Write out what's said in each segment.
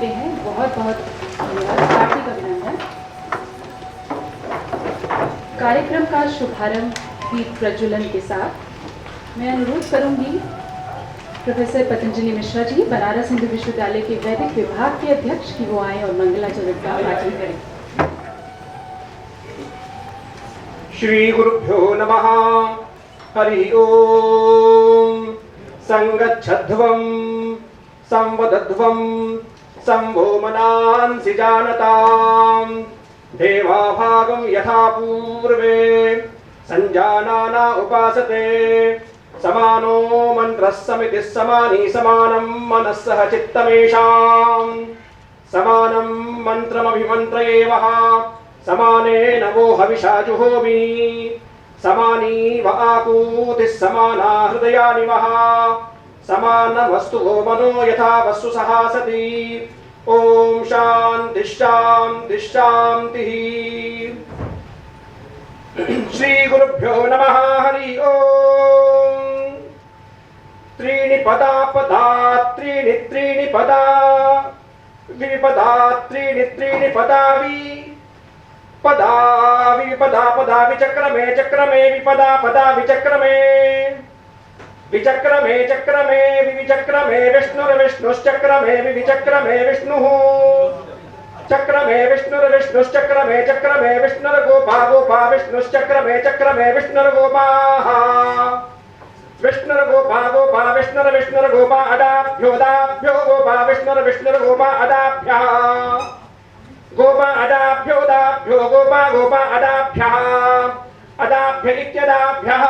चुके हैं। बहुत बहुत धन्यवाद, हार्दिक अभिनंदन। कार्यक्रम का शुभारंभ दीप प्रज्वलन के साथ मैं अनुरोध करूंगी प्रोफेसर पतंजलि मिश्रा जी, बनारस हिंदू विश्वविद्यालय के वैदिक विभाग के अध्यक्ष, की वो आए और मंगलाचरण का वाचन करें। श्री गुरुभ्यो नमः। हरि ओम। संगच्छध्वं संवदध्वं संभो मनांसि जानतां देवाभागं यथा पूर्वे संजानाना उपासते समानो मंत्रः समितिः समानी समानं मनः सह चित्तमेषां समानं मंत्रमभिमन्त्रयेवः समानेन वो हविषा जुहोमि समानी व आकूतिः समाना हृदयानि वः समानमस्तु वो मनो यथा वस्तु सहासति। ओम शांति शांति शांतिः। श्री गुरुभ्यो नमः। हरि ओम। त्रीणि पदा पदा त्रीणि त्रीणि पदा विपदा त्रीणि त्रीणि पदावि पदा विपदा पदा विचक्रमे चक्रमे विपदा पदा विचक्रमे विचक्रमे चक्रमे विचक्रमे विष्णुर्विष्णुश्चक्रमे विचक्रमे विष्णुः चक्रमे विष्णुर्विष्णुश्चक्रमे चक्रमे विष्णुर्गोपा गोपा विष्णुश्चक्रमे चक्रमे विष्णुर्गोपाः विष्णुर्गोपा गोपा विष्णुर्विष्णुर्गोपा अदाभ्योदाभ्यो गोपा विष्णुर्विष्णुर्गोपा अदाभ्यः गोपा अदाभ्योदाभ्यो गोपा गोपा अदाभ्यः अदाभ्य इत्यदाभ्यः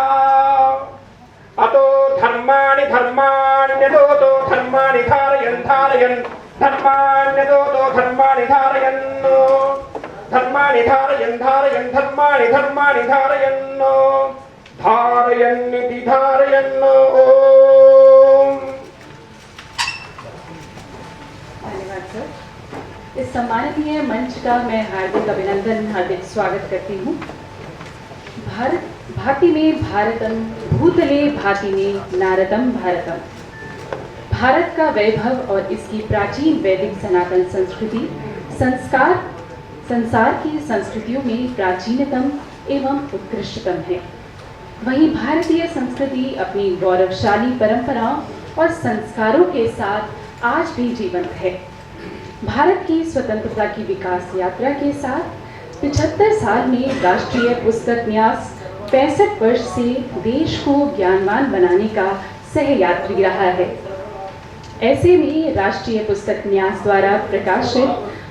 अतो धर्माणि धर्माण्यदोतो धर्माणि धारयन् धारयन् धर्माण्यदोतो धर्माणि धारयन् धर्माणि धारयन् धारयन् धर्माणि धर्माणि धारयन् धारयन्निति धारयन्। ओम। धन्यवाद सर। इस सम्माननीय मंच का मैं हार्दिक अभिनंदन, हार्दिक स्वागत करती हूँ। भारत भाति में भारतम, भूतले भाति में नारदम भारतम। भारत का वैभव और इसकी प्राचीन वैदिक सनातन संस्कृति संसार की संस्कृतियों में प्राचीनतम एवं उत्कृष्टतम है। वहीं भारतीय संस्कृति अपनी गौरवशाली परंपराओं और संस्कारों के साथ आज भी जीवंत है। भारत की स्वतंत्रता की विकास यात्रा के साथ 75 साल में राष्ट्रीय पुस्तक न्यास 65 वर्ष से देश को ज्ञानवान बनाने का सहयात्री रहा है। ऐसे में राष्ट्रीय पुस्तक न्यास द्वारा प्रकाशित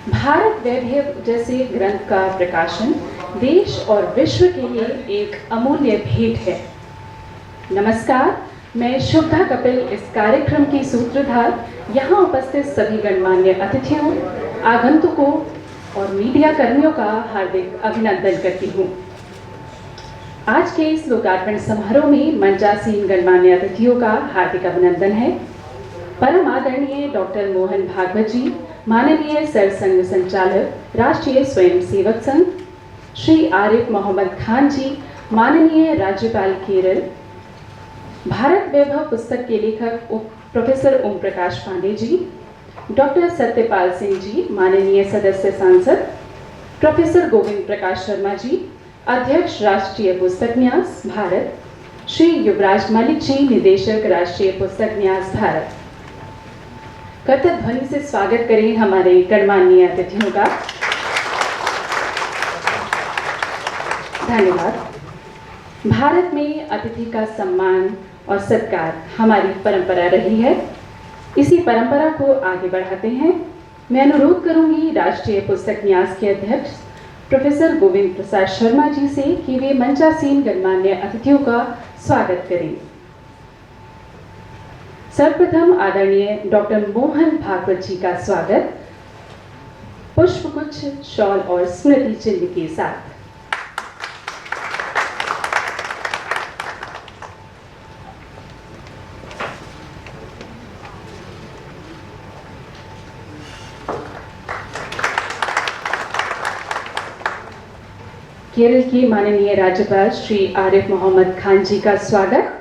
भारत वैभव जैसे ग्रंथ का प्रकाशन देश और विश्व के लिए एक अमूल्य भेंट है। नमस्कार, मैं शुभदा कपिल इस कार्यक्रम की सूत्रधार यहाँ उपस्थित सभी गणमान्य अतिथियों, आगंतुकों और मीडिया कर्मियों का हार्दिक अभिनंदन करती हूँ। आज के इस लोकार्पण समारोह में मंचासीन गणमान्य अतिथियों का हार्दिक अभिनंदन है। परम आदरणीय डॉक्टर मोहन भागवत जी, माननीय सरसंघ संचालक, राष्ट्रीय स्वयंसेवक संघ, श्री आरिफ मोहम्मद खान जी, माननीय राज्यपाल केरल, भारत वैभव पुस्तक के लेखक प्रोफेसर ओम प्रकाश पांडे जी, डॉक्टर सत्यपाल सिंह जी, माननीय सदस्य सांसद, प्रोफेसर गोविंद प्रकाश शर्मा जी, अध्यक्ष राष्ट्रीय पुस्तक न्यास भारत, श्री युवराज मलिक जी, निदेशक राष्ट्रीय पुस्तक न्यास भारत। कर्तव्य ध्वनि से स्वागत करें हमारे गणमान्य अतिथियों का। धन्यवाद। भारत में अतिथि का सम्मान और सत्कार हमारी परंपरा रही है। इसी परंपरा को आगे बढ़ाते हैं। मैं अनुरोध करूंगी राष्ट्रीय पुस्तक न्यास के अध्यक्ष प्रोफेसर गोविंद प्रसाद शर्मा जी से कि वे मंचासीन गणमान्य अतिथियों का स्वागत करें। सर्वप्रथम आदरणीय डॉक्टर मोहन भागवत जी का स्वागत पुष्पगुच्छ, शॉल और स्मृति चिन्ह के साथ। केरल के माननीय राज्यपाल श्री आरिफ मोहम्मद खान जी का स्वागत।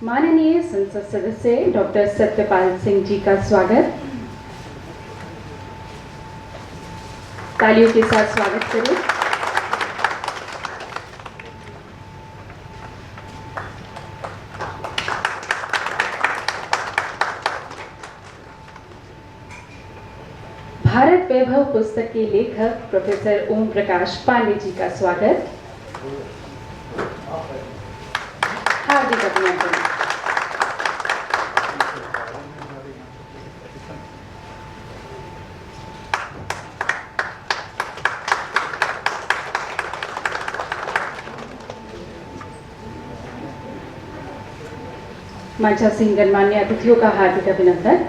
माननीय संसद सदस्य डॉक्टर सत्यपाल सिंह जी का स्वागत। तालियों के साथ स्वागत करें। भारत वैभव पुस्तक के लेखक प्रोफेसर ओम प्रकाश पांडे जी का स्वागत। हार्दिक अभिनंदन। मंचासीन गणमान्य अतिथियों का हार्दिक अभिनंदन।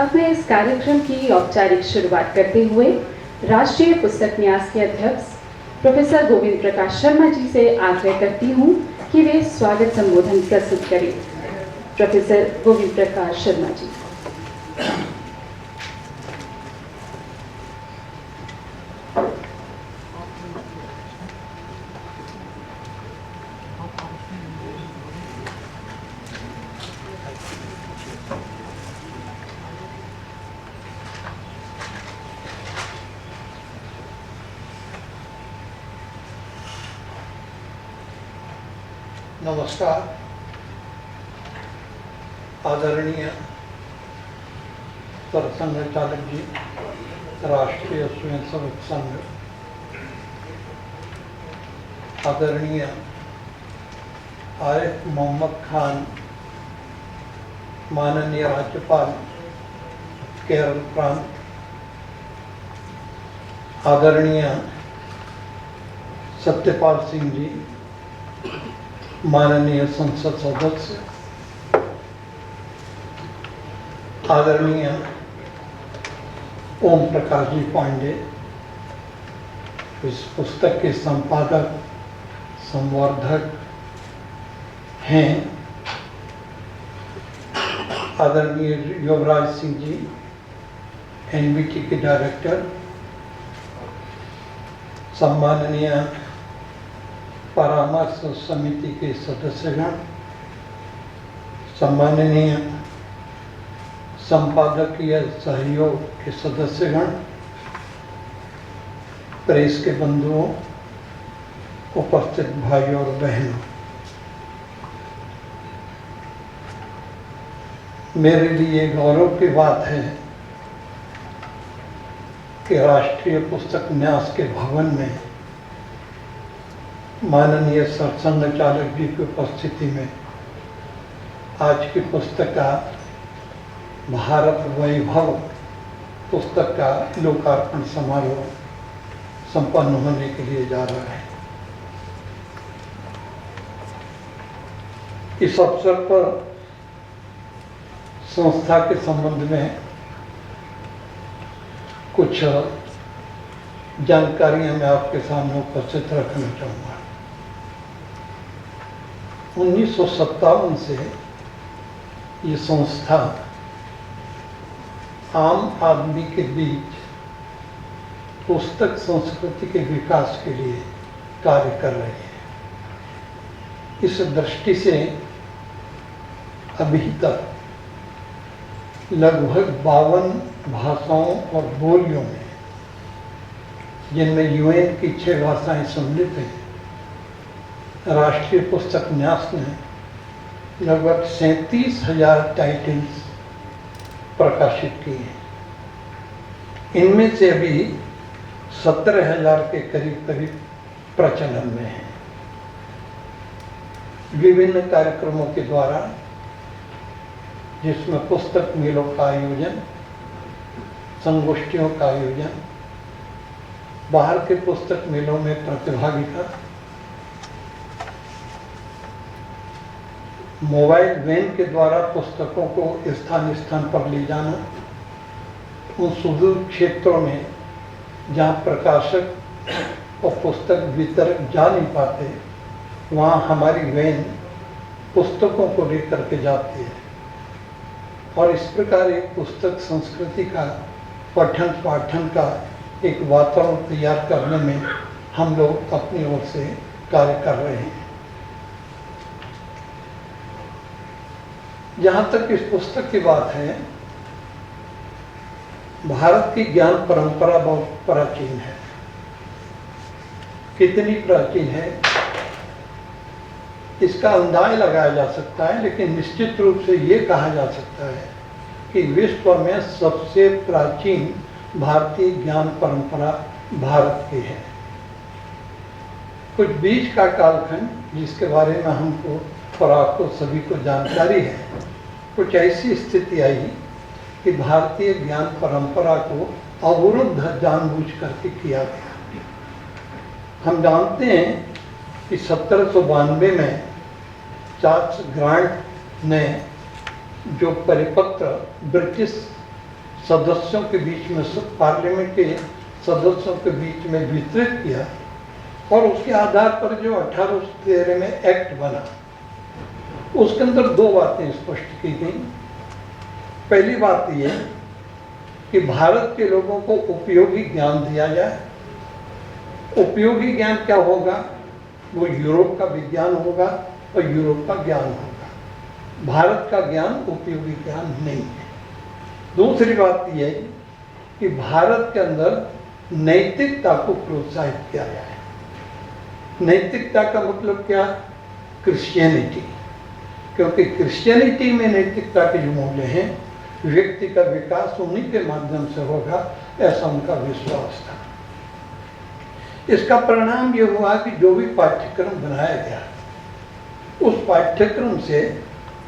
अब मैं इस कार्यक्रम की औपचारिक शुरुआत करते हुए राष्ट्रीय पुस्तक न्यास के अध्यक्ष प्रोफेसर गोविंद प्रकाश शर्मा जी से आग्रह करती हूँ कि वे स्वागत संबोधन प्रस्तुत करें। प्रोफेसर गोविंद प्रकाश शर्मा जी। नमस्कार। आदरणीय सरसंघ चालक जी, राष्ट्रीय स्वयंसेवक संघ, आदरणीय आरिफ मोहम्मद खान, माननीय राज्यपाल केरल प्रांत, आदरणीय सत्यपाल सिंह जी, माननीय संसद सदस्य, आदरणीय ओम प्रकाश जी पांडे, इस पुस्तक के संपादक संवर्धक हैं, आदरणीय युवराज सिंह जी, एनबीटी के डायरेक्टर, सम्माननीय परामर्श समिति के सदस्यगण, सम्माननीय संपादकीय सहयोग के सदस्यगण, प्रेस के बंधुओं, उपस्थित भाइयों और बहनों, मेरे लिए गौरव की बात है कि राष्ट्रीय पुस्तक न्यास के भवन में माननीय सरसंघ चालक जी की उपस्थिति में आज की पुस्तक का भारत वैभव पुस्तक का लोकार्पण समारोह संपन्न होने के लिए जा रहा है। इस अवसर पर संस्था के संबंध में कुछ जानकारियां मैं आपके सामने उपस्थित रखना चाहूँगा। 1957 से ये संस्था आम आदमी के बीच पुस्तक संस्कृति के विकास के लिए कार्य कर रही है। इस दृष्टि से अभी तक लगभग 52 भाषाओं और बोलियों में, जिनमें यूएन की 6 भाषाएं सम्मिलित हैं, राष्ट्रीय पुस्तक न्यास ने लगभग 37,000 टाइटल्स प्रकाशित किए हैं। इनमें से अभी 17,000 के करीब प्रचलन में हैं। विभिन्न कार्यक्रमों के द्वारा, जिसमें पुस्तक मेलों का आयोजन, संगोष्ठियों का आयोजन, बाहर के पुस्तक मेलों में प्रतिभागिता, मोबाइल वैन के द्वारा पुस्तकों को स्थान स्थान पर ले जाना, उन सुदूर क्षेत्रों में जहाँ प्रकाशक और पुस्तक वितरक जा नहीं पाते, वहाँ हमारी वैन पुस्तकों को लेकर के जाती है और इस प्रकार एक पुस्तक संस्कृति का पठन पाठन का एक वातावरण तैयार करने में हम लोग अपनी ओर से कार्य कर रहे हैं। जहाँ तक इस पुस्तक की बात है, भारत की ज्ञान परंपरा बहुत प्राचीन है। कितनी प्राचीन है इसका अंदाज लगाया जा सकता है, लेकिन निश्चित रूप से ये कहा जा सकता है कि विश्व में सबसे प्राचीन भारतीय ज्ञान परंपरा भारत की है। कुछ बीच का कालखंड जिसके बारे में हमको और आपको सभी को जानकारी है, कुछ ऐसी स्थिति आई कि भारतीय ज्ञान परंपरा को अवरुद्ध जानबूझ करके किया गया। हम जानते हैं कि 1792 में चार्ल्स ग्रांट ने जो परिपत्र ब्रिटिश सदस्यों के बीच में, पार्लियामेंट के सदस्यों के बीच में वितरित किया, और उसके आधार पर जो 1813 में एक्ट बना, उसके अंदर दो बातें स्पष्ट की गई। पहली बात यह कि भारत के लोगों को उपयोगी ज्ञान दिया जाए। उपयोगी ज्ञान क्या होगा? वो यूरोप का विज्ञान होगा और यूरोप का ज्ञान होगा। भारत का ज्ञान उपयोगी ज्ञान नहीं है। दूसरी बात यह कि भारत के अंदर नैतिकता को प्रोत्साहित किया जाए। नैतिकता का मतलब क्या? क्रिश्चियनिटी। क्योंकि क्रिश्चियनिटी में नैतिकता के जो मूल्य हैं, व्यक्ति का विकास उन्हीं के माध्यम से होगा, ऐसा उनका विश्वास था। इसका परिणाम यह हुआ कि जो भी पाठ्यक्रम बनाया गया, उस पाठ्यक्रम से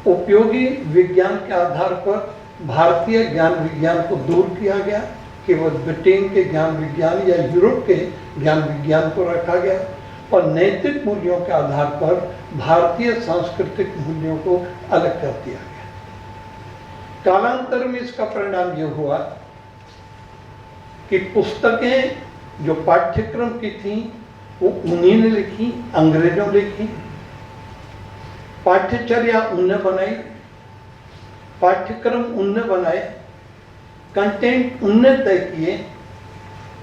उपयोगी विज्ञान के आधार पर भारतीय ज्ञान विज्ञान को दूर किया गया, केवल ब्रिटेन के ज्ञान विज्ञान या यूरोप के ज्ञान विज्ञान को रखा गया, और नैतिक मूल्यों के आधार पर भारतीय सांस्कृतिक मूल्यों को अलग कर दिया गया। कालांतर में इसका परिणाम यह हुआ कि पुस्तकें जो पाठ्यक्रम की थी वो उन्हीं ने लिखी, अंग्रेजों ने लिखी। पाठ्यचर्या उनने बनाई, पाठ्यक्रम उनने बनाए, कंटेंट उनने तय किए,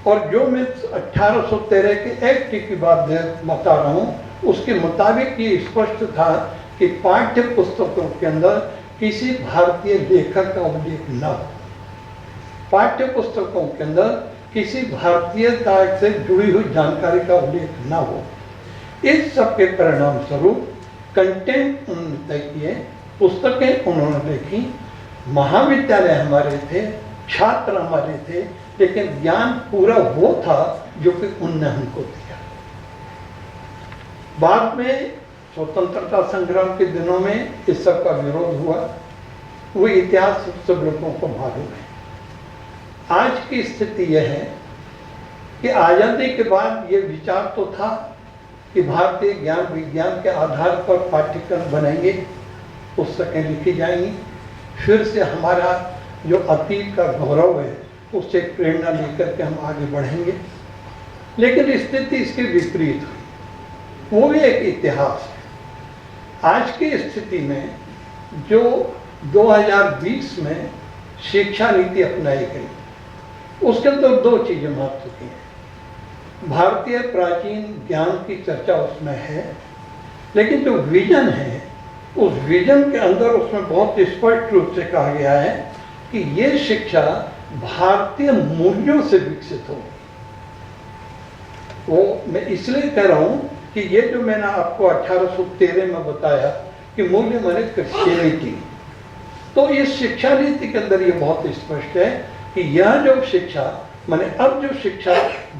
और जो मैं 1813 के एक्ट की बात बता रहा हूँ, उसके मुताबिक ये स्पष्ट था कि पाठ्य पुस्तकों के अंदर किसी भारतीय लेखक का उल्लेख न हो। पाठ्य पुस्तकों के अंदर किसी भारतीयता से जुड़ी हुई जानकारी का उल्लेख न हो। इस सब के परिणाम स्वरूप कंटेंट उन्होंने तय किए, पुस्तकें उन्होंने लिखी, महाविद्यालय हमारे थे, छात्र हमारे थे, लेकिन ज्ञान पूरा वो था जो कि उनने हमको दिया। बाद में स्वतंत्रता संग्राम के दिनों में इस सब का विरोध हुआ, वो इतिहास सब लोगों को मालूम है। आज की स्थिति यह है कि आज़ादी के बाद ये विचार तो था कि भारतीय ज्ञान विज्ञान के आधार पर पाठ्यक्रम बनेंगे, पुस्तकें लिखी जाएंगी, फिर से हमारा जो अतीत का गौरव है उससे प्रेरणा लेकर के हम आगे बढ़ेंगे। लेकिन स्थिति इसके विपरीत हुई, वो भी एक इतिहास है। आज की स्थिति में जो 2020 में शिक्षा नीति अपनाई गई, उसके अंदर दो चीजें महत्व की हैं। भारतीय प्राचीन ज्ञान की चर्चा उसमें है, लेकिन जो विजन है, उस विजन के अंदर उसमें बहुत स्पष्ट रूप से कहा गया है कि ये शिक्षा भारतीय मूल्यों से विकसित होगी। वो मैं इसलिए कह रहा हूं कि ये जो मैंने आपको 1813 में बताया कि मूल्य माने क्रिश्चियनिटी, तो इस शिक्षा नीति के अंदर ये बहुत स्पष्ट है कि यह जो शिक्षा माने अब जो शिक्षा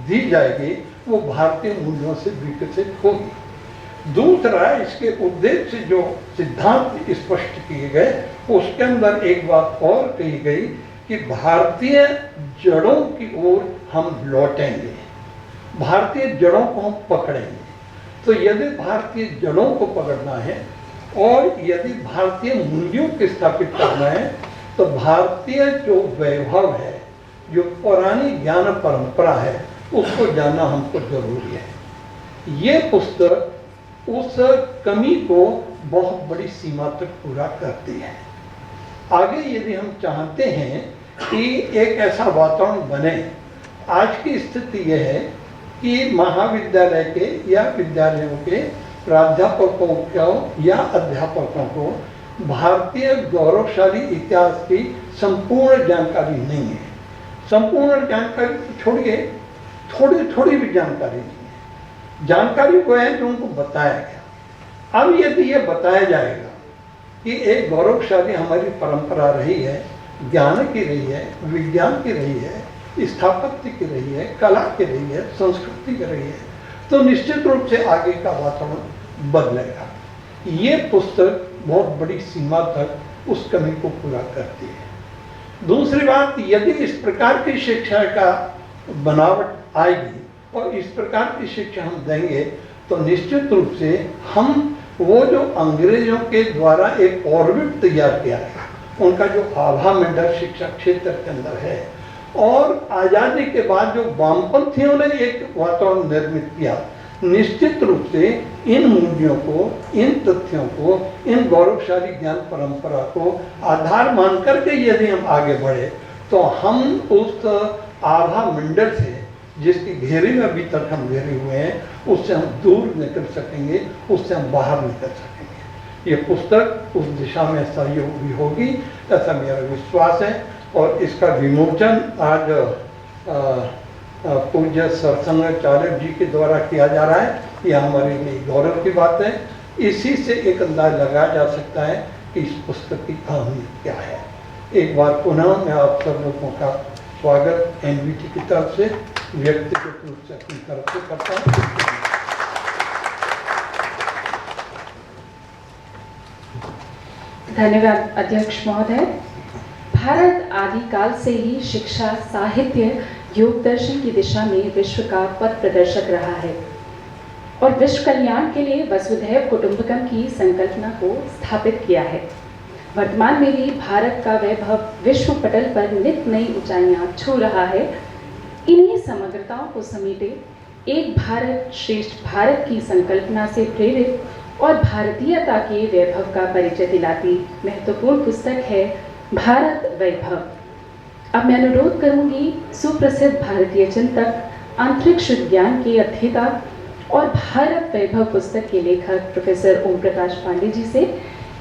दी जाएगी वो भारतीय मूल्यों से विकसित होगी। दूसरा, इसके उद्देश्य जो सिद्धांत स्पष्ट किए गए, उसके अंदर एक बात और कही गई कि भारतीय जड़ों की ओर हम लौटेंगे, भारतीय जड़ों को हम पकड़ेंगे। तो यदि भारतीय जड़ों को पकड़ना है और यदि भारतीय मूल्यों को स्थापित करना है, तो भारतीय जो वैभव है, जो पुरानी ज्ञान परंपरा है, उसको जानना हमको जरूरी है। ये पुस्तक उस कमी को बहुत बड़ी सीमा तक पूरा करती है। आगे यदि हम चाहते हैं कि एक ऐसा वातावरण बने आज की स्थिति यह है कि महाविद्यालय के या विद्यालयों के प्राध्यापकों को या अध्यापकों को भारतीय गौरवशाली इतिहास की संपूर्ण जानकारी नहीं है। संपूर्ण जानकारी तो छोड़िए, थोड़ी थोड़ी भी जानकारी नहीं है। जानकारी वो है जो उनको बताया गया। अब यदि ये बताया जाएगा कि एक गौरवशाली हमारी परंपरा रही है, ज्ञान की रही है, विज्ञान की रही है, स्थापत्य की रही है, कला की रही है, संस्कृति की रही है, तो निश्चित रूप से आगे का वातावरण बदलेगा। ये पुस्तक बहुत बड़ी सीमा तक उस कमी को पूरा करती है। दूसरी बात, यदि इस प्रकार की शिक्षा का बनावट आएगी और इस प्रकार की शिक्षा हम देंगे तो निश्चित रूप से हम वो जो अंग्रेजों के द्वारा एक ऑर्बिट तैयार किया गया, उनका जो आभा मंडल शिक्षा क्षेत्र के अंदर है, और आज़ादी के बाद जो वामपंथियों ने एक वातावरण निर्मित किया, निश्चित रूप से इन मूल्यों को, इन तथ्यों को, इन गौरवशाली ज्ञान परंपरा को आधार मान करके यदि हम आगे बढ़े तो हम उस आभा मंडल से, जिसकी घेरे में अभी तक हम घेरे हुए हैं, उससे हम दूर निकल सकेंगे, उससे हम बाहर निकल सकेंगे। ये पुस्तक उस दिशा में सहयोगी होगी, ऐसा मेरा विश्वास है। और इसका विमोचन आज पूज्य सरसंघाचार्य जी के द्वारा किया जा रहा है। यह हमारे लिए गौरव की बात है। इसी से एक अंदाज लगाया जा सकता है कि इस पुस्तक की अहमियत क्या है। एक बार पुनः मैं आप सब लोगों का स्वागत एनवीटी की तरफ से, व्यक्तिगत रूप से अपनी तरफ से करता हूँ। धन्यवाद अध्यक्ष महोदय। भारत आदिकाल से ही शिक्षा, साहित्य, योग दर्शन की दिशा में विश्व का पथ प्रदर्शक रहा है और विश्व कल्याण के लिए वसुधैव कुटुंबकम की संकल्पना को स्थापित किया है। वर्तमान में भी भारत का वैभव विश्व पटल पर नित नई ऊंचाइयां छू रहा है। इन्हीं समग्रताओं को समेटे एक भारत श्रेष्ठ भारत की संकल्पना से प्रेरित और भारतीयता के वैभव का परिचय दिलाती महत्वपूर्ण पुस्तक है भारत वैभव। अब मैं अनुरोध करूंगी सुप्रसिद्ध भारतीय चिंतक, अंतरिक्ष विज्ञान के अध्येता और भारत वैभव पुस्तक के लेखक प्रोफेसर ओम प्रकाश पांडे जी से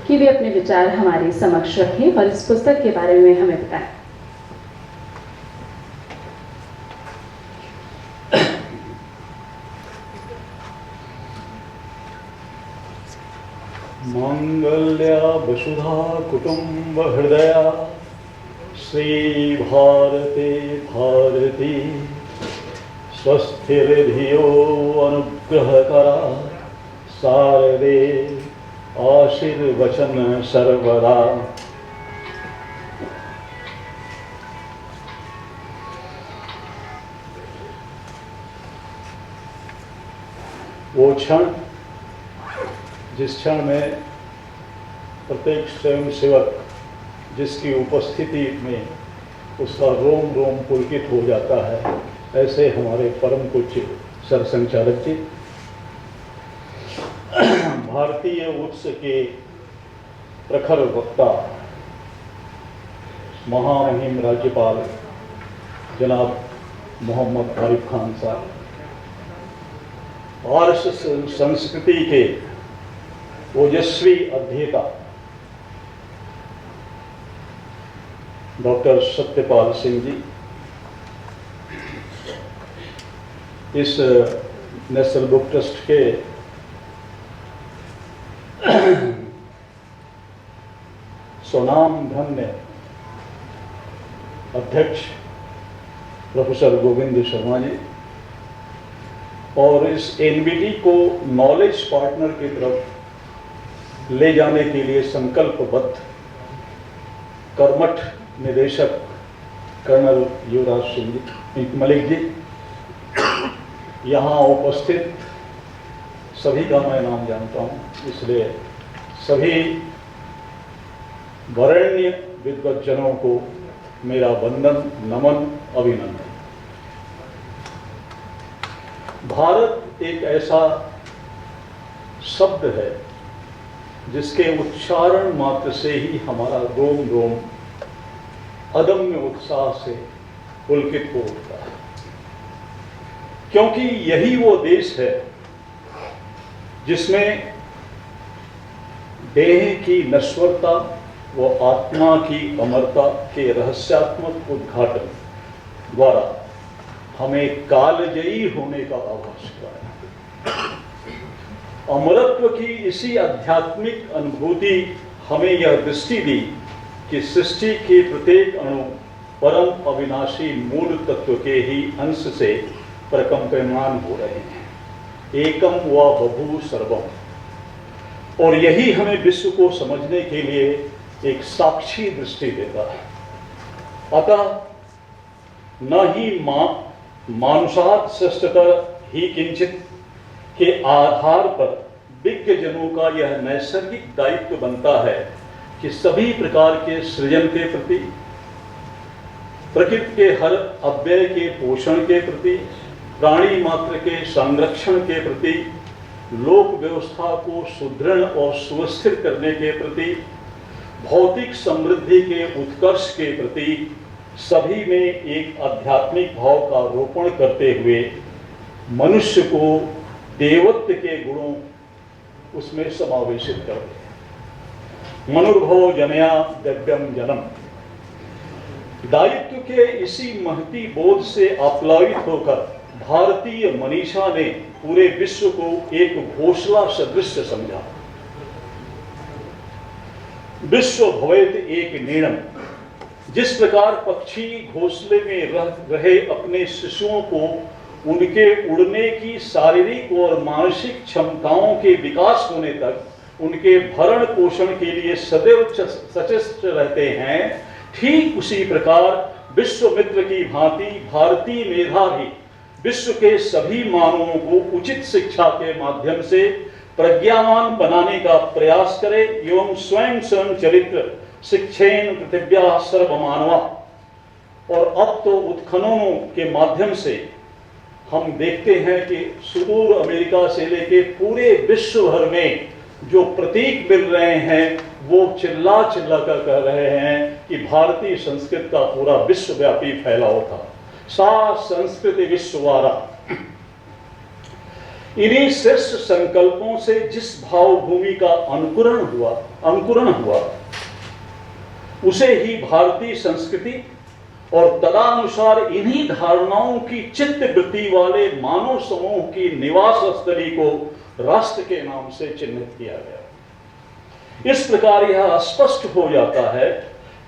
कि वे अपने विचार हमारे समक्ष रखें और इस पुस्तक के बारे में हमें बताएं। मंगल्या वसुधा कुटुंब हृदया श्री भारते भारती स्वस्थिर्धियो अनुग्रहकरा शारदे आशीर्वचन सर्वदा। वो क्षण जिस क्षण में प्रत्येक स्वयंसेवक जिसकी उपस्थिति में उसका रोम रोम पुलकित हो जाता है, ऐसे हमारे परम पूज्य सरसंघचालक जी भारतीय उत्स के प्रखर वक्ता महामहिम राज्यपाल जनाब मोहम्मद आरिफ खान साहब, आर्ष संस्कृति के ओजस्वी अध्येता डॉक्टर सत्यपाल सिंह जी, इस नेशनल बुक ट्रस्ट के स्वनाम धन्य अध्यक्ष प्रोफेसर गोविंद शर्मा जी, और इस एनवीटी को नॉलेज पार्टनर की तरफ ले जाने के लिए संकल्पबद्ध कर्मठ निदेशक कर्नल युवराज सिंह जी मलिक जी, यहाँ उपस्थित सभी का मैं नाम जानता हूँ, इसलिए सभी वरेण्य विद्वज्जनों को मेरा वंदन, नमन, अभिनंदन। भारत एक ऐसा शब्द है जिसके उच्चारण मात्र से ही हमारा रोम रोम अदम्य उत्साह से पुलकित हो उठता है। क्योंकि यही वो देश है जिसमें देह की नश्वरता व आत्मा की अमरता के रहस्यात्मक उद्घाटन द्वारा हमें कालजयी होने का आभास कराया। अमरत्व की इसी आध्यात्मिक अनुभूति हमें यह दृष्टि दी कि सृष्टि के प्रत्येक अणु परम अविनाशी मूल तत्व के ही अंश से प्रकंपमान हो रहे हैं। एकम व बभू सर्वम। और यही हमें विश्व को समझने के लिए एक साक्षी दृष्टि देता है। अतः न ही मानुषात् श्रेष्ठतर ही किंचित के आधार पर विज्ञजनों का यह नैसर्गिक दायित्व बनता है कि सभी प्रकार के सृजन के प्रति, प्रकृति के हर अव्यय के पोषण के प्रति, प्राणी मात्र के संरक्षण के प्रति, लोक व्यवस्था को सुदृढ़ और सुस्थिर करने के प्रति, भौतिक समृद्धि के उत्कर्ष के प्रति सभी में एक आध्यात्मिक भाव का रोपण करते हुए मनुष्य को देवत्व के गुणों उसमें समावेशित करते हैं। मनुर्भव जनया दिव्यम जनम। दायित्व के इसी महती बोध से आप्लावित होकर भारतीय मनीषा ने पूरे विश्व को एक घोंसला सदृश समझा। विश्व भवेत एक नीड़म। जिस प्रकार पक्षी घोंसले में रह रहे अपने शिशुओं को उनके उड़ने की शारीरिक और मानसिक क्षमताओं के विकास होने तक उनके भरण पोषण के लिए सदैव सचेष्ट रहते हैं, ठीक उसी प्रकार विश्वमित्र की भांति भारतीय मेधा भी विश्व के सभी मानवों को उचित शिक्षा के माध्यम से प्रज्ञावान बनाने का प्रयास करे एवं स्वयं चरित्र शिक्षेन पृथिव्या सर्वमानवा। और अब तो उत्खननों के माध्यम से हम देखते हैं कि सुदूर अमेरिका से लेके पूरे विश्व भर में जो प्रतीक मिल रहे हैं वो चिल्ला चिल्ला कर कह रहे हैं कि भारतीय संस्कृति का पूरा विश्वव्यापी फैलाव था। सा संस्कृति विश्ववारा। इन्हीं श्रेष्ठ संकल्पों से जिस भावभूमि का अंकुरण हुआ उसे ही भारतीय संस्कृति और तदानुसार इन्हीं धारणाओं की चित्त वृत्ति वाले मानव समूह की निवास स्थली को राष्ट्र के नाम से चिन्हित किया गया। इस प्रकार यह स्पष्ट हो जाता है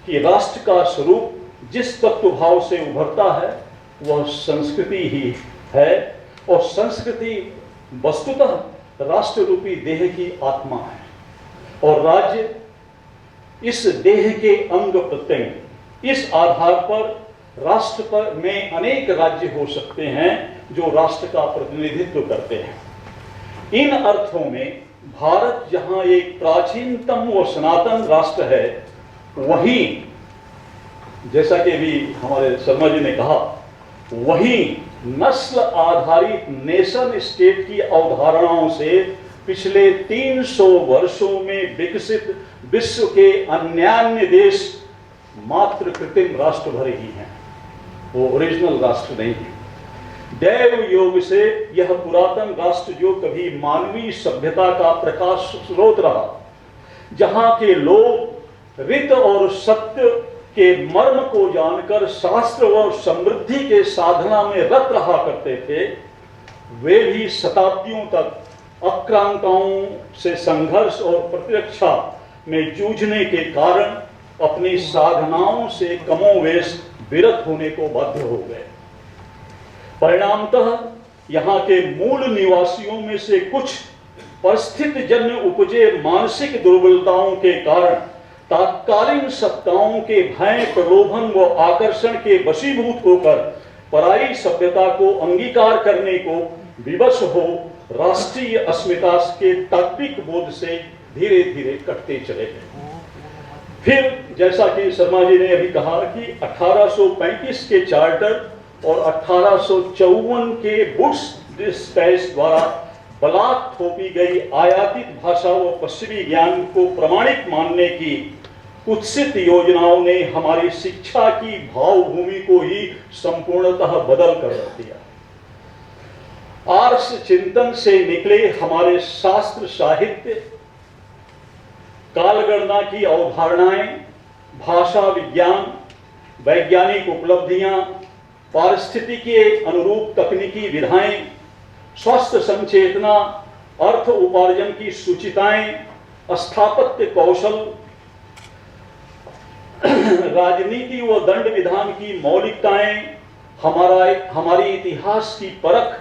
कि राष्ट्र का स्वरूप जिस तत्व भाव से उभरता है वह संस्कृति ही है और संस्कृति वस्तुतः राष्ट्र रूपी देह की आत्मा है और राज्य इस देह के अंग प्रत्यंग। इस आधार पर राष्ट्र पर में अनेक राज्य हो सकते हैं जो राष्ट्र का प्रतिनिधित्व करते हैं। इन अर्थों में भारत जहां एक प्राचीनतम व सनातन राष्ट्र है, वहीं जैसा कि भी हमारे शर्मा जी ने कहा, वहीं नस्ल आधारित नेशन स्टेट की अवधारणाओं से पिछले 300 वर्षों में विकसित विश्व के अन्यान्य देश मात्र कृत्रिम राष्ट्र भर ही हैं, वो ओरिजिनल राष्ट्र नहीं है। दैव योग से यह पुरातन राष्ट्र जो कभी मानवीय सभ्यता का प्रकाश स्रोत रहा, जहां के लोग रित और सत्य के मर्म को जानकर शास्त्र और समृद्धि के साधना में रत रहा करते थे, वे भी शताब्दियों तक आक्रांताओं से संघर्ष और प्रतिरक्षा में जूझने के कारण अपनी साधनाओं से कमोवेश विरत होने को बाध्य हो गए। परिणामतः यहाँ के मूल निवासियों में से कुछ परिस्थिति जन्य उपजे मानसिक दुर्बलताओं के कारण तात्कालीन सत्ताओं के भय, प्रलोभन व आकर्षण के वशीभूत होकर पराई सभ्यता को अंगीकार करने को विवश हो राष्ट्रीय अस्मिता के तात्विक बोध से धीरे धीरे कटते चले गए। फिर जैसा कि शर्मा जी ने अभी कहा कि 1835 के चार्टर और 1854 के वुड्स डिस्पैच द्वारा बलात् थोपी गई आयातित भाषा व पश्चिमी ज्ञान को प्रमाणिक मानने की कुत्सित योजनाओं ने हमारी शिक्षा की भावभूमि को ही संपूर्णतः बदल कर रख दिया। आर्ष चिंतन से निकले हमारे शास्त्र साहित्य, कालगणना की अवधारणाएं, भाषा विज्ञान, वैज्ञानिक उपलब्धियां, पारिस्थितिकी के अनुरूप तकनीकी विधाएं, स्वस्थ संचेतना, अर्थ उपार्जन की सूचिताएं, स्थापत्य कौशल, राजनीति व दंड विधान की मौलिकताएं, हमारी इतिहास की परख,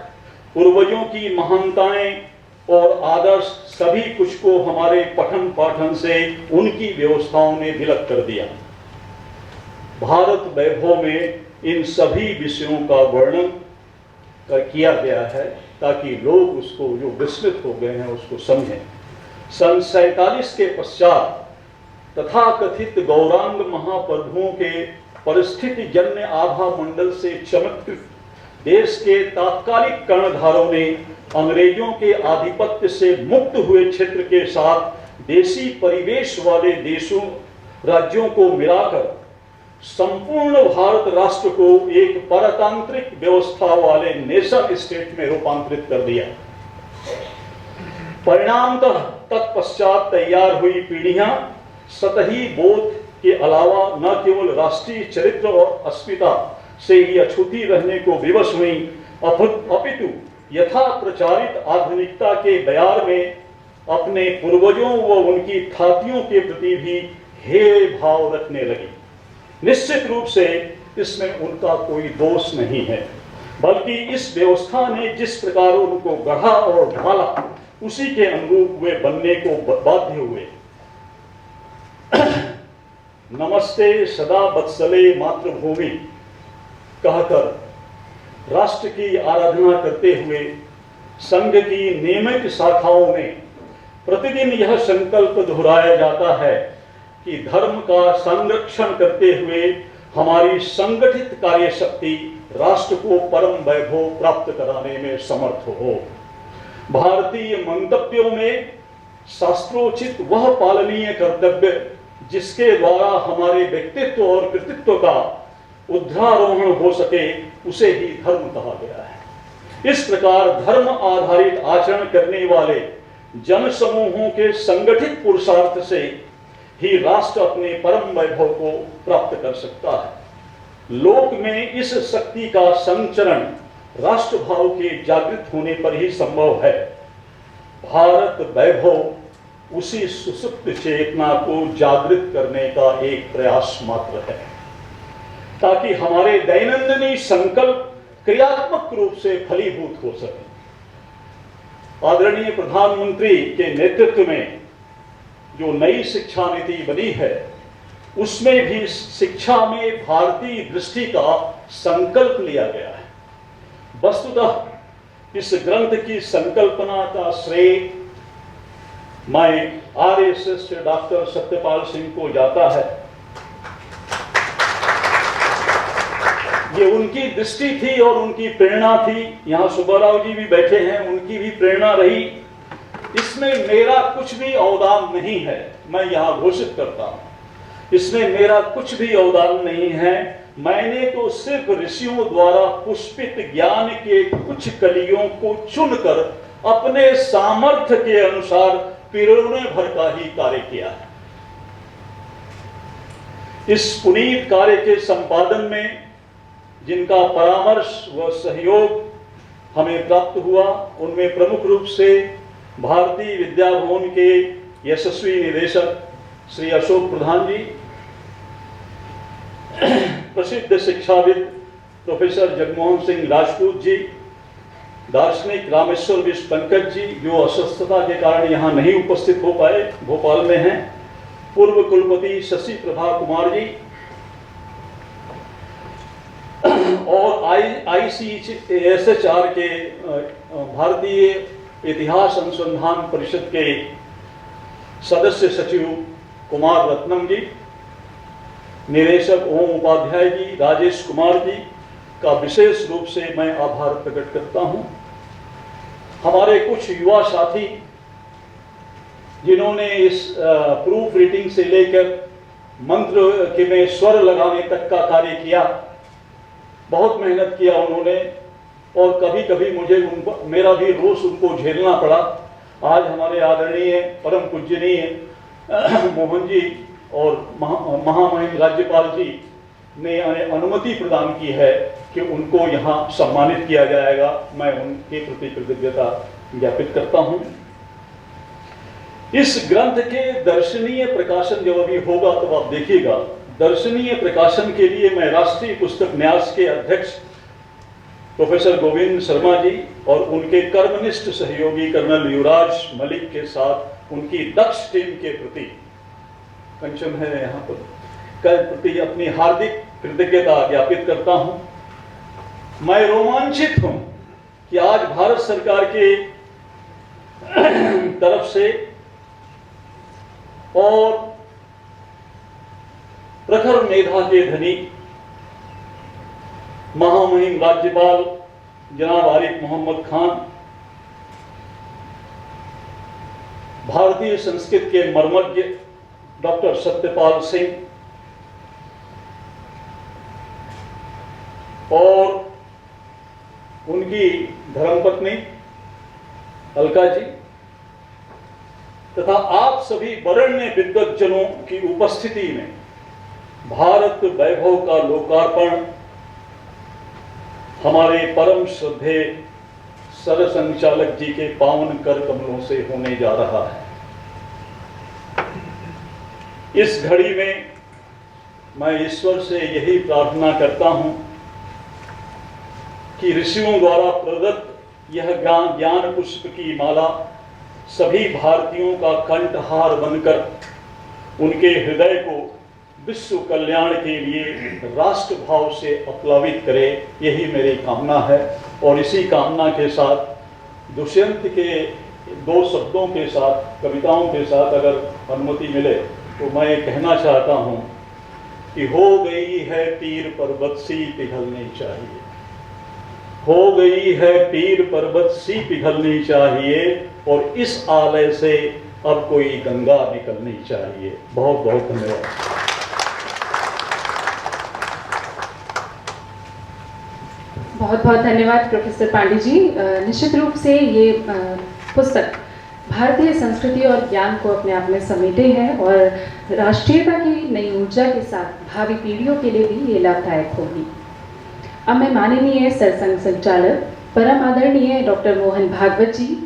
पूर्वजों की महानताएं और आदर्श, सभी कुछ को हमारे पठन पाठन से उनकी व्यवस्थाओं ने विलग कर दिया। भारत वैभव में इन सभी विषयों का वर्णन किया गया है ताकि लोग उसको, जो विस्मित हो गए हैं, उसको समझें। सन 47 के पश्चात तथाकथित गौरांग महाप्रभुओं के परिस्थिति जन्य आभा मंडल से चमत्कृत देश के तात्कालिक कर्णधारों ने अंग्रेजों के आधिपत्य से मुक्त हुए क्षेत्र के साथ देशी परिवेश वाले देशों, राज्यों को मिलाकर संपूर्ण भारत राष्ट्र को एक परतांत्रिक व्यवस्था वाले नेशन स्टेट में रूपांतरित कर दिया। परिणामतः तत्पश्चात तैयार हुई पीढ़ियां सतही बोध के अलावा न केवल राष्ट्रीय चरित्र और अस्मिता से ही अछूती रहने को विवश हुई, अपितु यथा प्रचारित आधुनिकता के बयार में अपने पूर्वजों व उनकी ख्यातियों के प्रति भी हेय भाव रखने लगी। निश्चित रूप से इसमें उनका कोई दोष नहीं है, बल्कि इस व्यवस्था ने जिस प्रकार उनको गढ़ा और ढाला उसी के अनुरूप वे बनने को बाध्य हुए। नमस्ते सदा वत्सले मातृभूमि कहकर राष्ट्र की आराधना करते हुए संघ की नियमित शाखाओं में प्रतिदिन यह संकल्प दोहराया जाता है कि धर्म का संरक्षण करते हुए हमारी संगठित कार्य शक्ति राष्ट्र को परम वैभव प्राप्त कराने में समर्थ हो। भारतीय मंतव्यों में शास्त्रोचित वह पालनीय कर्तव्य जिसके द्वारा हमारे व्यक्तित्व और कृतित्व का उद्धारोहण हो सके, उसे ही धर्म कहा गया है। इस प्रकार धर्म आधारित आचरण करने वाले जन समूहों के संगठित पुरुषार्थ से ही राष्ट्र अपने परम वैभव को प्राप्त कर सकता है। लोक में इस शक्ति का संचरण राष्ट्र भाव के जागृत होने पर ही संभव है। भारत वैभव उसी सुसुप्त चेतना को जागृत करने का एक प्रयास मात्र है, ताकि हमारे दैनंदिनी संकल्प क्रियात्मक रूप से फलीभूत हो सके। आदरणीय प्रधानमंत्री के नेतृत्व में जो नई शिक्षा नीति बनी है, उसमें भी शिक्षा में भारतीय दृष्टि का संकल्प लिया गया है। वस्तुतः इस ग्रंथ की संकल्पना का श्रेय मैं आरएसएस से डॉक्टर सत्यपाल सिंह को जाता है। ये उनकी दृष्टि थी और उनकी प्रेरणा थी। यहाँ सुब्बाराव जी भी बैठे हैं, उनकी भी प्रेरणा रही। इसमें मेरा कुछ भी अवदान नहीं है, मैं यहाँ घोषित करता हूँ। इसमें मेरा कुछ भी अवदान नहीं है। मैंने तो सिर्फ ऋषियों द्वारा पुष्पित ज्ञान के कुछ कलियों को चुनकर अपने सामर्थ्य के अनुसार पिरोने भर का ही कार्य किया है। इस पुनीत कार्य के संपादन में जिनका परामर्श व सहयोग हमें प्राप्त हुआ, उनमें प्रमुख रूप से भारतीय विद्या भवन के यशस्वी निदेशक श्री अशोक प्रधान जी, प्रसिद्ध शिक्षाविद प्रोफेसर जगमोहन सिंह राजपूत जी, दार्शनिक रामेश्वर विश्व पंकज जी जो अस्वस्थता के कारण यहाँ नहीं उपस्थित हो पाए, भोपाल में हैं, पूर्व कुलपति शशि प्रभा कुमार जी और ICSHR के भारतीय इतिहास अनुसंधान परिषद के सदस्य सचिव कुमार रत्नम जी, निदेशक ओम उपाध्याय जी, राजेश कुमार जी का विशेष रूप से मैं आभार प्रकट करता हूं। हमारे कुछ युवा साथी जिन्होंने इस प्रूफ रीडिंग से लेकर मंत्र के में स्वर लगाने तक का कार्य किया, बहुत मेहनत किया उन्होंने। और कभी कभी मुझे उनको मेरा भी रोष उनको झेलना पड़ा। आज हमारे आदरणीय परम पूजनीय मोहन जी और महामहिम राज्यपाल जी ने अनुमति प्रदान की है कि उनको यहाँ सम्मानित किया जाएगा। मैं उनके प्रति कृतज्ञता ज्ञापित करता हूँ। इस ग्रंथ के दर्शनीय प्रकाशन जब अभी होगा तो आप देखिएगा, दर्शनीय प्रकाशन के लिए मैं राष्ट्रीय पुस्तक न्यास के अध्यक्ष प्रोफेसर गोविंद शर्मा जी और उनके कर्मनिष्ठ सहयोगी कर्नल युवराज मलिक के साथ उनकी दक्ष टीम के प्रति, कंचन है यहाँ पर, प्रति अपनी हार्दिक कृतज्ञता ज्ञापित करता हूँ। मैं रोमांचित हूँ कि आज भारत सरकार के तरफ से और प्रखर मेधा के धनी महामहिम राज्यपाल जनाब आरिफ मोहम्मद खान, भारतीय संस्कृत के मर्मज्ञ डॉक्टर सत्यपाल सिंह और उनकी धर्मपत्नी अलका जी तथा आप सभी वरेण्य विद्वज्जनों की उपस्थिति में भारत वैभव का लोकार्पण हमारे परम श्रद्धेय सरसंघचालक जी के पावन कर कमलों से होने जा रहा है। इस घड़ी में मैं ईश्वर से यही प्रार्थना करता हूं कि ऋषियों द्वारा प्रदत्त यह ज्ञान पुष्प की माला सभी भारतीयों का कंठहार बनकर उनके हृदय को विश्व कल्याण के लिए राष्ट्र भाव से अपलावित करे, यही मेरी कामना है। और इसी कामना के साथ दुष्यंत के दो शब्दों के साथ, कविताओं के साथ अगर अनुमति मिले तो मैं कहना चाहता हूं कि हो गई है पीर पर्वत सी पिघलनी चाहिए, हो गई है पीर पर्वत सी पिघलनी चाहिए और इस आलय से अब कोई गंगा निकलनी चाहिए। बहुत बहुत धन्यवाद। बहुत बहुत धन्यवाद प्रोफेसर पांडे जी। निश्चित रूप से ये पुस्तक भारतीय संस्कृति और ज्ञान को अपने आप में समेटे हैं और राष्ट्रीयता की नई ऊर्जा के साथ भावी पीढ़ियों के लिए भी ये लाभदायक होगी। अब मैं माननीय सरसंघ संचालक परम आदरणीय डॉक्टर मोहन भागवत जी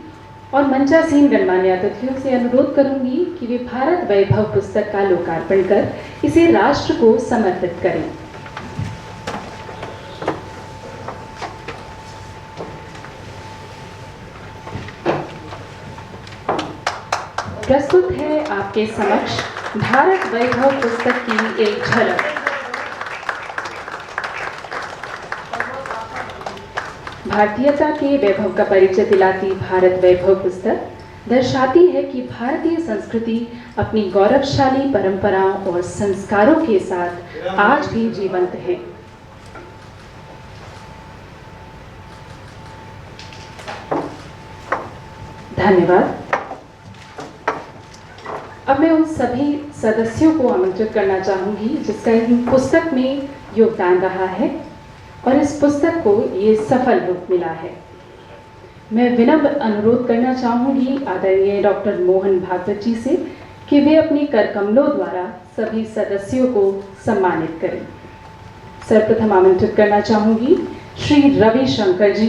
और मंचासीन गणमान्य अतिथियों से अनुरोध करूंगी कि वे भारत वैभव पुस्तक का लोकार्पण कर इसे राष्ट्र को समर्पित करें। प्रस्तुत है आपके समक्ष भारत वैभव पुस्तक की एक झलक। भारतीयता के वैभव का परिचय दिलाती भारत वैभव पुस्तक दर्शाती है कि भारतीय संस्कृति अपनी गौरवशाली परंपराओं और संस्कारों के साथ आज भी जीवंत है। धन्यवाद। अब मैं उन सभी सदस्यों को आमंत्रित करना चाहूंगी जिसका इन पुस्तक में योगदान रहा है और इस पुस्तक को ये सफल रूप मिला है। मैं विनम्र अनुरोध करना चाहूंगी आदरणीय डॉक्टर मोहन भागवत जी से कि वे अपने करकमलों द्वारा सभी सदस्यों को सम्मानित करें। सर्वप्रथम आमंत्रित करना चाहूंगी Shri Ravi Shankar ji,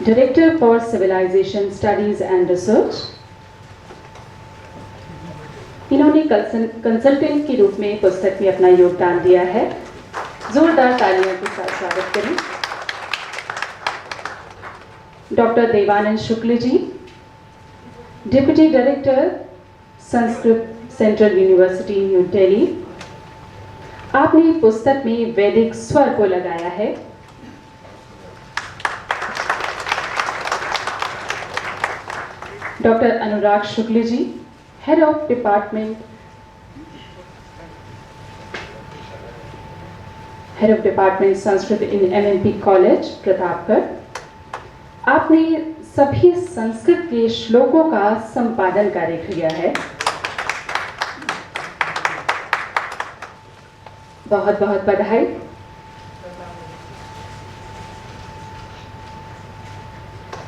director for civilization studies and research. इन्होंने कंसल्टेंट के रूप में पुस्तक में अपना योगदान दिया है। जोरदार तालियों के साथ स्वागत करें। Doctor Devanand Shukla ji, deputy director Sanskrit central university New Delhi. आपने पुस्तक में वैदिक स्वर को लगाया है। Doctor Anurag Shukla ji, head of department Sanskrit in MMP college Pratapgarh. आपने सभी संस्कृत के श्लोकों का संपादन कार्य किया है। बहुत बहुत बधाई।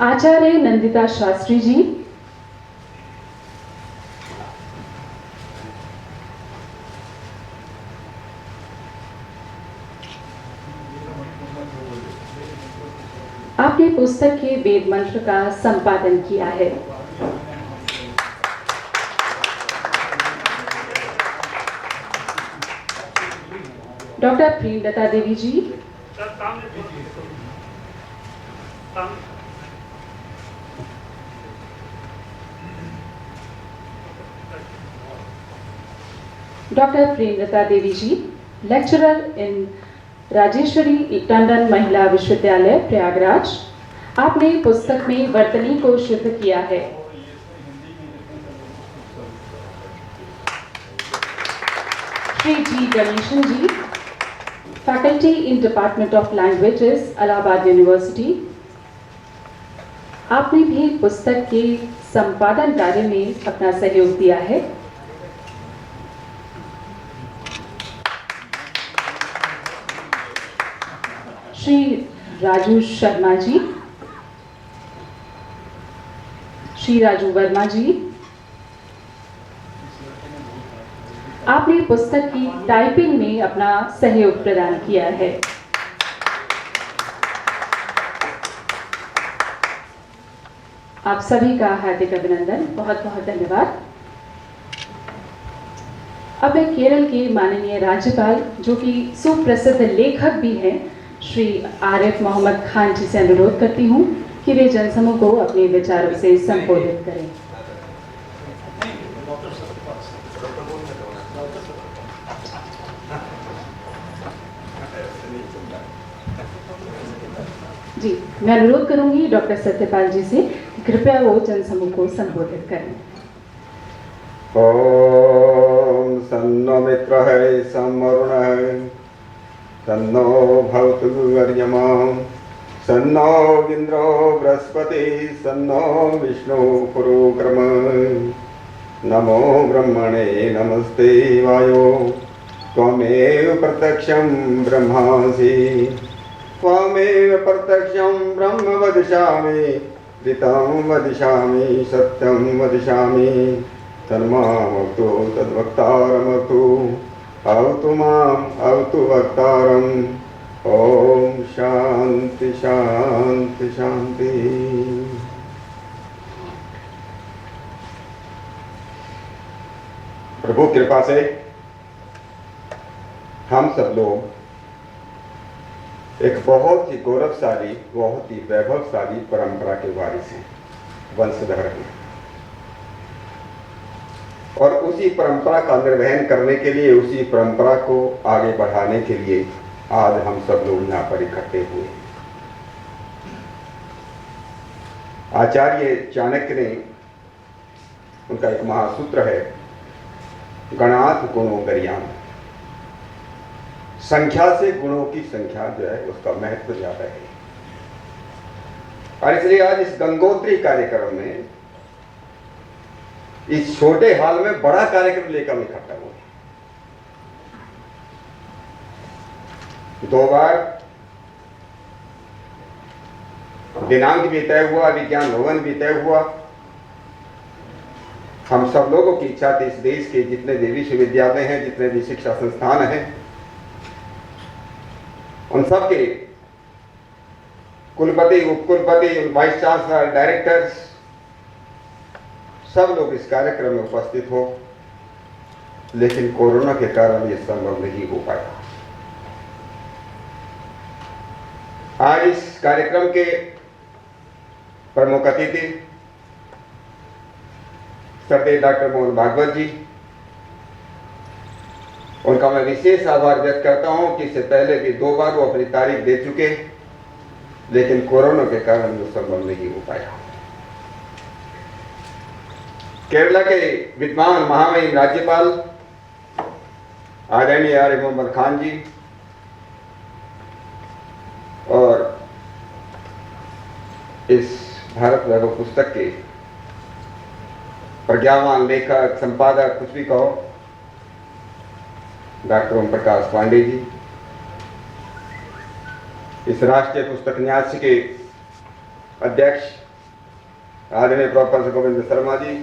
आचार्य नंदिता शास्त्री जी, आपने पुस्तक के वेद मंत्र का संपादन किया है। Doctor Premlata Devi ji, doctor Premlata Devi ji, lecturer in Rajeshwari Tandon Mahila Vishwavidyalaya Prayagraj, आपने पुस्तक में वर्तनी को शुद्ध किया है। Shri G Ganesan ji, faculty in department of languages, Allahabad university, आपने भी पुस्तक के संपादन कार्य में अपना सहयोग दिया है। श्री राजू शर्मा जी, श्री राजू वर्मा जी, आपने पुस्तक की टाइपिंग में अपना सहयोग प्रदान किया है। आप सभी का हार्दिक अभिनंदन, बहुत बहुत धन्यवाद। अब मैं केरल के माननीय राज्यपाल, जो कि सुप्रसिद्ध लेखक भी हैं, श्री आरिफ मोहम्मद खान जी से अनुरोध करती हूँ कि वे जनसमूह को अपने विचारों से संबोधित करें। जी, मैं अनुरोध करूंगी डॉक्टर सत्यपाल जी से कि कृपया वो जनसमूह को संबोधित करें। ओम सन्नो मित्रः सं वरुणः सन्नो भवतु वर्यमा सन्नो इन्द्रो बृहस्पतिः सन्नो विष्णुः पुरोक्रम नमो ब्रह्मणे नमस्ते वायो त्वमेव प्रत्यक्षं ब्रह्मासि त्वमेव प्रत्यक्षं ब्रह्म वदिष्यामि ऋतं वदिष्यामि सत्यं वदिष्यामि तन्मामवतु तद्वक्तारमवतु अवतु माम् अवतु वक्तारम्। ओम शांति शांति शांति। प्रभु कृपा से हम सब लोग एक बहुत ही गौरवशाली, बहुत ही वैभवशाली परंपरा के वारिस हैं, वंशधर हैं, और उसी परंपरा का निर्वहन करने के लिए, उसी परंपरा को आगे बढ़ाने के लिए आज हम सब लोग यहाँ पर इकट्ठे हुए। आचार्य चाणक्य ने, उनका एक महासूत्र है, गणात् गुणो गरियाम, संख्या से गुणों की संख्या जो है उसका महत्व ज्यादा है। और इसलिए आज इस गंगोत्री कार्यक्रम में, इस छोटे हाल में बड़ा कार्यक्रम लेकर इकट्ठा हुए। 2 बार दिनांक भी तय हुआ, विज्ञान भवन भी तय हुआ। हम सब लोगों की इच्छा थी इस देश के जितने भी विश्वविद्यालय हैं, जितने भी शिक्षा संस्थान हैं, उन सब के कुलपति, उपकुलपति, वाइस चांसलर, डायरेक्टर्स, सब लोग इस कार्यक्रम में उपस्थित हो, लेकिन कोरोना के कारण यह संभव नहीं हो पाया। आज इस कार्यक्रम के प्रमुख अतिथि श्रद्धेय डॉक्टर मोहन भागवत जी, उनका मैं विशेष आभार व्यक्त करता हूं कि इससे पहले भी 2 बार वो अपनी तारीख दे चुके, लेकिन कोरोना के कारण वो संभव नहीं हो पाया। केरला के विद्वान महामहिम राज्यपाल आदरणीय आरिफ मोहम्मद खान जी, और इस भारत वैभव पुस्तक के प्रज्ञावान लेखक, संपादक, कुछ भी कहो, डॉक्टर ओम प्रकाश पांडे जी, इस राष्ट्रीय पुस्तक न्यास के अध्यक्ष आदरणीय प्रोफेसर गोविंद शर्मा जी,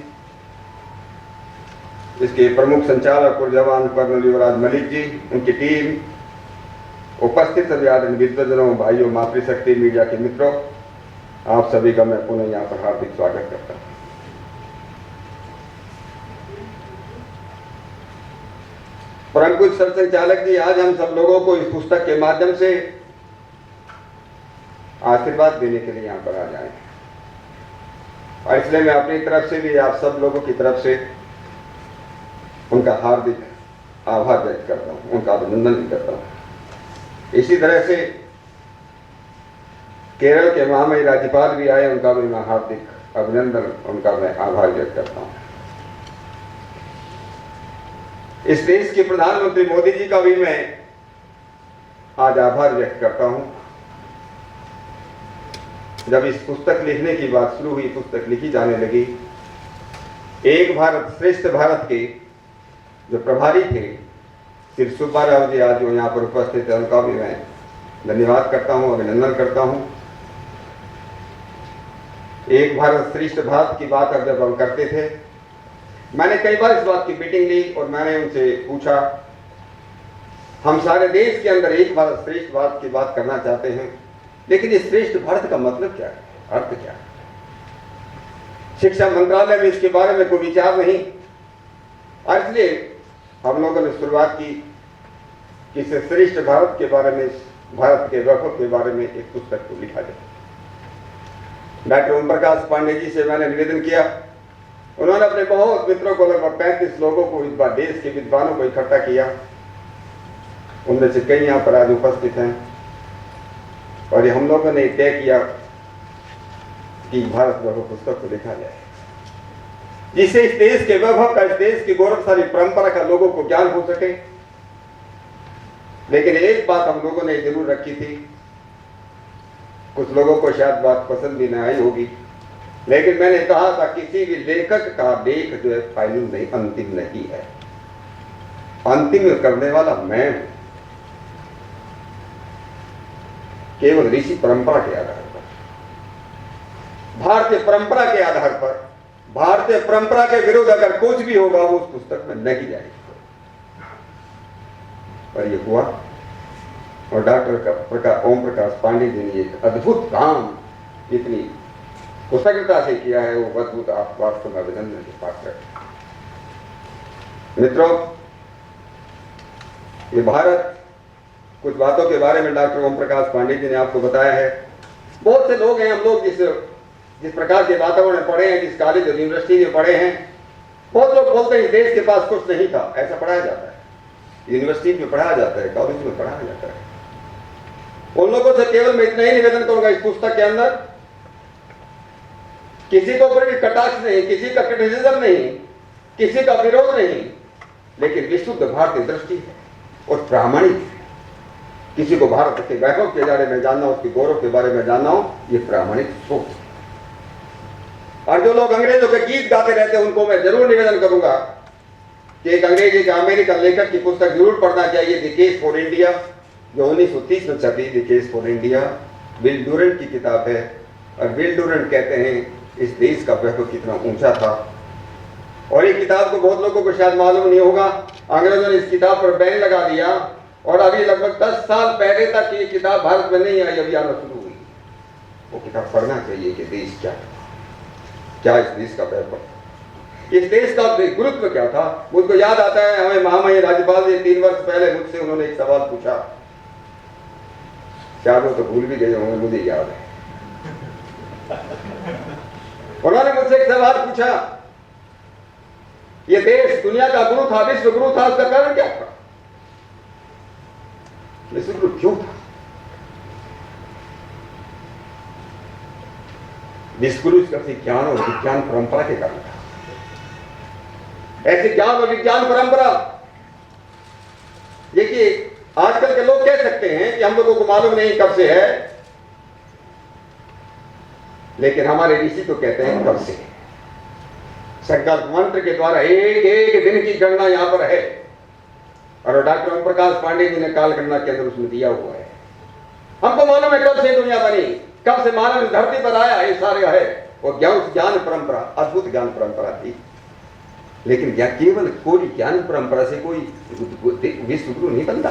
इसके प्रमुख संचालक और जवान कर्नल युवराज मलिक जी, उनकी टीम, उपस्थित सभी आदरणीय विद्वजनों, भाइयों, मातृशक्ति मीडिया के मित्रों, आप सभी का मैं पुनः यहाँ पर हार्दिक स्वागत करता हूँ। परम कुछ सरसंचालक जी, आज हम सब लोगों को इस पुस्तक के माध्यम से आशीर्वाद देने के लिए यहाँ पर आ जाए, और इसलिए मैं अपनी तरफ से भी आप सब लोगों की तरफ से उनका हार्दिक आभार व्यक्त करता हूँ, उनका अभिनंदन भी करता हूँ। इसी तरह से केरल के महामहिम राज्यपाल भी आए, उनका भी मैं हार्दिक अभिनंदन, उनका मैं आभार व्यक्त करता हूँ। इस देश के प्रधानमंत्री मोदी जी का भी मैं आज आभार व्यक्त करता हूँ। जब इस पुस्तक लिखने की बात शुरू हुई, पुस्तक लिखी जाने लगी, एक भारत श्रेष्ठ भारत के जो प्रभारी थे श्री सुब्बा राव जी, आज जो यहाँ पर उपस्थित है, उनका भी मैं धन्यवाद करता हूँ, अभिनंदन करता हूँ। एक भारत श्रेष्ठ भारत की बात अब जब हम करते थे, मैंने कई बार इस बात की मीटिंग ली और मैंने उनसे पूछा, हम सारे देश के अंदर एक भारत श्रेष्ठ भारत की बात करना चाहते हैं, लेकिन इस श्रेष्ठ भारत का मतलब क्या है, अर्थ क्या है? शिक्षा मंत्रालय में इसके बारे में कोई विचार नहीं, और इसलिए हम लोगों ने शुरुआत की कि इस श्रेष्ठ भारत के बारे में, भारत के वैभव के बारे में एक पुस्तक को लिखा जाए। डॉक्टर ओम प्रकाश पांडे जी से मैंने निवेदन किया, उन्होंने अपने बहुत मित्रों को, लगभग 35 लोगों को, इस बार देश के विद्वानों को इकट्ठा किया, उनमें से कई यहाँ पर आज उपस्थित हैं, और ये हम लोगों ने तय किया कि भारत वैभव पुस्तक को लिखा जाए, जिससे इस देश के वैभव का, इस देश की गौरवशाली परंपरा का लोगों को ज्ञान हो सके। लेकिन एक बात हम लोगों ने जरूर रखी थी, कुछ लोगों को शायद बात पसंद भी न आई होगी, लेकिन मैंने कहा था किसी भी लेखक का लेख जो है फाइनल नहीं, अंतिम नहीं है, अंतिम करने वाला मैं हूं, केवल ऋषि परंपरा के आधार पर, भारतीय परंपरा के आधार पर, भारतीय परंपरा के विरुद्ध अगर कुछ भी होगा वो उस पुस्तक में नहीं जाएगी। और ये हुआ, और डॉक्टर ओम प्रकाश पांडे जी ने एक अद्भुत काम इतनी कुशलता से किया है, वो अद्भुत, आप वास्तव में अभिनंदन के पात्र हैं। मित्रों, ये भारत, कुछ बातों के बारे में डॉक्टर ओम प्रकाश पांडे जी ने आपको बताया है। बहुत से लोग हैं, हम लोग जिस प्रकार के वातावरण में पढ़े हैं, जिस कॉलेज और यूनिवर्सिटी में पढ़े हैं, बहुत लोग बोलते हैं इस देश के पास कुछ नहीं था। ऐसा पढ़ाया जाता है, यूनिवर्सिटी में पढ़ाया जाता है, कॉलेज में पढ़ाया जाता है। उन लोगों से केवल मैं इतना ही निवेदन करूंगा, इस पुस्तक के अंदर किसी को ऊपर कटाक्ष नहीं, किसी का क्रिटिसिज्म नहीं, किसी का विरोध नहीं, लेकिन विशुद्ध भारतीय दृष्टि है और प्रामाणिक है। किसी को भारत के वैभव के बारे में जानना हो, उसके गौरव के बारे में जानना हो, ये प्रामाणिक सोच है। और जो लोग अंग्रेजों के गीत गाते रहते हैं, उनको मैं जरूर निवेदन करूंगा कि एक अंग्रेजी का अमेरिकन लेखक की पुस्तक जरूर पढ़ना चाहिए, द केस फॉर इंडिया, जो 1930 में छपी, the case for India, will Durand की किताब है। और विल डूरेंट कहते हैं इस देश का वैभव कितना ऊंचा था। और ये किताब को बहुत लोगों को शायद मालूम नहीं होगा, अंग्रेजों ने इस किताब पर बैन लगा दिया, और अभी लगभग 10 साल पहले तक ये किताब भारत में नहीं आई, अभी आना शुरू हुई। वो किताब पढ़ना चाहिए कि देश क्या इस देश का वैभव, इस देश का गुरुत्व क्या था। मुझको याद आता है, हमें महामहिम राज्यपाल जी 3 वर्ष पहले मुझसे उन्होंने एक सवाल पूछा, शायद वो तो भूल भी गए होंगे, मुझे याद है। उन्होंने मुझसे एक सवाल पूछा, ये देश दुनिया का गुरु था, विश्व गुरु था, उसका कारण क्या था? विश्व गुरु क्यों था? विश्व गुरु इसका ज्ञान और विज्ञान परंपरा के कारण था। ऐसे ज्ञान और विज्ञान परंपरा, देखिए आजकल के लोग कह सकते हैं कि हम लोगों को मालूम नहीं कब से है, लेकिन हमारे ऋषि तो कहते हैं कब से। संकल्प मंत्र के द्वारा एक एक दिन की गणना यहां पर है, और डॉक्टर ओम प्रकाश पांडे जी ने काल गणना के अंदर उसमें दिया हुआ है। हमको मालूम है कब से दुनिया बनी, कब से मानव धरती पर आया, ये सारे है। और ज्ञान परंपरा अद्भुत ज्ञान परंपरा थी। लेकिन केवल कोई ज्ञान परंपरा से कोई विश्व गुरु नहीं बनता,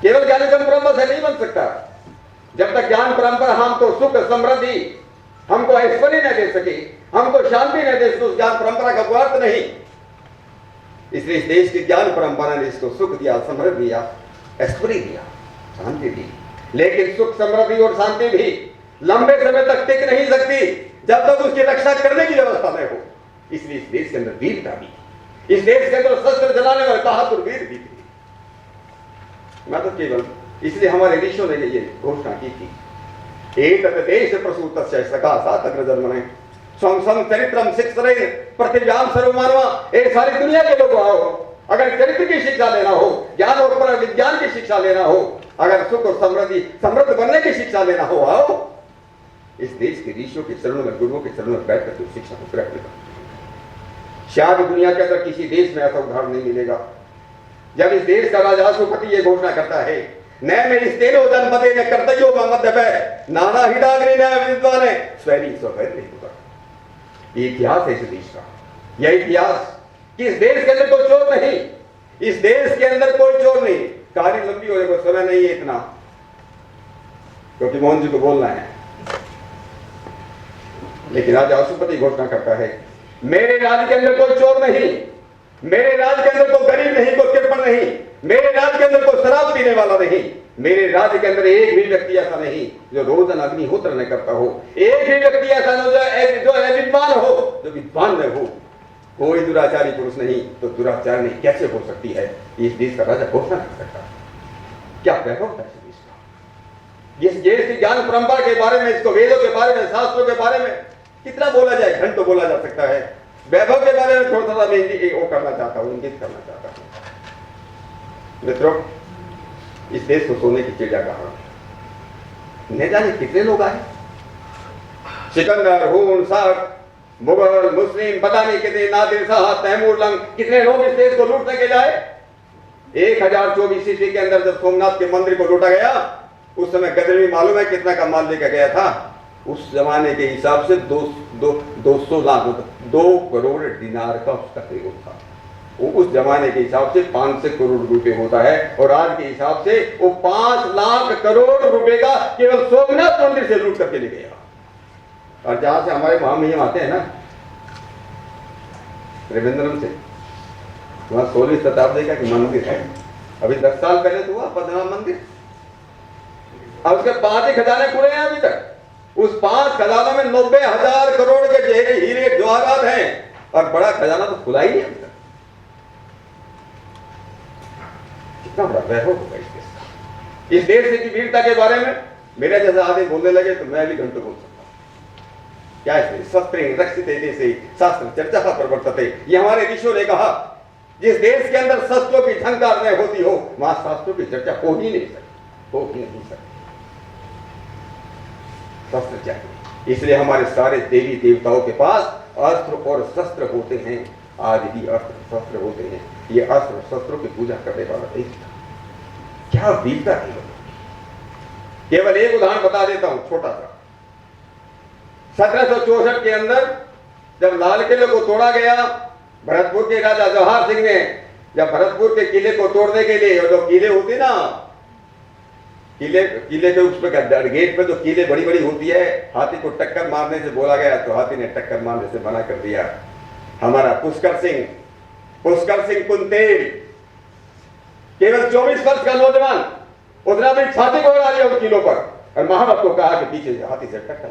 केवल ज्ञान परंपरा से नहीं बन सकता। जब तक ज्ञान परंपरा हमको सुख समृद्धि, हमको ऐश्वर्य न दे सके, हमको शांति न दे सके, उस ज्ञान परंपरा का कोई अर्थ नहीं। इसलिए इस देश की ज्ञान परंपरा ने इसको सुख दिया, समृद्धि दिया, ऐश्वर्य दिया, शांति दी। लेकिन सुख समृद्धि और शांति भी लंबे समय तक टिक नहीं सकती जब तक उसकी रक्षा करने की व्यवस्था न हो। इसलिए इस देश के अंदर वीरता भी, इस देश के अंदर शस्त्र चलाने वाले बहादुर वीर भी थे। मैं तो केवल इसलिए हमारे ऋषियों ने ये घोषणा की थी, एतत् देश प्रसूतस्य सकाशात् अग्रजन्मने स्वं चरित्रम शिक्षरे पृथिव्याम सर्वमानवा। ए सारी दुनिया के लोग आओ, अगर चरित्र की शिक्षा लेना हो, ज्ञान और विज्ञान की शिक्षा लेना हो, अगर सुख और समृद्ध बनने की शिक्षा लेना हो, आओ इस देश के ऋषियों के चरणों में, गुरुओं के चरणों में बैठकर तो शिक्षा को ग्रहण करो। शायद दुनिया के अंदर किसी देश में ऐसा उदाहरण नहीं मिलेगा जब इस देश का राजासुपति ये घोषणा करता है, न में स्तेनो जनपदे न कर्तव्यो मध्य नाना हिडाग्नि न विद्वान स्वैरी स्वैर नहीं होगा। ये इतिहास है इस देश का, यह इतिहास कि इस देश के अंदर कोई चोर नहीं, इस देश के अंदर कोई चोर नहीं। कहानी लंबी हो जाएगी, समय नहीं है इतना, क्योंकि मोहन जी को बोलना है। लेकिन राजा अशुपति घोषणा करता है, मेरे राज्य के अंदर कोई चोर नहीं, मेरे राज्य के अंदर कोई गरीब नहीं, कोई कृपण नहीं, मेरे राज्य के अंदर कोई शराब पीने वाला नहीं, मेरे राज्य के अंदर एक भी व्यक्ति ऐसा नहीं जो रोजान अग्निहोत्र न करता हो, एक भी व्यक्ति ऐसा जो विद्वान हो, जो विद्वान न हो, कोई दुराचारी पुरुष नहीं। तो दुराचारणी कैसे हो सकती है? इस देश का राजा घोषणा कर सकता है। क्या वैभव था इस देश का, इस देश की ज्ञान परंपरा के बारे में, इसको वेदों के बारे में, शास्त्रों के बारे में कितना बोला जाए, घंटों बोला जा सकता है। वैभव के बारे में थोड़ा सा मैं वो करना चाहता हूँ, इंगित करना चाहता हूँ। मित्रों, इस देश को सोने की चिड़िया कहा, न जाने कितने लोग आए, सिकंदर, हुन, साठ, मुगल, मुस्लिम, पता नहीं कितने, नादिर शाह, तैमूर लंग, कितने लोग इस देश को लूटने के जाए। 1024 ईस्वी के अंदर जब सोमनाथ के मंदिर को लूटा गया, उस समय गदरवी मालूम है कितना का माल लेकर गया था? उस जमाने के हिसाब से 200 लाख, 2 करोड़ दिनार का उसका कीमत था। वो उस जमाने के हिसाब से 500 करोड़ रुपए होता है, और आज के हिसाब से वो 5 लाख करोड़ रुपए का केवल सोमनाथ मंदिर से लूट करके ले गया। और जहां से हमारे महामहिम आते हैं ना, त्रिवेंद्रम से, वहां 16वीं शताब्दी का मंदिर है, अभी 10 साल पहले तो हुआ पद्मनाभ मंदिर, और उसके 5 ही खजाने पूरे हैं अभी तक। उस 5 खजानों में 90,000 करोड़ के जहरे हीरे जवाहरात हैं, और बड़ा खजाना तो खुला ही नहीं अभी तक। कितना बड़ा वैभव होगा इस देश का। इस देश की वीरता के बारे में मेरे जैसा आदमी बोलने लगे तो मैं भी घंटों बोल सकता हूं। क्या इसमें शस्त्रें रक्षित देशे शास्त्र चर्चा प्रवर्तते, ये हमारे ऋषियों ने कहा। जिस देश के अंदर शस्त्रों की झंकार नहीं होती हो, वहां शास्त्रों की चर्चा हो ही नहीं सकती, हो ही नहीं सकती। शस्त्र चाहिए, इसलिए हमारे सारे देवी देवताओं के पास अस्त्र और शस्त्र होते हैं। आज भी अस्त्र शस्त्र होते हैं। ये अस्त्र शस्त्रों की पूजा करने वाला देश था। क्या वीरता थी। केवल एक उदाहरण बता देता हूं, छोटा सा। 1764 के अंदर जब लाल किले को तोड़ा गया, भरतपुर के राजा जवाहर सिंह ने जब भरतपुर के किले को तोड़ने के लिए, जो किले होते ना, किले के उस पर गेट पे जो किले बड़ी बड़ी होती है, हाथी को टक्कर मारने से बोला गया, तो हाथी ने टक्कर मारने से मना कर दिया। हमारा पुष्कर सिंह कुंतेल, केवल 24 वर्ष का नौजवान, उसने अपनी छाती को उड़ा दिया उस किलों पर, और महाराज को कहा कि पीछे से हाथी से टक्कर।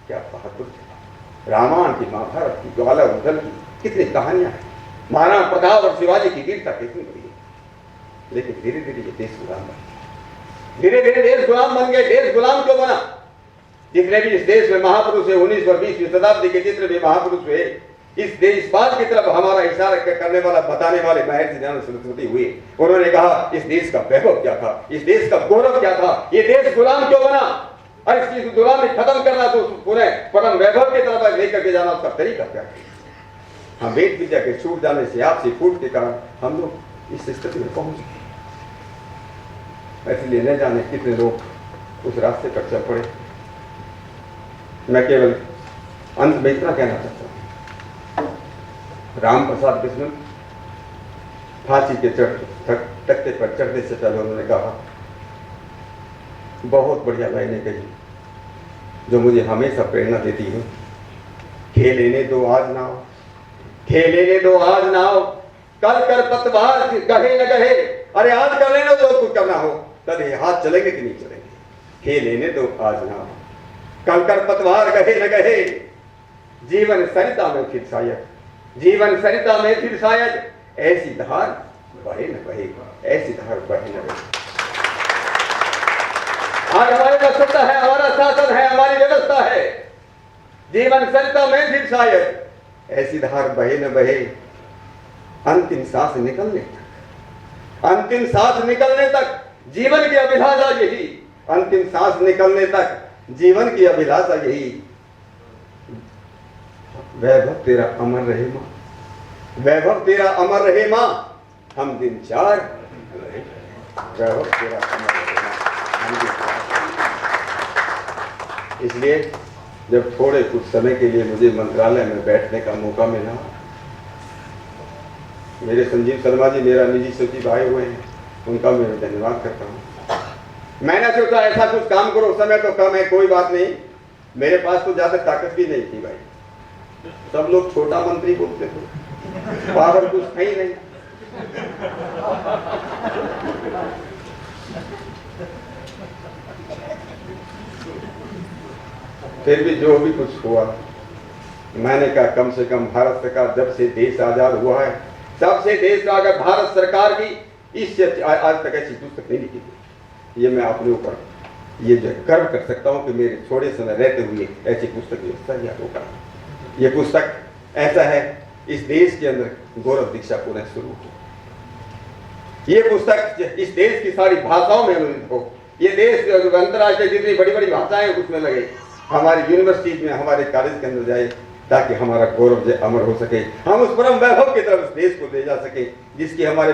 क्या बहादुर थे। रामायण की, महाभारत की, ज्वाला उदल की कितनी कहानियां हैं। महाराणा प्रताप और शिवाजी की वीरता कितनी बड़ी है। लेकिन धीरे धीरे ये देश गुलाम बन गया, धीरे धीरे देश गुलाम बन गए। देश गुलाम क्यों बना? जितने भी इस देश में महापुरुष है, 19वीं और 20वीं शताब्दी के जितने भी महापुरुष हुए, इस बात की तरफ हमारा इशारा करने वाला, बताने वाले महर्षि दयानंद सरस्वती हुए। उन्होंने कहा इस देश का वैभव क्या था, इस देश का गौरव क्या था, ये देश गुलाम क्यों बना, और इसकी गुलामी खत्म करना, तो पुनः परम वैभव की तरफ लेकर के जाना, उसका तरीका क्या है। हम वेद विद्या के छूट जाने से, आपसी फूट के कारण हम लोग इस स्थिति में पहुंच गए। इसलिए न जाने कितने लोग उस रास्ते पर चल पड़े। मैं केवल अंत में इतना कहना चाहता हूँ, राम प्रसाद बिस्मिल फांसी के तख्ते पर चढ़ने से पहले उन्होंने कहा, बहुत बढ़िया लाइनें कही जो मुझे हमेशा प्रेरणा देती है। खेलेने दो आज नाव, खेलेने दो आज नाव, कल कर पतवार कहे न कहे, अरे आज कर लेना जो कुछ करना हो, तभी हाथ चलेंगे कि नहीं चलेंगे। खेलेने दो आज नाव, कल कर पतवार कहे न कहे, जीवन सरिता में फिर शायद, जीवन सरिता में फिर शायद, ऐसी धार बहे न बहे, ऐसी धार बहे न बहे। आज हमारे पास सत्ता है, हमारा शासन है, हमारी व्यवस्था है, जीवन सरिता में फिर शायद, ऐसी धार बहे न बहे, अंतिम सांस निकलने तक, अंतिम सांस निकलने तक जीवन की अभिलाषा यही, अंतिम सांस निकलने तक जीवन की अभिलाषा यही। वैभव तेरा अमर रहे मां, वैभव तेरा अमर रहे मां, हम दिन चार रहे, वैभव तेरा अमर रहे मां, हम दिन चार। इसलिए जब थोड़े कुछ समय के लिए मुझे मंत्रालय में बैठने का मौका मिला, मेरे संजीव शर्मा जी मेरा निजी सचिव आए हुए हैं, उनका मैं धन्यवाद करता हूँ। मैंने सोचा ऐसा कुछ काम करो, समय तो कम है, कोई बात नहीं, मेरे पास तो ज्यादा ताकत भी नहीं थी भाई, सब लोग छोटा मंत्री बोलते थे, पावर कुछ है ही नहीं। फिर भी जो भी कुछ हुआ, मैंने कहा कम से कम भारत सरकार जब से देश आजाद हुआ है, तब से देश अगर भारत सरकार की इससे आज तक ऐसी पुस्तक नहीं लिखी थी। ये मैं अपने ऊपर ये जो गर्व कर सकता हूँ कि मेरे थोड़े समय रहते हुए ऐसी पुस्तक व्यवस्था होगा। ये पुस्तक ऐसा है, इस देश के अंदर गौरव दीक्षा पुनः शुरू हो। ये पुस्तक इस देश की सारी भाषाओं में अनुदित हो। ये देश अंतर्राष्ट्रीय जितनी बड़ी बड़ी भाषाएं उसमें लगे, हमारी यूनिवर्सिटी में, हमारे कॉलेज के अंदर जाए, ताकि हमारा गौरव अमर हो सके, हम उस परम वैभव की तरफ देश को ले जा सके जिसकी हमारे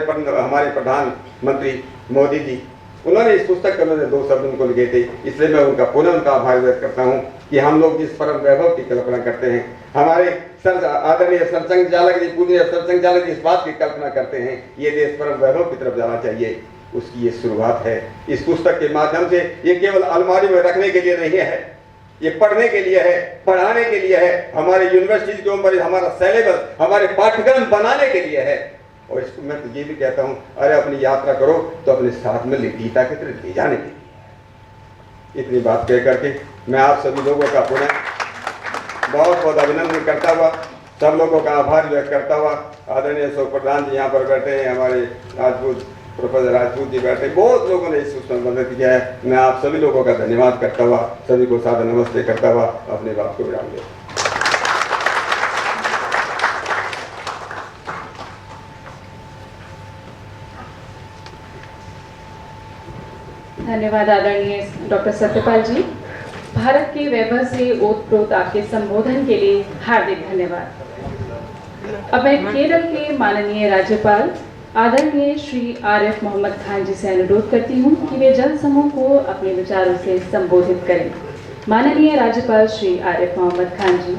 प्रधानमंत्री मोदी जी, उन्होंने इस पुस्तक के अंदर 2 शब्द उनको लिखे थे। इसलिए मैं उनका पुनः उनका आभार व्यक्त करता हूँ कि हम लोग जिस परम वैभव की कल्पना करते हैं, हमारे आदरणीय सरसंघ चालक जी, पूजनीय सरसंघ चालक जी इस बात की कल्पना करते हैं, ये देश परम वैभव की तरफ जाना चाहिए, उसकी ये शुरुआत है। इस पुस्तक के माध्यम से ये केवल अलमारी में रखने के लिए नहीं है, ये पढ़ने के लिए है, पढ़ाने के लिए है, हमारे यूनिवर्सिटी के ऊपर हमारा सिलेबस, हमारे पाठ्यक्रम बनाने के लिए है। और इसको मैं तो ये भी कहता हूँ, अरे अपनी यात्रा करो तो अपने साथ में गीता की तरह ले जाने के लिए। इतनी बात कह करके मैं आप सभी लोगों का पुनः बहुत बहुत अभिनंदन करता हुआ, सब लोगों का आभार व्यक्त करता हुआ, आदरणीय सौ प्रधान जी यहाँ पर बैठे हैं, हमारे राजपूत प्रोफेसर राजपूत जी बैठे, बहुत लोगों ने इस उसमें मदद किया है। मैं आप सभी लोगों का धन्यवाद करता हुआ, सभी को सादर नमस्ते करता हुआ अपनी बात को विराम देता हूं। धन्यवाद आदरणीय डॉक्टर सत्यपाल जी। भारत के वैभव से ओतप्रोत आपके संबोधन के लिए हार्दिक धन्यवाद। अब मैं केरल के माननीय राज्यपाल आदरणीय श्री आरिफ मोहम्मद खान जी से अनुरोध करती हूँ कि वे जन समूह को अपने विचारों से संबोधित करें। माननीय राज्यपाल श्री आरिफ मोहम्मद खान जी।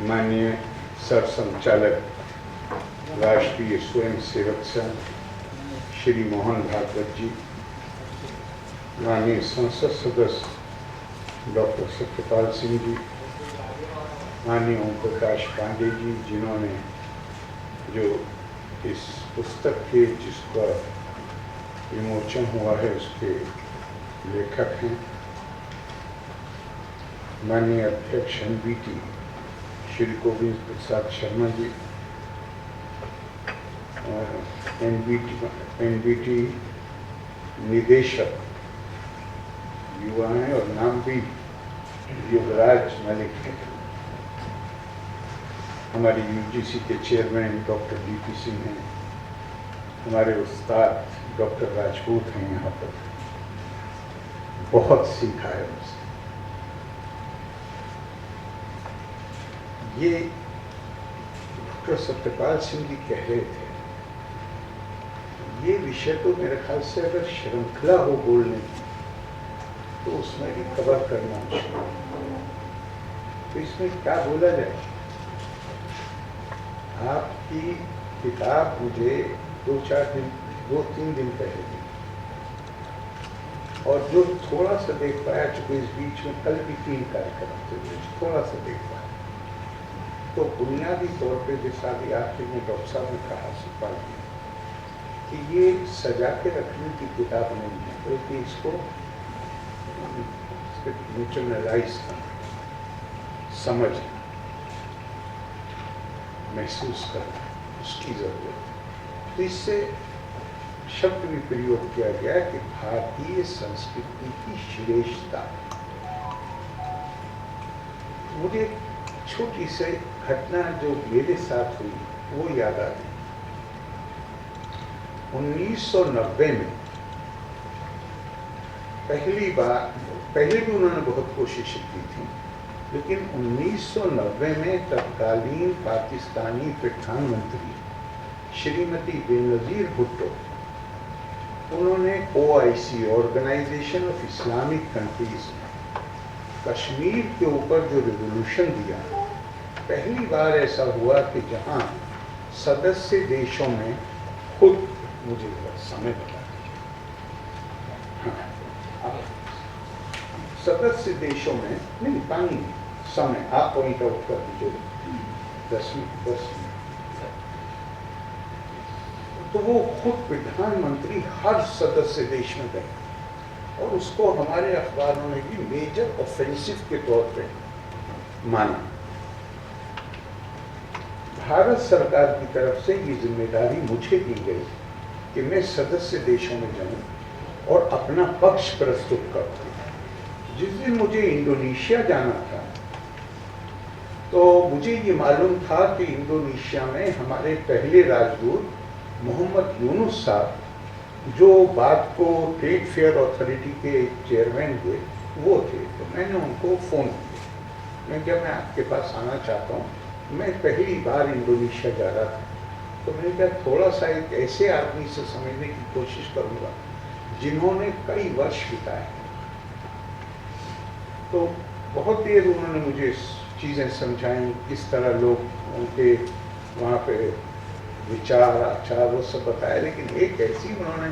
माननीय सरसंघचालक राष्ट्रीय स्वयं सेवक संघ श्री मोहन भागवत जी, माननीय संसद सदस्य डॉक्टर सत्यपाल सिंह जी, माननीय ओम प्रकाश पांडे जी, जिन्होंने जो इस पुस्तक के जिसका विमोचन हुआ है उसके लेखक हैं, माननीय अध्यक्ष NBT श्री गोविंद प्रसाद शर्मा जी, NBT निदेशक युवा हैं और नाम भी युवराज मलिक है, हमारी UGC के चेयरमैन डॉक्टर DP सिंह हैं, हमारे उस्ताद डॉक्टर राजपूत हैं, यहाँ पर बहुत सीखा है उनसे। ये डॉक्टर सत्यपाल सिंह जी कह रहे थे, ये विषय तो मेरे ख्याल से अगर श्रृंखला हो बोलने की तो उसमें भी कवर करना चाहिए। तो इसमें क्या बोला जाए? आपकी किताब मुझे 2-3 दिन पहले दी, और जो थोड़ा सा देख पाया, चूंकि इस बीच में कल भी 3 कार्यक्रम थे, थोड़ा सा देख पाया, तो बुनियादी तौर पे जैसा अभी आखिर में डॉक्टर साहब ने कहा सुपाल जी कि ये सजा के रखने की किताब नहीं है, बल्कि इसको न्यूट्रलाइज करना, समझना, महसूस करना, उसकी जरूरत है। तो इससे शब्द भी प्रयोग किया गया कि भारतीय संस्कृति की श्रेष्ठता। मुझे छोटी सी घटना जो मेरे साथ हुई वो याद आ गई। 1990 में पहले भी उन्होंने बहुत कोशिशें की थी, लेकिन 1990 में तत्कालीन पाकिस्तानी प्रधानमंत्री श्रीमती बेनज़ीर भुट्टो, उन्होंने OIC organisation of Islamic countries में कश्मीर के ऊपर जो रिवोल्यूशन दिया, पहली बार ऐसा हुआ कि जहां सदस्य देशों में खुद, मुझे समय बता दीजिए, सदस्य देशों में नहीं, पानी समय आप पॉइंट आउट कर दीजिए 10 मिनट। तो वो खुद प्रधानमंत्री हर सदस्य देश में गए, और उसको हमारे अखबारों ने भी मेजर ऑफेंसिव के तौर पे माना। भारत सरकार की तरफ से ये जिम्मेदारी मुझे दी गई कि मैं सदस्य देशों में जाऊं और अपना पक्ष प्रस्तुत करूं। जिस दिन मुझे इंडोनेशिया जाना था, तो मुझे ये मालूम था कि इंडोनेशिया में हमारे पहले राजदूत मोहम्मद यूनुस साहब, जो बाद को ट्रेड फेयर अथॉरिटी के चेयरमैन हुए, वो थे। तो मैंने उनको फ़ोन किया, मैं आपके पास आना चाहता हूँ, मैं पहली बार इंडोनेशिया जा रहा था, तो मैंने कहा थोड़ा सा एक ऐसे आदमी से समझने की कोशिश करूँगा जिन्होंने कई वर्ष बिताए। तो बहुत देर उन्होंने मुझे चीज़ें समझाई, किस तरह लोग उनके वहाँ पे विचार, आचार, वो सब बताया। लेकिन एक ऐसी उन्होंने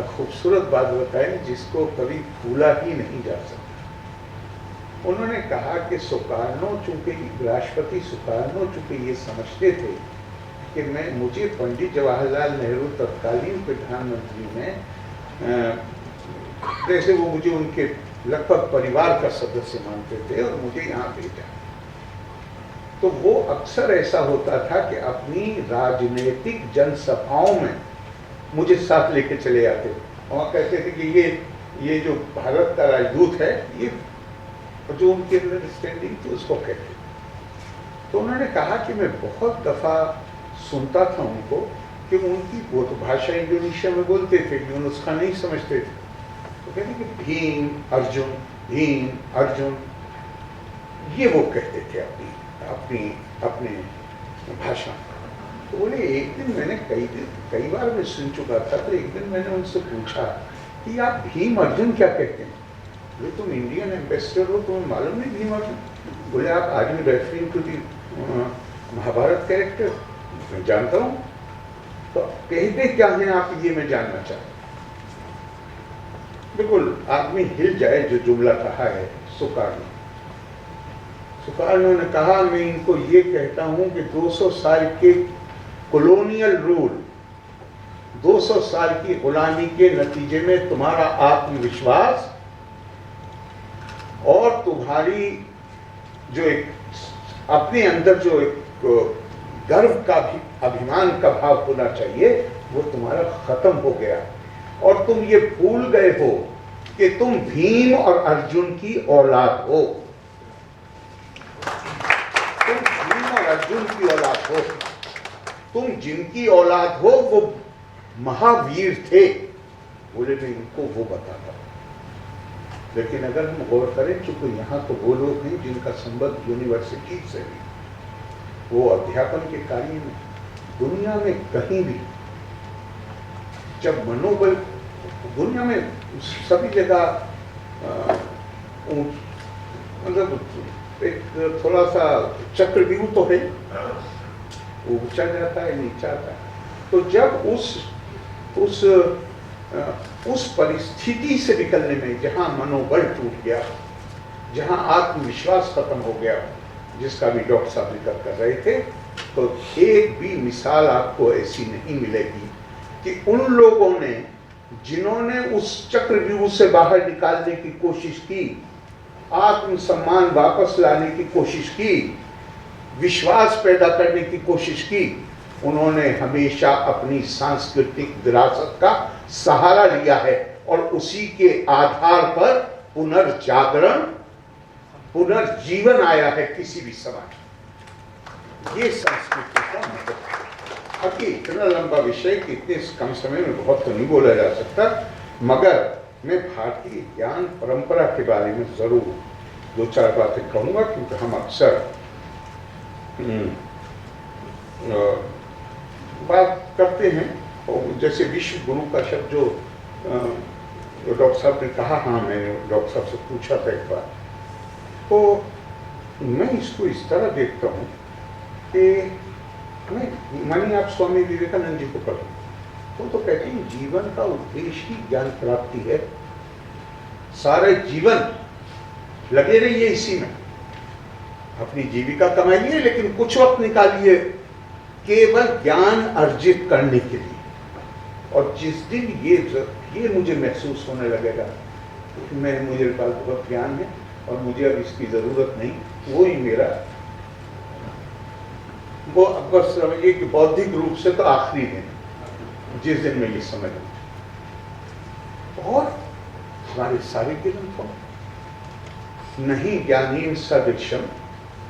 खूबसूरत बात बताई जिसको कभी भूला ही नहीं जा सकता। उन्होंने कहा कि सुकार्नो, चूंकि राष्ट्रपति सुकार्नो चूंकि ये समझते थे कि मुझे पंडित जवाहरलाल नेहरू तत्कालीन प्रधानमंत्री ने, जैसे वो मुझे उनके लगभग परिवार का सदस्य मानते थे और मुझे यहाँ भेजा, तो वो अक्सर ऐसा होता था कि अपनी राजनीतिक जनसभाओं में मुझे साथ लेके चले आते और कहते थे कि ये जो भारत का राजदूत है, ये जो उनकी अंडरस्टैंडिंग थी उसको कहते। तो उन्होंने कहा कि मैं बहुत दफ़ा सुनता था उनको कि उनकी वो तो भाषा इंडोनेशिया में बोलते थे, यूनुस खान नहीं समझते थे। तो कहते कि भीम अर्जुन, ये वो कहते थे अपनी भाषा। तो बोले एक दिन मैंने कई बार मैं सुन चुका था, तो एक दिन मैंने उनसे पूछा कि आप भीम अर्जुन क्या कहते हैं? बोले तुम इंडियन एम्बेसडर हो, तुम्हें मालूम नहीं भीम अर्जुन? बोले आप are you referring to the Mahabharata character? मैं जानता हूँ। तो कहते क्या हैं आप, ये मैं जानना चाहता हूँ। बिल्कुल आदमी हिल जाए जो जुमला कहा है सुकार्नो ने कहा, मैं इनको ये कहता हूं कि 200 साल के कॉलोनियल रूल, 200 साल की गुलामी के नतीजे में तुम्हारा आत्मविश्वास और तुम्हारी जो एक अपने अंदर जो एक गर्व का भी अभिमान का भाव होना चाहिए, वो तुम्हारा खत्म हो गया और तुम ये भूल गए हो कि तुम भीम और अर्जुन की औलाद हो। तुम भीम और अर्जुन की औलाद हो। तुम जिनकी औलाद हो वो महावीर थे। बोले मैं इनको वो बताता। लेकिन अगर हम गौर करें, चूंकि यहाँ तो वो लोग हैं जिनका संबंध यूनिवर्सिटी से भी वो अध्यापन के कार्य में दुनिया में कहीं भी जब मनोबल, दुनिया में सभी जगह मतलब एक थोड़ा सा चक्रव्यूह तो है, ऊंचा जाता है नीचा आता है। तो जब उस परिस्थिति से निकलने में जहां मनोबल टूट गया, जहां आत्मविश्वास खत्म हो गया, जिसका भी डॉक्टर साहब जिक्र कर रहे थे, तो एक भी मिसाल आपको ऐसी नहीं मिलेगी कि उन लोगों ने जिन्होंने उस चक्रव्यूह से बाहर निकालने की कोशिश की, आत्मसम्मान वापस लाने की कोशिश की, विश्वास पैदा करने की कोशिश की, उन्होंने हमेशा अपनी सांस्कृतिक विरासत का सहारा लिया है और उसी के आधार पर पुनर्जागरण, पुनर्जीवन आया है किसी भी समाज। ये संस्कृति का मतलब है। अब ये इतना लंबा विषय कि इतने कम समय में बहुत तो नहीं बोला जा सकता, मगर मैं भारतीय ज्ञान परंपरा के बारे में जरूर दो चार बातें कहूँगा, क्योंकि हम अक्सर बात करते हैं। और जैसे विश्व गुरु का शब्द जो डॉक्टर साहब ने कहा, हाँ मैंने डॉक्टर साहब से पूछा था एक बार, तो मैं इसको इस तरह देखता हूँ कि मैं मानिए आप स्वामी विवेकानंद जी को पढ़ो, तो कहते हैं जीवन का उद्देश्य ही ज्ञान प्राप्ति है। सारे जीवन लगे रहिए इसी में, अपनी जीविका कमाइए, लेकिन कुछ वक्त निकालिए केवल ज्ञान अर्जित करने के लिए। और जिस दिन ये मुझे महसूस होने लगेगा कि मुझे पास बहुत ज्ञान है और मुझे अब इसकी जरूरत नहीं, वो ही मेरा, वो बस समझिए कि बौद्धिक रूप से तो आखिरी दिन, जिस दिन मैं ये समझ लूं। और हमारे सारे ग्रंथों नहीं ज्ञानीन सदृशम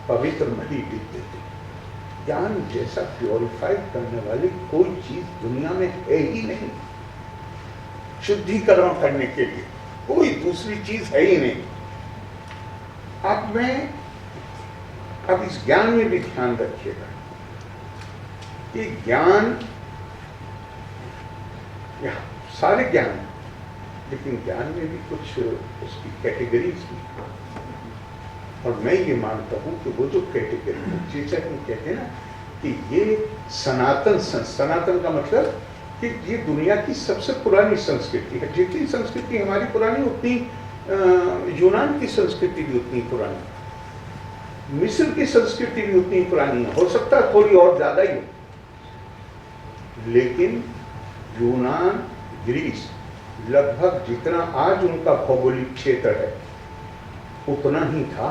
पवित्र नहीं विद्यते, ज्ञान जैसा प्योरीफाई करने वाली कोई चीज दुनिया में है ही नहीं। शुद्धिकरण करने के लिए कोई दूसरी चीज है ही नहीं। अब इस ज्ञान में भी ध्यान रखिएगा कि ज्ञान, सारे ज्ञान, लेकिन ज्ञान में भी कुछ उसकी कैटेगरीज भी, और मैं ये मानता हूं कि वो जो कैटेगरी, जैसे हम कहते हैं ना कि ये सनातन का मतलब कि ये दुनिया की सबसे पुरानी संस्कृति है। जितनी संस्कृति हमारी पुरानी, उतनी यूनान की संस्कृति भी उतनी पुरानी, मिस्र की संस्कृति भी उतनी पुरानी है, हो सकता है थोड़ी और ज्यादा ही हो, लेकिन यूनान, ग्रीस, लगभग जितना आज उनका भौगोलिक क्षेत्र है उतना ही था,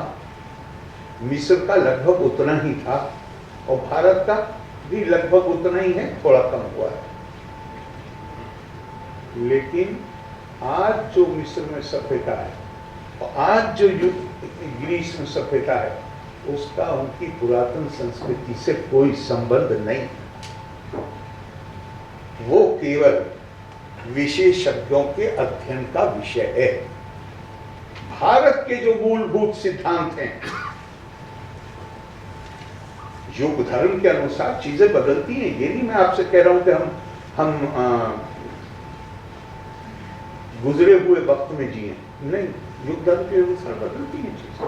मिस्र का लगभग उतना ही था, और भारत का भी लगभग उतना ही है, थोड़ा कम हुआ है। लेकिन आज जो मिस्र में सभ्यता है और आज जो ग्रीस में सभ्यता है, उसका उनकी पुरातन संस्कृति से कोई संबंध नहीं। वो केवल विशेषज्ञों के अध्ययन का विषय है। भारत के जो मूलभूत सिद्धांत हैं, योग धर्म के अनुसार चीजें बदलती हैं। ये नहीं मैं आपसे कह रहा हूं कि हम गुजरे हुए वक्त में जिए, नहीं, योग धर्म के अनुसार बदलती हैं चीजें,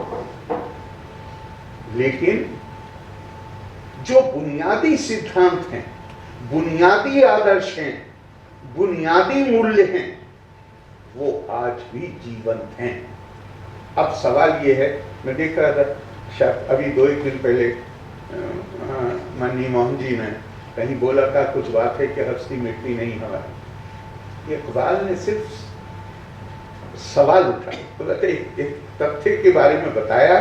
लेकिन जो बुनियादी सिद्धांत हैं, बुनियादी आदर्श हैं, बुनियादी मूल्य हैं, वो आज भी जीवंत हैं। अब सवाल ये है, मैं देख रहा था शायद अभी 2-1 दिन पहले माननीय मोहन जी ने कहीं बोला था, कुछ बात है कि हस्ती मिटती नहीं हमारी। इकबाल ने सिर्फ सवाल उठाया, तो कहते एक तथ्य के बारे में बताया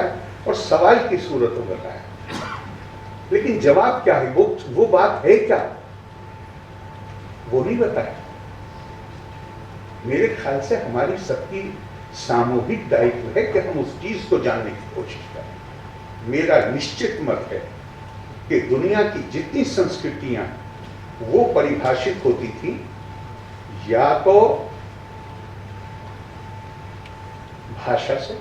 और सवाल की सूरत में बताया, लेकिन जवाब क्या है, वो बात है क्या, वो नहीं बताया। मेरे ख्याल से हमारी सबकी सामूहिक दायित्व है कि हम उस चीज को जानने की कोशिश करें। मेरा निश्चित मत है कि दुनिया की जितनी संस्कृतियां वो परिभाषित होती थी, या तो भाषा से,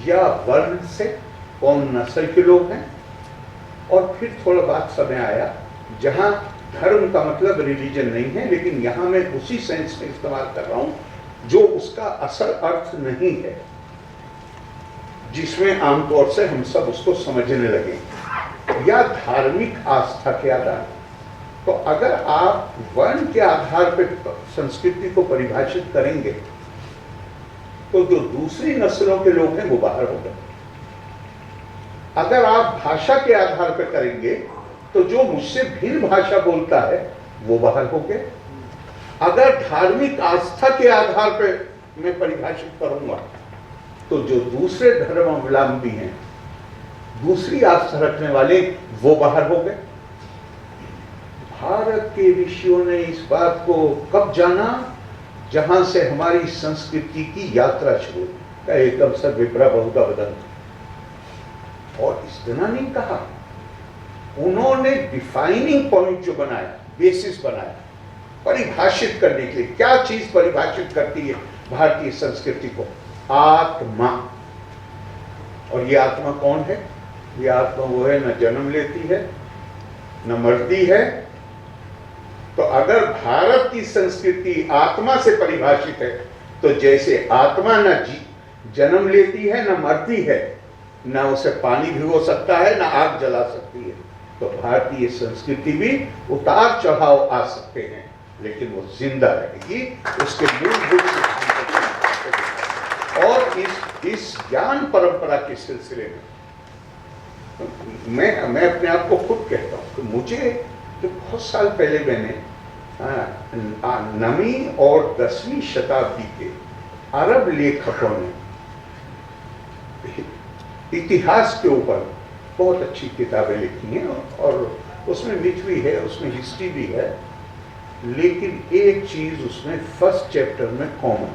या वर्ण से, कौन नस्ल के लोग हैं, और फिर थोड़ा बाद समय आया जहाँ धर्म का मतलब रिलीजन नहीं है, लेकिन यहाँ मैं उसी सेंस में इस्तेमाल कर रहा हूँ जो उसका असल अर्थ नहीं है, जिसमें आमतौर से हम सब उसको समझने लगे, या धार्मिक आस्था के आधार। तो अगर आप वर्ण के आधार पर संस्कृति को परिभाषित करेंगे तो जो दूसरी नस्लों के लोग हैं वो बाहर हो गए। अगर आप भाषा के आधार पर करेंगे तो जो मुझसे भिन्न भाषा बोलता है वो बाहर हो गए। अगर धार्मिक आस्था के आधार पर मैं परिभाषित करूंगा तो जो दूसरे धर्मावलंबी हैं, दूसरी आस्था रखने वाले, वो बाहर हो गए। भारत के ऋषियों ने इस बात को कब जाना? जहां से हमारी संस्कृति की यात्रा शुरू हुई। एकदम सब विप्रा बहुधा वदंती, और इस तरह नहीं कहा, उन्होंने डिफाइनिंग पॉइंट जो बनाया, बेसिस बनाया परिभाषित करने के लिए। क्या चीज परिभाषित करती है भारतीय संस्कृति को? आत्मा। और ये आत्मा कौन है? ये आत्मा वो है न जन्म लेती है न मरती है। तो अगर भारत की संस्कृति आत्मा से परिभाषित है तो जैसे आत्मा न जन्म लेती है न मरती है, न उसे पानी भिगो सकता है, न आग जला सकती है, तो भारतीय संस्कृति भी उतार चढ़ाव आ सकते हैं, लेकिन वो जिंदा रहेगी उसके मूलभूत सिद्धांतों। और इस ज्ञान परंपरा के सिलसिले में मैं अपने आप को खुद कहता हूँ कि मुझे जो बहुत साल पहले मैंने 9वीं और 10वीं शताब्दी के अरब लेखकों ने इतिहास के ऊपर बहुत अच्छी किताबें लिखी हैं, और उसमें मिथ भी है, उसमें हिस्ट्री भी है, लेकिन एक चीज उसमें फर्स्ट चैप्टर में कॉमन,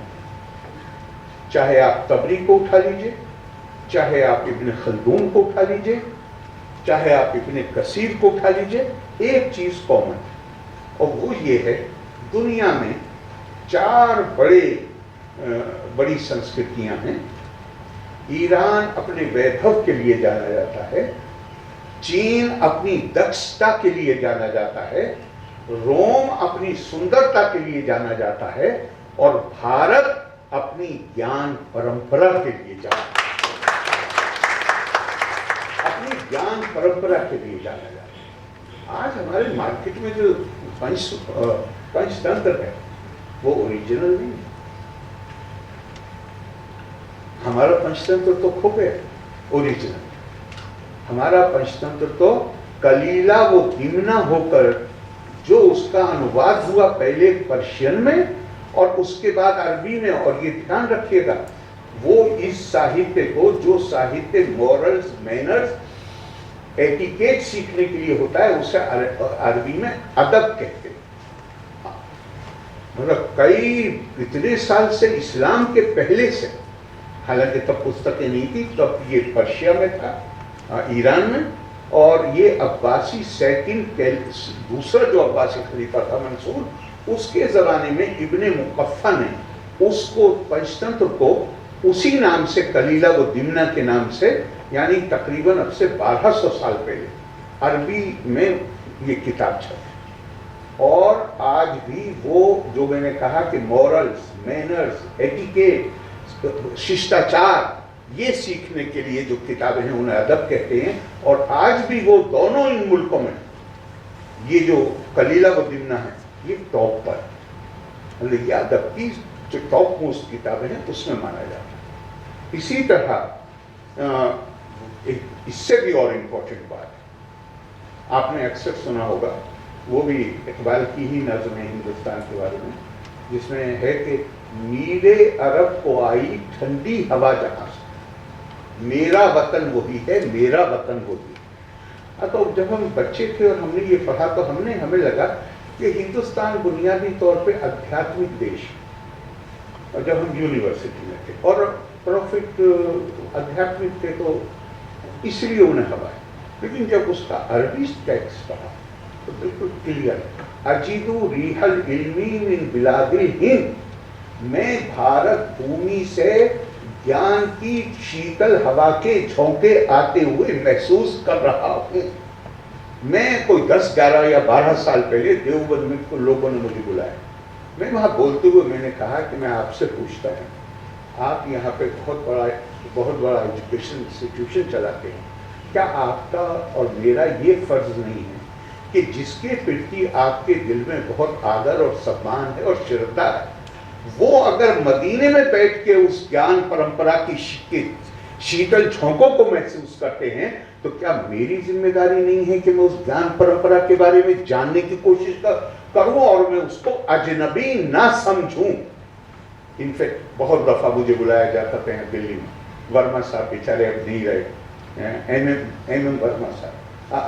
चाहे आप तबरी को उठा लीजिए, चाहे आप इब्न खल्दून को उठा लीजिए, चाहे आप इब्न कसीर को उठा लीजिए, एक चीज कॉमन, और वो ये है, दुनिया में 4 बड़ी संस्कृतियां हैं। ईरान अपने वैभव के लिए जाना जाता है, चीन अपनी दक्षता के लिए जाना जाता है, रोम अपनी सुंदरता के लिए जाना जाता है, और भारत अपनी ज्ञान परंपरा के लिए जाना जाता है। अपनी ज्ञान परंपरा के लिए जाना जाता है। आज हमारे मार्केट में जो पंचतंत्र है वो ओरिजिनल नहीं है। हमारा पंचतंत्र तो खो गया ओरिजिनल। हमारा पंचतंत्र तो कलीला वो दिमना होकर, जो उसका अनुवाद हुआ पहले पर्शियन में और उसके बाद अरबी में, और ये ध्यान रखिएगा, वो इस साहित्य को, जो साहित्य मॉरल्स, मैनर्स, एटिकेट सीखने के लिए होता है, उसे अरबी में अदब कहते हैं। मतलब कई इतने साल से, इस्लाम के पहले से, हालांकि तब पुस्तकें नहीं थी, तब ये पर्शिया में था, ईरान में, और ये अब्बासी दूसरा जो अब्बासी खलीफा था मंसूर, उसके ज़माने में इब्ने मुकफ़ा ने उसको, पंचतंत्र को उसी नाम से, कलीला व दिमना के नाम से, यानी तकरीबन अब से 1200 साल पहले अरबी में ये किताब छपी। और आज भी वो जो मैंने कहा कि मॉरल्स, मैनर्स, एटिकेट, शिष्टाचार, ये सीखने के लिए जो किताबें हैं उन्हें अदब कहते हैं। और आज भी वो दोनों इन मुल्कों में ये जो कलीला व दिमना है ये टॉप पर, मतलब ये अदब की जो टॉप मोस्ट किताबें हैं उसमें माना जाता है। इसी तरह इससे भी और इम्पोर्टेंट बात है, आपने अक्सर सुना होगा, वो भी इकबाल की ही नज़्म है हिंदुस्तान के बारे में, जिसमें है कि मीरे अरब को आई ठंडी हवा जहां से, मेरा वतन वही है, मेरा वतन वही है। तो जब हम बच्चे थे और हमने ये पढ़ा तो हमें लगा कि हिंदुस्तान बुनियादी तौर पे आध्यात्मिक देश है। और जब हम यूनिवर्सिटी में थे और प्रॉफिट आध्यात्मिक थे तो इसलिए उन्हें हवा है, लेकिन जब उसका अरबी टेक्स्ट पढ़ा तो बिल्कुल क्लियर है, अजीदु रिहल इल्मी मिन बिलादिल हिंद, मैं भारत भूमि से ज्ञान की शीतल हवा के झोंके आते हुए महसूस कर रहा हूँ। मैं कोई 10, 11 या 12 साल पहले देवबंद में को लोगों ने मुझे बुलाया। मैं वहाँ बोलते हुए मैंने कहा कि मैं आपसे पूछता हूँ, आप यहाँ पे बहुत बड़ा एजुकेशन इंस्टीट्यूशन चलाते हैं, क्या आपका और मेरा ये फर्ज नहीं है कि जिसके प्रति आपके दिल में बहुत आदर और सम्मान है और श्रद्धा है, वो अगर मदीने में बैठ के उस ज्ञान परंपरा की शीतल झोंकों को महसूस करते हैं, तो क्या मेरी जिम्मेदारी नहीं है कि मैं उस ज्ञान परंपरा के बारे में जानने की कोशिश करूं और मैं उसको अजनबी ना समझूं। इनफैक्ट बहुत दफा मुझे बुलाया जाता था दिल्ली में, वर्मा साहब बेचारे अब नहीं रहे, एम वर्मा साहब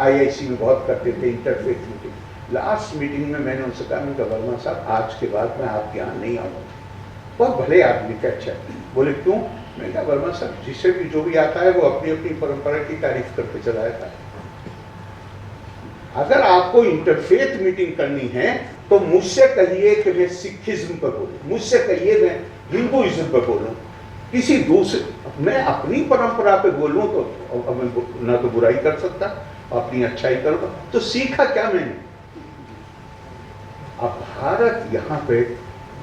IIC में बहुत करते थे इंटरफेथ मीटिंग। लास्ट मीटिंग में मैंने उनसे कहा, मैं वर्मा साहब आज के बाद मैं आपके यहाँ नहीं आऊँगा। बहुत भले आदमी थे, अच्छा। बोले क्यों? मैं कहा वर्मा साहब जिसे भी जो भी आता है वो अपनी अपनी परंपरा की तारीफ करते चला जाता है। अगर आपको इंटरफेथ मीटिंग करनी है तो मुझसे कहिए कि मैं सिखिज्म पर बोलूं, मुझसे कहिए मैं हिंदुइज्म पर बोलूं, किसी दूसरे, मैं अपनी परंपरा पे बोलूं तो मैं ना तो बुराई कर सकता, अपनी अच्छाई करूंगा, तो सीखा क्या मैंने? अब भारत यहाँ पे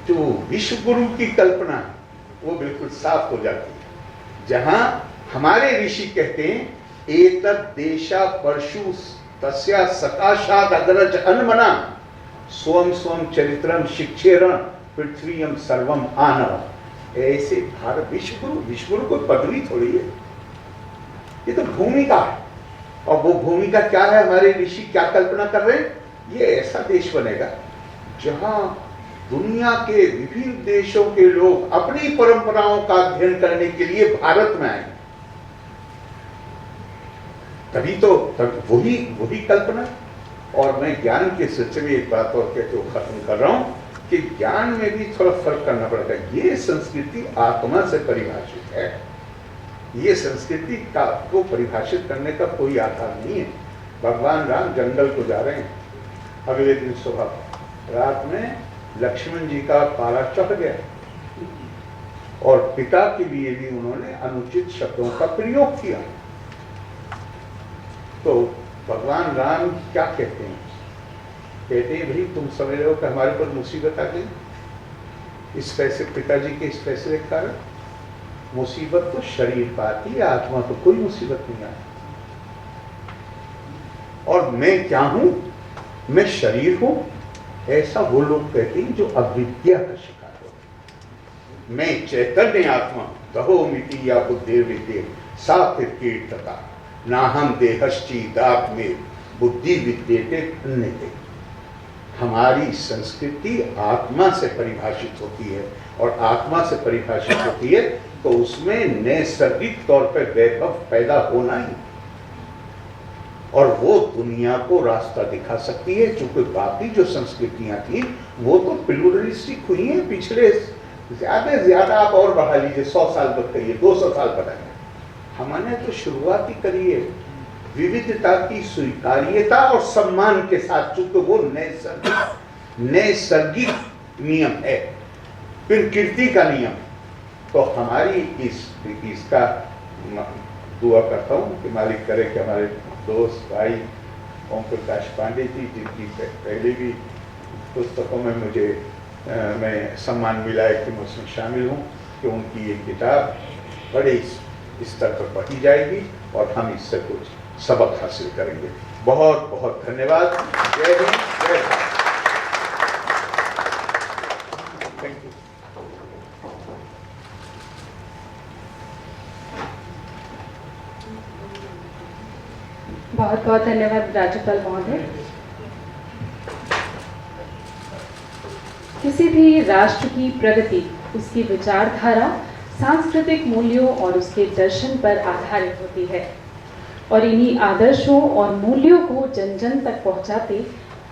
जो विश्व गुरु की कल्पना है वो बिल्कुल साफ हो जाती है, जहां हमारे ऋषि कहते हैं एतद् देशा परशु तस्या सकाशाद अग्रज अन्मना स्वम स्वम चरित्रम शिक्षेरण पृथ्वीयम सर्वम आनव। ऐसे भारत विश्व गुरु कोई पदवी थोड़ी है, ये तो भूमिका है। और वो भूमिका क्या है, हमारे ऋषि क्या कल्पना कर रहे हैं? ये ऐसा देश बनेगा जहां दुनिया के विभिन्न देशों के लोग अपनी परंपराओं का अध्ययन करने के लिए भारत में आए। तभी वही कल्पना। और मैं ज्ञान के सिलसिले में एक बात और कहते हुए खत्म कर रहा हूं कि ज्ञान में भी थोड़ा फर्क करना पड़ेगा। ये संस्कृति आत्मा से परिभाषित है, ये संस्कृति को परिभाषित करने का कोई आधार नहीं है। भगवान राम जंगल को जा रहे हैं, अगले दिन सुबह रात में लक्ष्मण जी का पारा चढ़ गया और पिता के लिए भी उन्होंने अनुचित शब्दों का प्रयोग किया। तो भगवान राम क्या कहते हैं? कहते हैं भाई तुम समझ रहे हो कि हमारे पर मुसीबत आ गई, इस फैसले, पिताजी के इस फैसले के कारण। मुसीबत तो शरीर पर आती है, आत्मा तो कोई मुसीबत नहीं आती। और मैं क्या हूं? मैं शरीर हूं, ऐसा वो लोग कहते हैं जो अविद्या का शिकार हो। मैं चैतन्य आत्मा दहो मिति या बुद्धि विद्ये साथिर कीर्तता ना हम देहश्चिदात्म में बुद्धि विद्येते अन्यते। हमारी संस्कृति आत्मा से परिभाषित होती है, और आत्मा से परिभाषित होती है तो उसमें नैसर्गिक तौर पर वैभव पैदा होना ही, और वो दुनिया को रास्ता दिखा सकती है। क्योंकि बाकी जो संस्कृतियां थी वो तो प्लूरलिस्टिक हुई हैं पिछले ज्यादा से ज्यादा, आप और बढ़ा लीजिए 100 साल तक करिए, 200 साल बढ़ाइए। हमने तो शुरुआत ही करी है विविधता की स्वीकार्यता और सम्मान के साथ, चूंकि वो नैसर्गिक नियम है, प्रकृति का नियम। तो हमारी इसका दुआ करता हूँ कि मालिक करे कि हमारे दोस्त भाई ओम प्रकाश पांडे जी, जिनकी पहले भी पुस्तकों में मुझे मैं सम्मान मिला है कि मैं उसमें शामिल हूँ, कि उनकी ये किताब बड़े स्तर पर पढ़ी जाएगी और हम इससे कुछ सबक हासिल करेंगे। बहुत बहुत धन्यवाद। जय हिंद, जय भारत। Thank you. बहुत बहुत धन्यवाद राज्यपाल महोदय। किसी भी राष्ट्र की प्रगति उसकी विचारधारा, सांस्कृतिक मूल्यों और उसके दर्शन पर आधारित होती है, और इन्हीं आदर्शों और मूल्यों को जन जन तक पहुंचाते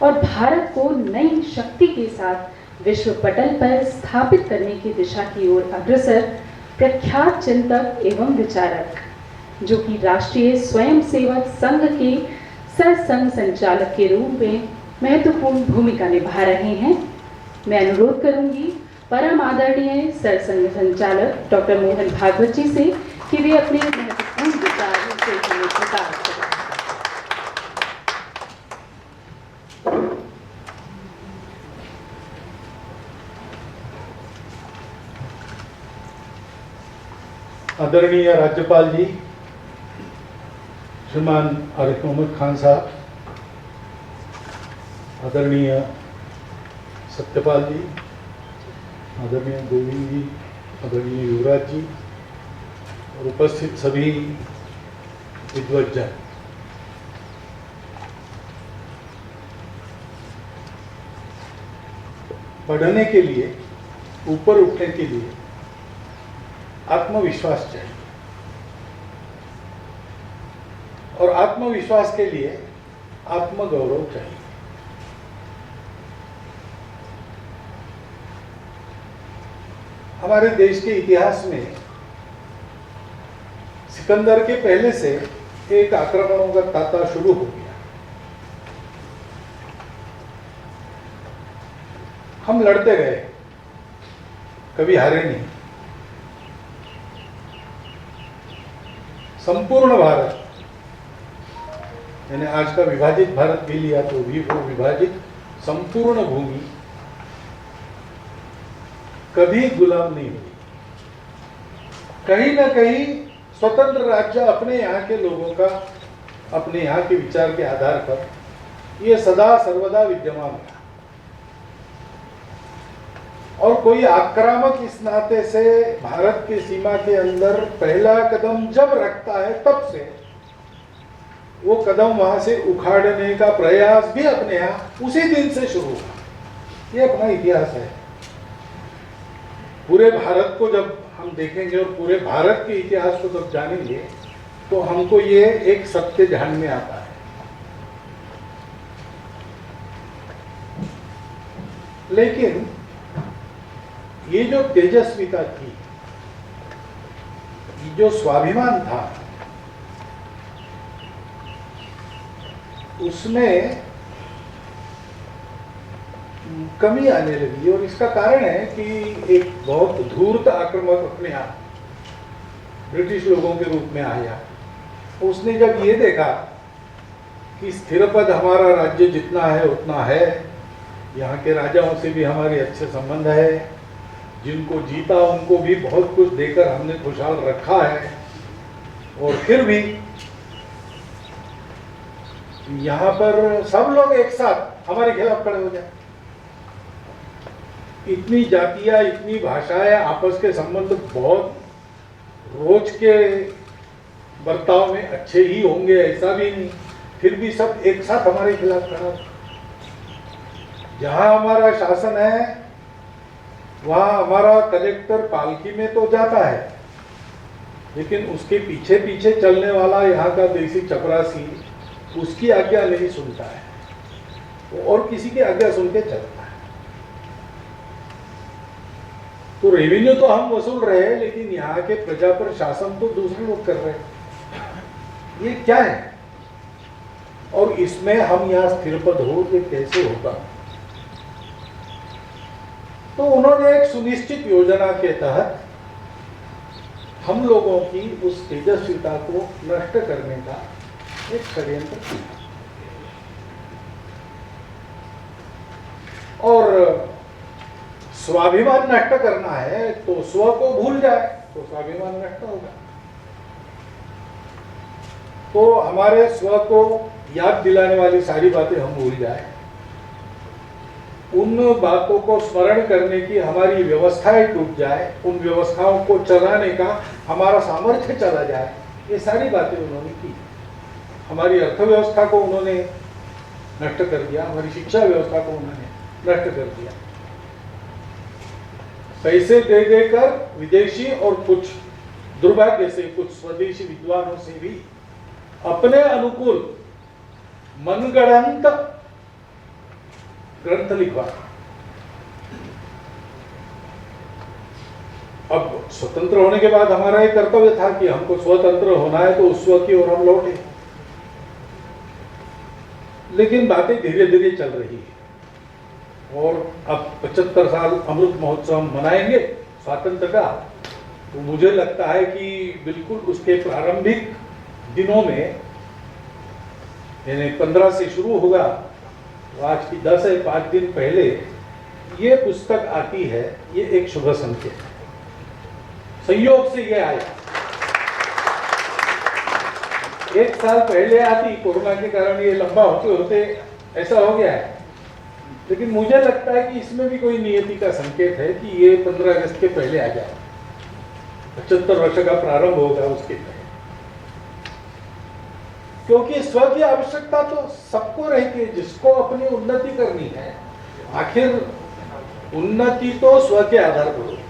और भारत को नई शक्ति के साथ विश्व पटल पर स्थापित करने की दिशा की ओर अग्रसर प्रख्यात चिंतक एवं विचारक, जो कि राष्ट्रीय स्वयंसेवक संघ के सरसंघ संचालक के रूप में महत्वपूर्ण भूमिका निभा रहे हैं, मैं अनुरोध करूंगी परम आदरणीय सरसंघ संचालक डॉक्टर मोहन भागवत जी से कि वे अपने महत्वपूर्ण विचारों से हमें प्रकाश करें। आदरणीय राज्यपाल जी श्रीमान आरिफ मोहम्मद खान साहब, आदरणीय सत्यपाल जी, आदरणीय गोविंद जी, आदरणीय युवराज जी और उपस्थित सभी विद्वज्जन, बढ़ने के लिए, ऊपर उठने के लिए आत्मविश्वास चाहिए और आत्मविश्वास के लिए आत्मगौरव चाहिए। हमारे देश के इतिहास में सिकंदर के पहले से एक आक्रमणों का तांता शुरू हो गया। हम लड़ते गए, कभी हारे नहीं। संपूर्ण भारत, मैंने आज का विभाजित भारत भी लिया तो भी वो विभाजित संपूर्ण भूमि कभी गुलाम नहीं हुई। कहीं ना कहीं स्वतंत्र राज्य अपने यहाँ के लोगों का, अपने यहाँ के विचार के आधार पर ये सदा सर्वदा विद्यमान है। और कोई आक्रामक इस नाते से भारत की सीमा के अंदर पहला कदम जब रखता है, तब से वो कदम वहां से उखाड़ने का प्रयास भी अपने यहाँ उसी दिन से शुरू हुआ। ये अपना इतिहास है। पूरे भारत को जब हम देखेंगे और पूरे भारत के इतिहास को जब जानेंगे तो हमको ये एक सत्य ध्यान में आता है। लेकिन ये जो तेजस्विता थी, ये जो स्वाभिमान था, उसमें कमी आने लगी। और इसका कारण है कि एक बहुत धूर्त आक्रमक अपने आप ब्रिटिश लोगों के रूप में आया। उसने जब ये देखा कि स्थिरपद हमारा राज्य जितना है उतना है, यहाँ के राजाओं से भी हमारे अच्छे संबंध है, जिनको जीता उनको भी बहुत कुछ देकर हमने खुशहाल रखा है, और फिर भी यहाँ पर सब लोग एक साथ हमारे खिलाफ खड़े हो जाए। इतनी जातियां, इतनी भाषाएं, आपस के संबंध बहुत रोज के बर्ताव में अच्छे ही होंगे ऐसा भी नहीं, फिर भी सब एक साथ हमारे खिलाफ खड़ा हो। जहां हमारा शासन है वहां हमारा कलेक्टर पालकी में तो जाता है, लेकिन उसके पीछे पीछे चलने वाला यहाँ का देसी चपरासी उसकी आज्ञा नहीं सुनता है, वो और किसी की आज्ञा सुन के चलता है। तो रेवेन्यू तो हम वसूल रहे हैं, लेकिन यहाँ के प्रजा पर शासन तो दूसरे लोग कर रहे हैं। ये क्या है? और इसमें हम यहाँ स्थिरपद हो, ये कैसे होगा? तो उन्होंने एक सुनिश्चित योजना के तहत हम लोगों की उस तेजस्विता को नष्ट करने का एक षड्यंत्र किया। और स्वाभिमान नष्ट करना है तो स्व को भूल जाए तो स्वाभिमान नष्ट होगा। तो हमारे स्व को याद दिलाने वाली सारी बातें हम भूल जाए, उन बातों को स्मरण करने की हमारी व्यवस्थाएं टूट जाए, उन व्यवस्थाओं को चलाने का हमारा सामर्थ्य चला जाए, ये सारी बातें उन्होंने की। हमारी अर्थव्यवस्था को उन्होंने नष्ट कर दिया, हमारी शिक्षा व्यवस्था को उन्होंने नष्ट कर दिया। पैसे दे देकर विदेशी और कुछ दुर्भाग्य से कुछ स्वदेशी विद्वानों से भी अपने अनुकूल मनगढ़ंत ग्रंथ लिखवा। अब स्वतंत्र होने के बाद हमारा एक कर्तव्य था कि हमको स्वतंत्र होना है तो उस स्व की ओर हम लौटे, लेकिन बातें धीरे धीरे चल रही है। और अब 75 साल अमृत महोत्सव मनाएंगे स्वातंत्र का, तो मुझे लगता है कि बिल्कुल उसके प्रारंभिक दिनों में, यानी 15 से शुरू होगा, तो आज की 10 या 5 दिन पहले ये पुस्तक आती है, ये एक शुभ संकेत है। संयोग से ये आया। एक साल पहले आती, कोरोना के कारण ये लंबा होते होते ऐसा हो गया है। लेकिन मुझे लगता है कि इसमें भी कोई नियति का संकेत है कि ये 15 अगस्त के पहले आ जाए, 75 वर्ष का प्रारंभ होगा उसके पहले। क्योंकि स्व की आवश्यकता तो सबको रहती है, जिसको अपनी उन्नति करनी है। आखिर उन्नति तो स्व के आधार पर होती है।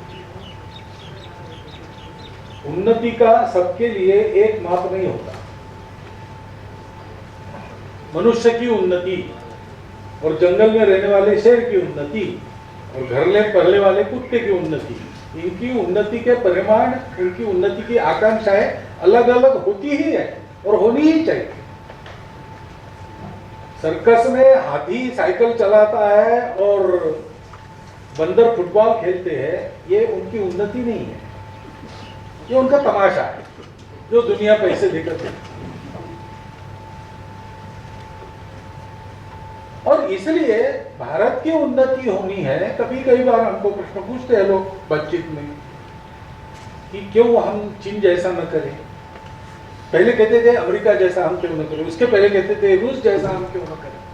उन्नति का सबके लिए एक माप नहीं होता। मनुष्य की उन्नति और जंगल में रहने वाले शेर की उन्नति और घर में पलने वाले कुत्ते की उन्नति, इनकी उन्नति के परिमाण, इनकी उन्नति की आकांक्षाएं अलग अलग होती ही है और होनी ही चाहिए। सर्कस में हाथी साइकिल चलाता है और बंदर फुटबॉल खेलते हैं, ये उनकी उन्नति नहीं है, ये उनका तमाशा है जो दुनिया पैसे देकर देती। और इसलिए भारत की उन्नति होनी है। कई बार हमको प्रश्न पूछते हैं लोग बातचीत में कि क्यों हम चीन जैसा न करें। पहले कहते थे अमेरिका जैसा हम क्यों न करें, उसके पहले कहते थे रूस जैसा हम क्यों न करें।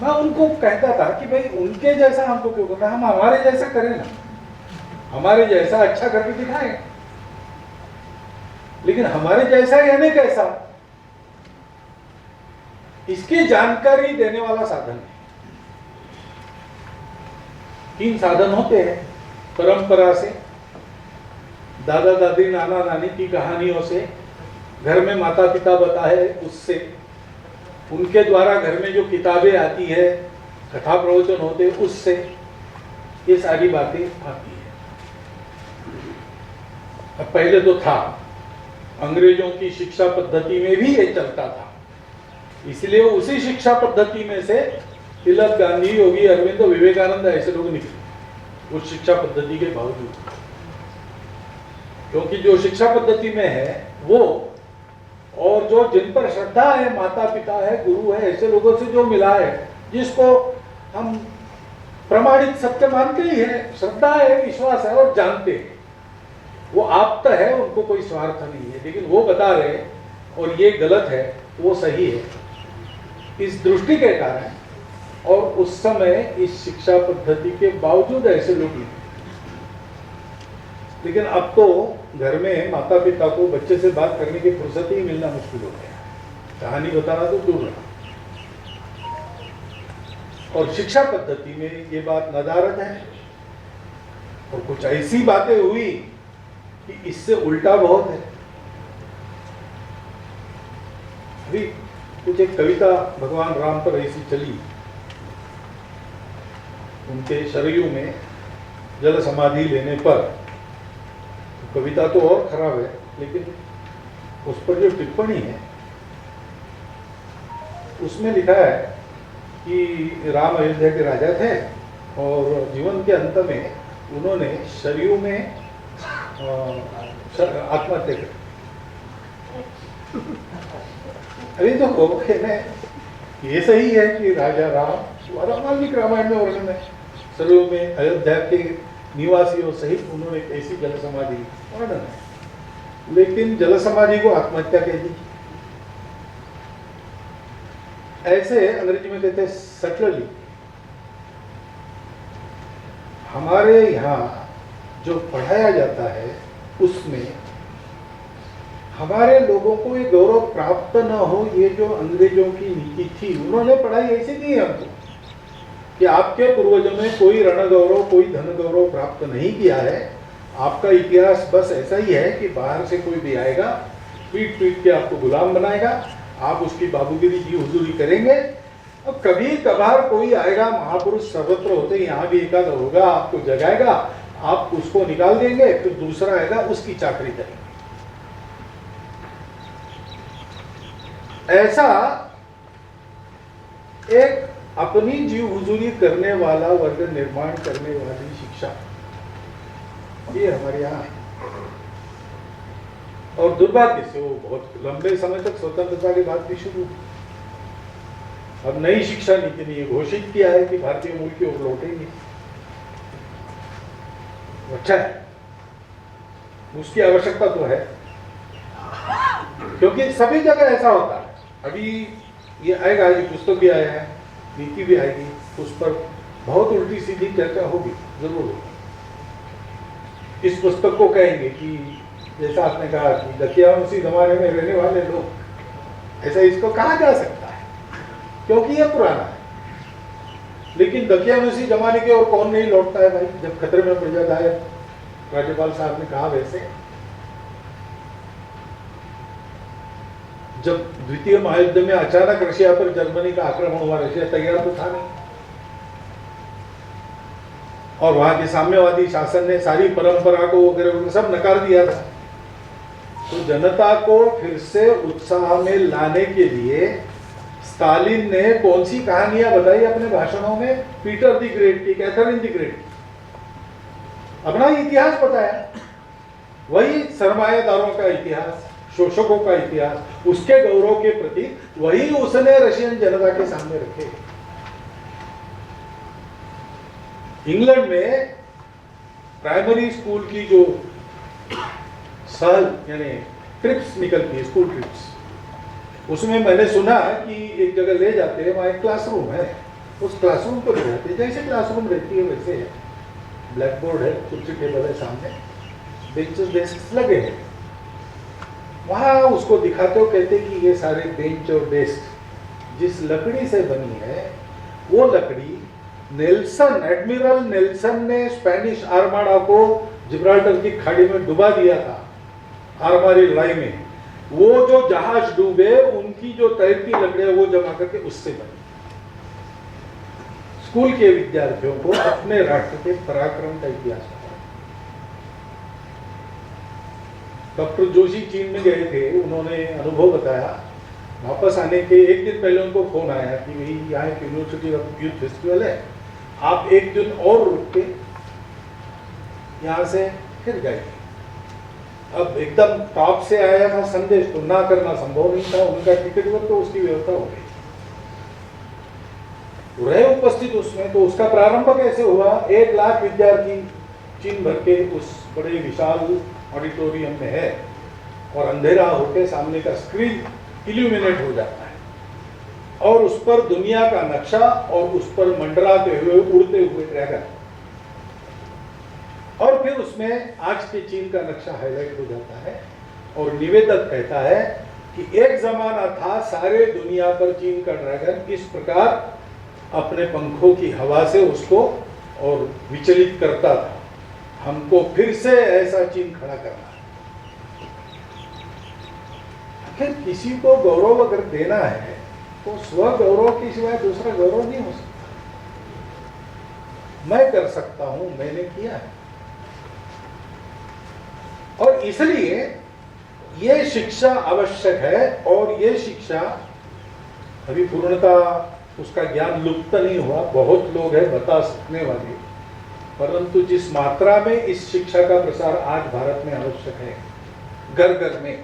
मैं उनको कहता था कि भाई उनके जैसा हमको क्यों करना, हम हमारे जैसा करें ना, हमारे जैसा अच्छा करके दिखाएं। लेकिन हमारे जैसा यानी कैसा, इसकी जानकारी देने वाला साधन है। 3 साधन होते हैं, परंपरा से, दादा दादी नाना नानी की कहानियों से, घर में माता पिता बताए उससे, उनके द्वारा घर में जो किताबें आती है, कथा प्रवचन होते उससे, ये सारी बातें आती है। अब पहले तो था, अंग्रेजों की शिक्षा पद्धति में भी ये चलता था, इसलिए उसी शिक्षा पद्धति में से तिलक, गांधी, योगी, अरविंद, विवेकानंद ऐसे लोग निकले उस शिक्षा पद्धति के बावजूद। क्योंकि जो शिक्षा पद्धति में है वो, और जो जिन पर श्रद्धा है, माता पिता है, गुरु है, ऐसे लोगों से जो मिला है, जिसको हम प्रमाणित सत्य मानते ही है, श्रद्धा है, विश्वास है और जानते हैं, वो आप्त है, उनको कोई स्वार्थ नहीं है। लेकिन वो बता रहे और ये गलत है, वो सही है, इस दृष्टि के कारण। और उस समय इस शिक्षा पद्धति के बावजूद ऐसे लोग नहीं। लेकिन अब तो घर में माता पिता को बच्चे से बात करने की फुर्सत ही मिलना मुश्किल हो गया, कहानी बताना तो दूर रहा। और शिक्षा पद्धति में ये बात नदारद है। और कुछ ऐसी बातें हुई कि इससे उल्टा बहुत है। अभी कुछ एक कविता भगवान राम पर ऐसी चली, उनके सरयू में जल समाधि लेने पर। तो कविता तो और खराब है, लेकिन उस पर जो टिप्पणी है उसमें लिखा है कि राम अयोध्या के राजा थे और जीवन के अंत में उन्होंने सरयू में आत्महत्या कर। अभी तो ये सही है कि राजा राम वाल्मीकि रामायण में वर्णन है, सरयू में अयोध्या के निवासियों सहित उन्होंने ऐसी जल समाधि वर्णन है, लेकिन जल समाधि को आत्महत्या कह दी। ऐसे अंग्रेजी में कहते हैं सटली। हमारे यहाँ जो पढ़ाया जाता है उसमें हमारे लोगों को ये गौरव प्राप्त न हो, ये जो अंग्रेजों की नीति थी, उन्होंने पढ़ाई ऐसी दी है हमको कि आपके पूर्वजों ने कोई रण गौरव, कोई धन गौरव प्राप्त नहीं किया है। आपका इतिहास बस ऐसा ही है कि बाहर से कोई भी आएगा, पीट पीट के आपको गुलाम बनाएगा, आप उसकी बाबूगिरी जी हुजूरी करेंगे। अब कभी कभार कोई आएगा, महापुरुष सर्वत्र होते, यहाँ भी एकाद होगा, आपको जगाएगा, आप उसको निकाल देंगे, फिर दूसरा आएगा, उसकी चाकरी करेंगे। ऐसा एक अपनी जीव हुजूरी करने वाला वर्ग निर्माण करने वाली शिक्षा, ये हमारे यहाँ है। और दुर्भाग्य से वो बहुत लंबे समय तक स्वतंत्रता के बाद भी शुरू। अब नई शिक्षा नीति ने ये घोषित किया है कि भारतीय मूल की ओर लौटेंगे। अच्छा है, उसकी आवश्यकता तो है, क्योंकि सभी जगह ऐसा होता है। अभी ये आएगा, ये पुस्तक भी आया है, नीति भी आएगी, उस पर बहुत उल्टी सीधी चर्चा होगी, जरूर होगी। इस पुस्तक को कहेंगे कि जैसा आपने कहा कि दकियानुसी जमाने में रहने वाले लोग, ऐसा इसको कहा जा सकता है क्योंकि ये पुराना है। लेकिन दकियानुसी जमाने की ओर कौन नहीं लौटता है भाई, जब खतरे में पड़ जाता है। राज्यपाल साहब ने कहा वैसे, जब द्वितीय महायुद्ध में अचानक रशिया पर जर्मनी का आक्रमण हुआ, रशिया तैयार तो था नहीं, और वहां के साम्यवादी शासन ने सारी परंपरा को वगैरह सब नकार दिया था। तो जनता को फिर से उत्साह में लाने के लिए स्टालिन ने कौन सी कहानियां बताई अपने भाषणों में? पीटर द ग्रेट की, कैथरीन द ग्रेट, अपना इतिहास बताया। वही सरमाएदारों का इतिहास, शोषकों का इतिहास, उसके गौरव के प्रति वही उसने रशियन जनता के सामने रखे। इंग्लैंड में प्राइमरी स्कूल की जो साल यानी ट्रिप्स निकलती है, स्कूल ट्रिप्स, उसमें मैंने सुना कि एक जगह ले जाते हैं, वहाँ एक क्लासरूम है, उस क्लासरूम को ले जाते हैं, जैसे क्लासरूम रहती है वैसे है, ब्लैक बोर्ड है, कुर्सी टेबल है सामने, बेंचेस डेस्क लगे हैं। वहाँ उसको दिखाते हो, कहते कि ये सारे बेंच और डेस्क जिस लकड़ी से बनी है, वो लकड़ी नेल्सन, एडमिरल नेल्सन ने स्पेनिश आर्माडा को जिब्राल्टर की खाड़ी में डुबा दिया था, आर्मारी लड़ाई में। वो जो जहाज डूबे, उनकी जो तैरती लकड़ियां वो जमा करके उससे बनी। स्कूल के विद्यार्थियों को अपने राष्ट्र के पराक्रम का इतिहास बताया। डॉक्टर जोशी चीन में गए थे, उन्होंने अनुभव बताया। वापस आने के एक दिन पहले उनको फोन आया कि भाई यहाँ एक यूनिवर्सिटी ऑफ यूथ फेस्टिवल है, आप एक दिन और रुक के यहाँ से फिर गए। अब एकदम टॉप से आया था संदेश, तो ना करना संभव नहीं था, उनका टिकट पर तो उसकी व्यवस्था हो गई, रहे उपस्थित उसमें। तो उसका प्रारंभ कैसे हुआ? 1 लाख विद्यार्थी चीन भर के उस बड़े विशाल ऑडिटोरियम में है, और अंधेरा होकर सामने का स्क्रीन इल्यूमिनेट हो जाता है, और उस पर दुनिया का नक्शा, और उस पर मंडराते हुए उड़ते हुए ड्रैगन, और फिर उसमें आज के चीन का नक्शा हाईलाइट हो जाता है। और निवेदक कहता है कि एक जमाना था, सारे दुनिया पर चीन का ड्रैगन इस प्रकार अपने पंखों की हवा से उसको और विचलित करता था। हमको फिर से ऐसा चीन खड़ा करना है। आखिर किसी को गौरव अगर देना है तो स्व गौरव के सिवाय दूसरा गौरव नहीं हो सकता। मैं कर सकता हूं, मैंने किया है। और इसलिए ये शिक्षा आवश्यक है, और ये शिक्षा अभी पूर्णता उसका ज्ञान लुप्त नहीं हुआ, बहुत लोग हैं बता सकने वाले, परंतु जिस मात्रा में इस शिक्षा का प्रसार आज भारत में आवश्यक है, घर घर में,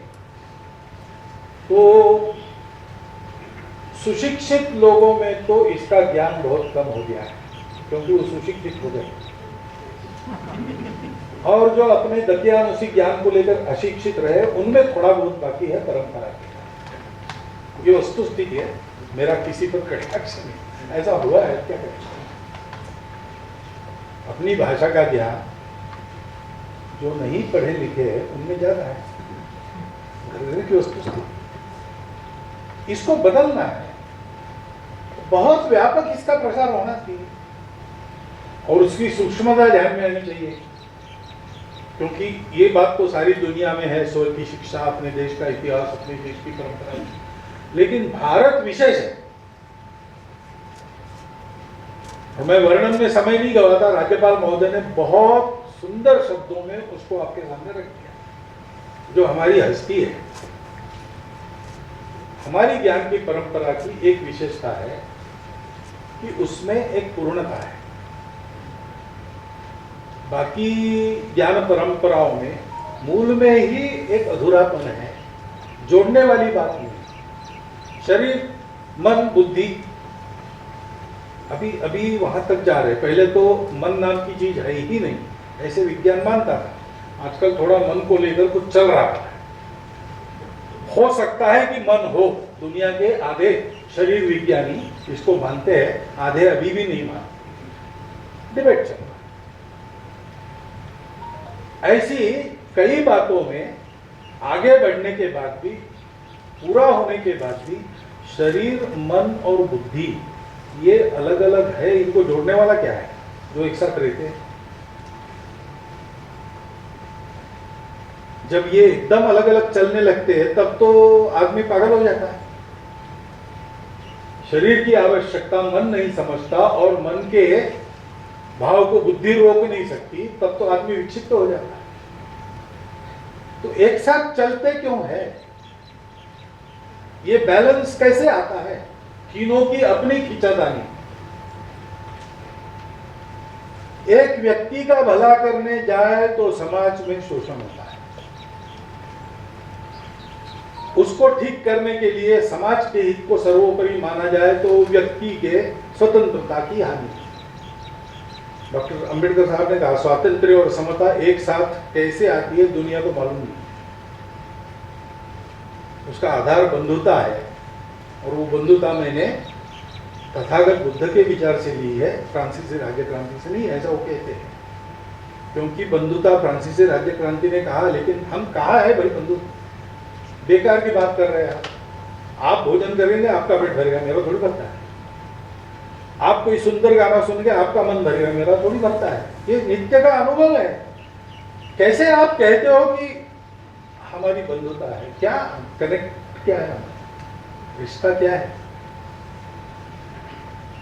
तो सुशिक्षित लोगों में तो इसका ज्ञान बहुत कम हो गया है, क्योंकि वो सुशिक्षित हो गए। और जो अपने दकियानुसी ज्ञान को लेकर अशिक्षित रहे, उनमें थोड़ा बहुत बाकी है परंपरा की। ये वस्तु स्थिति है, मेरा किसी पर कटाक्ष नहीं, ऐसा हुआ है क्या करें। अपनी भाषा का ज्ञान जो नहीं पढ़े लिखे हैं उनमें ज्यादा है, घर की वस्तु स्थिति। इसको बदलना है, बहुत व्यापक इसका प्रसार होना चाहिए, और उसकी सूक्ष्मता ध्यान में आनी चाहिए, क्योंकि ये बात तो सारी दुनिया में है, स्व की शिक्षा, अपने देश का इतिहास, अपने देश की परंपरा, लेकिन भारत विशेष है। और मैं वर्णन में समय नहीं गवाता, राज्यपाल महोदय ने बहुत सुंदर शब्दों में उसको आपके सामने रख दिया। जो हमारी हस्ती है, हमारी ज्ञान की परंपरा की एक विशेषता है कि उसमें एक पूर्णता है। बाकी ज्ञान परंपराओं में मूल में ही एक अधूरापन है, जोड़ने वाली बात नहीं। शरीर, मन, बुद्धि, अभी वहां तक जा रहे। पहले तो मन नाम की चीज है ही नहीं, ऐसे विज्ञान मानता था। आजकल थोड़ा मन को लेकर कुछ चल रहा है, हो सकता है कि मन हो, दुनिया के आधे शरीर विज्ञानी इसको मानते हैं, आधे अभी भी नहीं मानते, डिबेट चल रहा है। ऐसी कई बातों में आगे बढ़ने के बाद भी, पूरा होने के बाद भी, शरीर, मन और बुद्धि ये अलग अलग है, इनको जोड़ने वाला क्या है जो एक साथ रहते हैं? जब ये एकदम अलग अलग चलने लगते हैं तब तो आदमी पागल हो जाता है। शरीर की आवश्यकता मन नहीं समझता और मन के भाव को बुद्धि रोक नहीं सकती, तब तो आदमी विक्षिप्त हो जाता है। तो एक साथ चलते क्यों है? ये बैलेंस कैसे आता है? तीनों की अपनी खींचातानी। एक व्यक्ति का भला करने जाए तो समाज में शोषण होता है, उसको ठीक करने के लिए समाज के हित को सर्वोपरि माना जाए तो व्यक्ति के स्वतंत्रता की हानि। डॉक्टर अंबेडकर साहब ने कहा स्वातंत्र्य और समता एक साथ कैसे आती है दुनिया को मालूम नहीं। उसका आधार बंधुता है और वो बंधुता मैंने तथागत बुद्ध के विचार से ली है, फ्रांसीसी राज्य क्रांति से नहीं, ऐसा वो कहते हैं। क्योंकि बंधुता फ्रांसीसी राज्य क्रांति ने कहा, लेकिन हम कहा है भाई बंधुता, बेकार की बात कर रहे हैं आप भोजन करेंगे आपका पेट भरेगा, मेरा थोड़ी भरता है। आप कोई सुंदर गाना सुन के आपका मन भरेगा, मेरा थोड़ी भरता है। ये नित्य का अनुभव है। कैसे आप कहते हो कि हमारी बंधुता है? क्या कनेक्ट, क्या है, रिश्ता क्या है?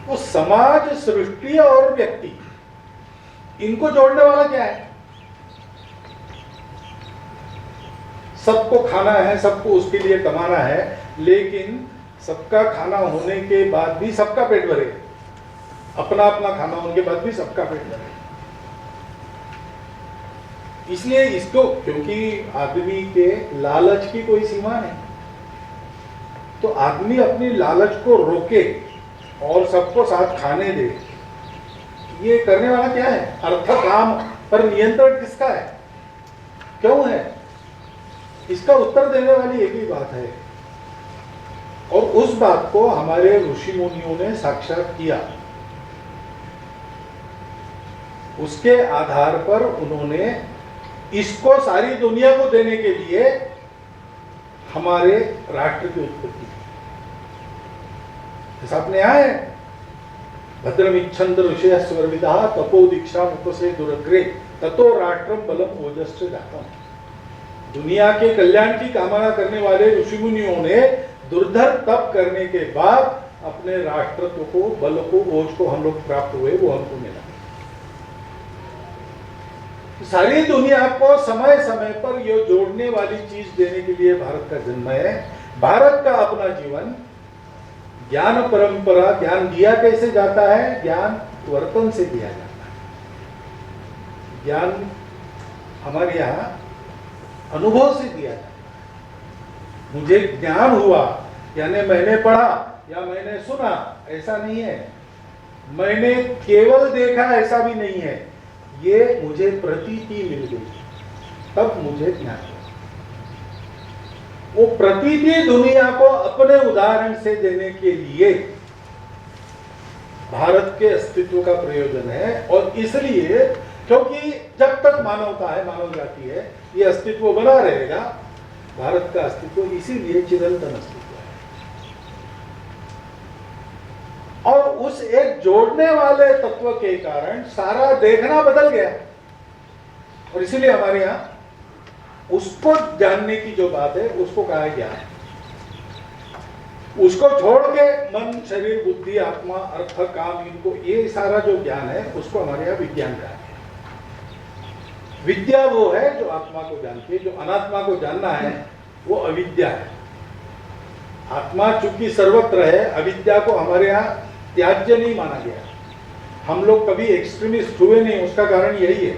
वो समाज, सृष्टि और व्यक्ति, इनको जोड़ने वाला क्या है? सबको खाना है, सबको उसके लिए कमाना है, लेकिन सबका खाना होने के बाद भी सबका पेट भरे, अपना अपना खाना होने के बाद भी सबका पेट भरे। इसलिए इसको, क्योंकि आदमी के लालच की कोई सीमा नहीं, तो आदमी अपनी लालच को रोके और सबको साथ खाने दे। ये करने वाला क्या है? अर्थ काम पर नियंत्रण किसका है, क्यों है? इसका उत्तर देने वाली एक ही बात है, और उस बात को हमारे ऋषि मुनियों ने साक्षात किया। उसके आधार पर उन्होंने इसको सारी दुनिया को देने के लिए हमारे राष्ट्र की उत्पत्ति की। आपने आए भद्रमिच्छन्द ऋषयः स्वर्विदाः तपो दीक्षा उपसे दुरग्रे ततो राष्ट्रम बलम ओजश्च जातम्। दुनिया के कल्याण की कामना करने वाले ऋषि मुनियों ने दुर्धर तप करने के बाद अपने राष्ट्रत्व को, बल को, ओज को हम लोग प्राप्त हुए, वो हमको मिला। सारी दुनिया को समय समय पर ये जोड़ने वाली चीज देने के लिए भारत का जन्म है। भारत का अपना जीवन, ज्ञान परंपरा, ज्ञान दिया कैसे जाता है? ज्ञान वर्तन से दिया जाता है। ज्ञान हमारे यहाँ अनुभव से दिया जाता है। मुझे ज्ञान हुआ यानी मैंने पढ़ा या मैंने सुना, ऐसा नहीं है। मैंने केवल देखा, ऐसा भी नहीं है। ये मुझे प्रतीति मिल गई, तब मुझे ज्ञान हुआ। वो प्रतीति दुनिया को अपने उदाहरण से देने के लिए भारत के अस्तित्व का प्रयोजन है। और इसलिए, क्योंकि जब तक मानवता है, मानव जाति है, ये अस्तित्व बना रहेगा। भारत का अस्तित्व इसीलिए चिरंतन अस्तित्व है। और उस एक जोड़ने वाले तत्व के कारण सारा देखना बदल गया। और इसीलिए हमारे यहां उसको जानने की जो बात है उसको कहा है ज्ञान। उसको छोड़ के मन, शरीर, बुद्धि, आत्मा, अर्थ, काम, इनको, ये सारा जो ज्ञान है उसको हमारे यहाँ विज्ञान कहा है। विद्या वो है जो आत्मा को जानती है, जो अनात्मा को जानना है वो अविद्या है। आत्मा चूंकि सर्वत्र है, अविद्या को हमारे यहाँ त्याज्य नहीं माना गया। हम लोग कभी एक्सट्रीमिस्ट हुए नहीं, उसका कारण यही है।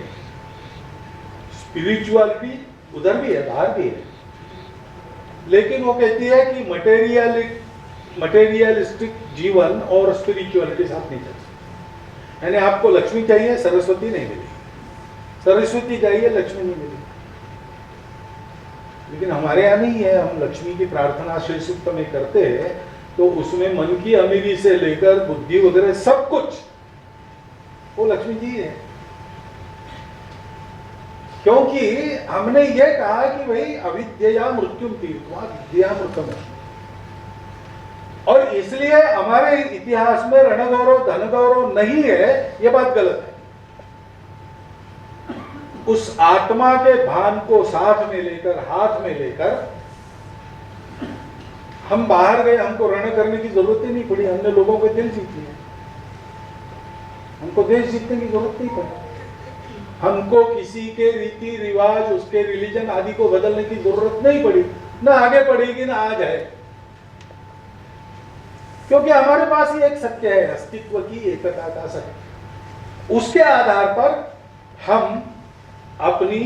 स्पिरिचुअलिटी उधर भी है, बाहर भी है, लेकिन वो कहती है कि मटेरियलिस्टिक जीवन और स्पिरिचुअलिटी साथ नहीं चलती। यानी आपको लक्ष्मी चाहिए, सरस्वती नहीं मिली, सरस्वती चाहिए, लक्ष्मी नहीं मिली। लेकिन हमारे यहाँ नहीं है। हम लक्ष्मी की प्रार्थना श्री सूक्त में करते हैं तो उसमें मन की अमीरी से लेकर बुद्धि वगैरह सब कुछ वो लक्ष्मी जी है। क्योंकि हमने ये कहा कि भाई अविद्या मृत्युम तीर्थवा विद्या मृतम, और इसलिए हमारे इतिहास में रण गौरव धन गौरव नहीं है, ये बात गलत है। उस आत्मा के भान को साथ में लेकर, हाथ में लेकर हम बाहर गए, हमको रण करने की जरूरत ही नहीं पड़ी। हमने लोगों के दिल जीत लिए, हमको देश जीतने की जरूरत नहीं पड़ी। हमको किसी के रीति रिवाज, उसके रिलीजन आदि को बदलने की जरूरत नहीं पड़ी, ना आगे पड़ेगी ना आज है। क्योंकि हमारे पास ही एक सत्य है, अस्तित्व की एकता का सत्य। उसके आधार पर हम अपनी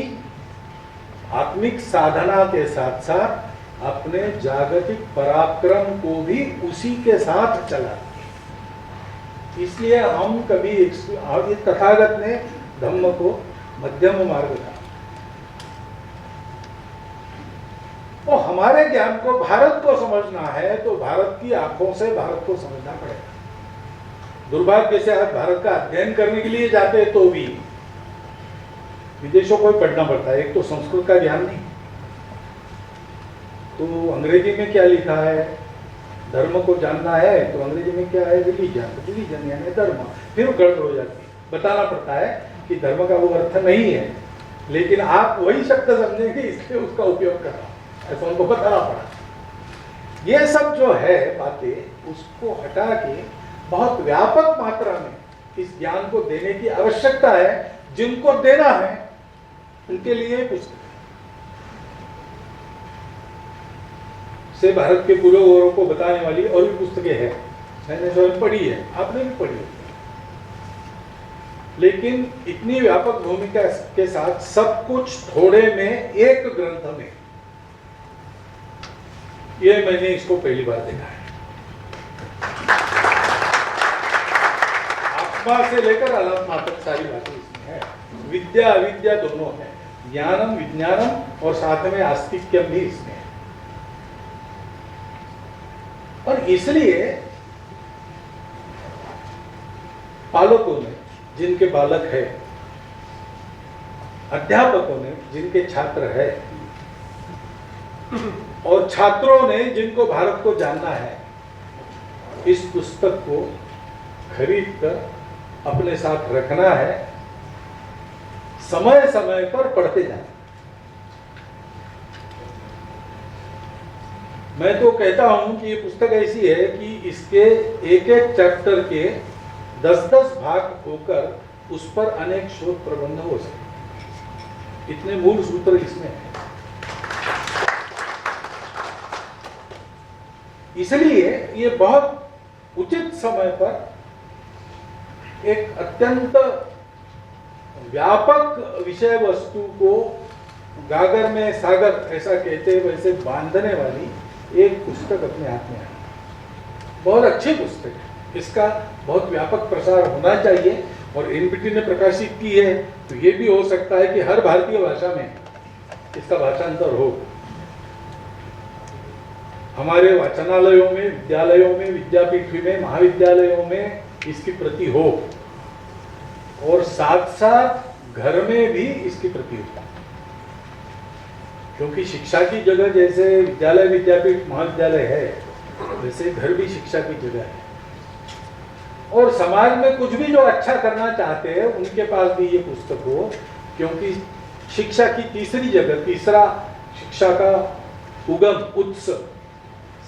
आत्मिक साधना के साथ साथ अपने जागतिक पराक्रम को भी उसी के साथ चला। इसलिए हम कभी तथागत ने धम्म को मध्यम मार्ग था। तो हमारे ज्ञान को, भारत को समझना है तो भारत की आंखों से भारत को समझना पड़ेगा। दुर्भाग्य से आज भारत का अध्ययन करने के लिए जाते हैं तो भी विदेशों को पढ़ना पड़ता है। एक तो संस्कृत का ज्ञान नहीं, तो अंग्रेजी में क्या लिखा है, धर्म को जानना है तो अंग्रेजी में क्या है, रिलीजन यानी धर्म, फिर गड़बड़ हो जाती है। बताना पड़ता है कि धर्म का वो अर्थ नहीं है, लेकिन आप वही शब्द समझेंगे इसलिए उसका उपयोग कर रहा, ऐसा उनको बताना पड़ा। ये सब जो है बातें, उसको हटा के बहुत व्यापक मात्रा में इस ज्ञान को देने की आवश्यकता है। जिनको देना है उनके लिए पुस्तक से भारत के पूर्व गौरव को बताने वाली और भी पुस्तकें हैं, मैंने स्वयं पढ़ी है, आपने भी पढ़ी है। लेकिन इतनी व्यापक भूमिका के साथ सब कुछ थोड़े में, एक ग्रंथ में, ये मैंने इसको पहली बार देखा है। आत्मा से लेकर अनात्मा तक सारी बातें इसमें है। विद्या अविद्या दोनों है, ज्ञानम विज्ञानम और साथ में आस्तिक्यम भी इसमें है। और इसलिए पालकों ने जिनके बालक है, अध्यापकों ने जिनके छात्र है, और छात्रों ने जिनको भारत को जानना है, इस पुस्तक को खरीद कर अपने साथ रखना है, समय समय पर पढ़ते जाना। मैं तो कहता हूं कि ये पुस्तक ऐसी है कि इसके एक एक चैप्टर के 10-10 भाग होकर उस पर अनेक शोध प्रबंध हो सकते। इतने मूल सूत्र इसमें है। इसलिए ये बहुत उचित समय पर एक अत्यंत व्यापक विषय वस्तु को गागर में सागर ऐसा कहते वैसे बांधने वाली एक पुस्तक अपने हाथ में है। बहुत अच्छी पुस्तक है, इसका बहुत व्यापक प्रसार होना चाहिए। और एनबीटी ने प्रकाशित की है तो ये भी हो सकता है कि हर भारतीय भाषा में इसका भाषांतर हो। हमारे वाचनालयों में, विद्यालयों में, विद्यापीठ में, महाविद्यालयों में इसकी प्रति हो, और साथ साथ घर में भी इसकी प्रति हो। क्योंकि शिक्षा की जगह जैसे विद्यालय, विद्यापीठ, महाविद्यालय है, वैसे घर भी शिक्षा की जगह है। और समाज में कुछ भी जो अच्छा करना चाहते हैं उनके पास भी ये पुस्तक हो, क्योंकि शिक्षा की तीसरी जगह, तीसरा शिक्षा का उगम उत्स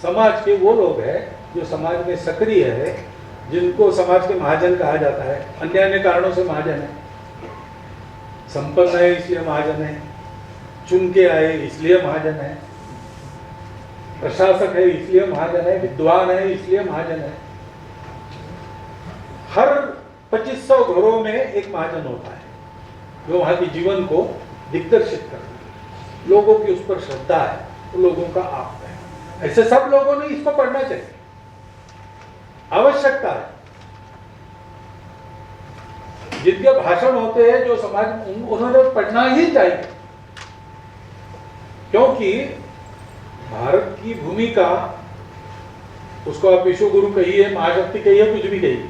समाज के वो लोग हैं जो समाज में सक्रिय है, जिनको समाज के महाजन कहा जाता है। अन्य अन्य कारणों से महाजन है, संपन्न है इसलिए महाजन है, चुन के आए इसलिए महाजन है, प्रशासक है इसलिए महाजन है, विद्वान है इसलिए महाजन है। हर 2500 घरों में एक महाजन होता है जो वहां के जीवन को दिग्दर्शित करता है, लोगों की उस पर श्रद्धा है, तो लोगों का आप है। ऐसे सब लोगों ने इसको पढ़ना चाहिए, आवश्यकता है। जिनके भाषण होते हैं जो समाज, उन्होंने पढ़ना ही चाहिए। क्योंकि भारत की भूमिका, उसको आप विश्व गुरु कहिए, महाशक्ति कहिए, कुछ भी कहिए,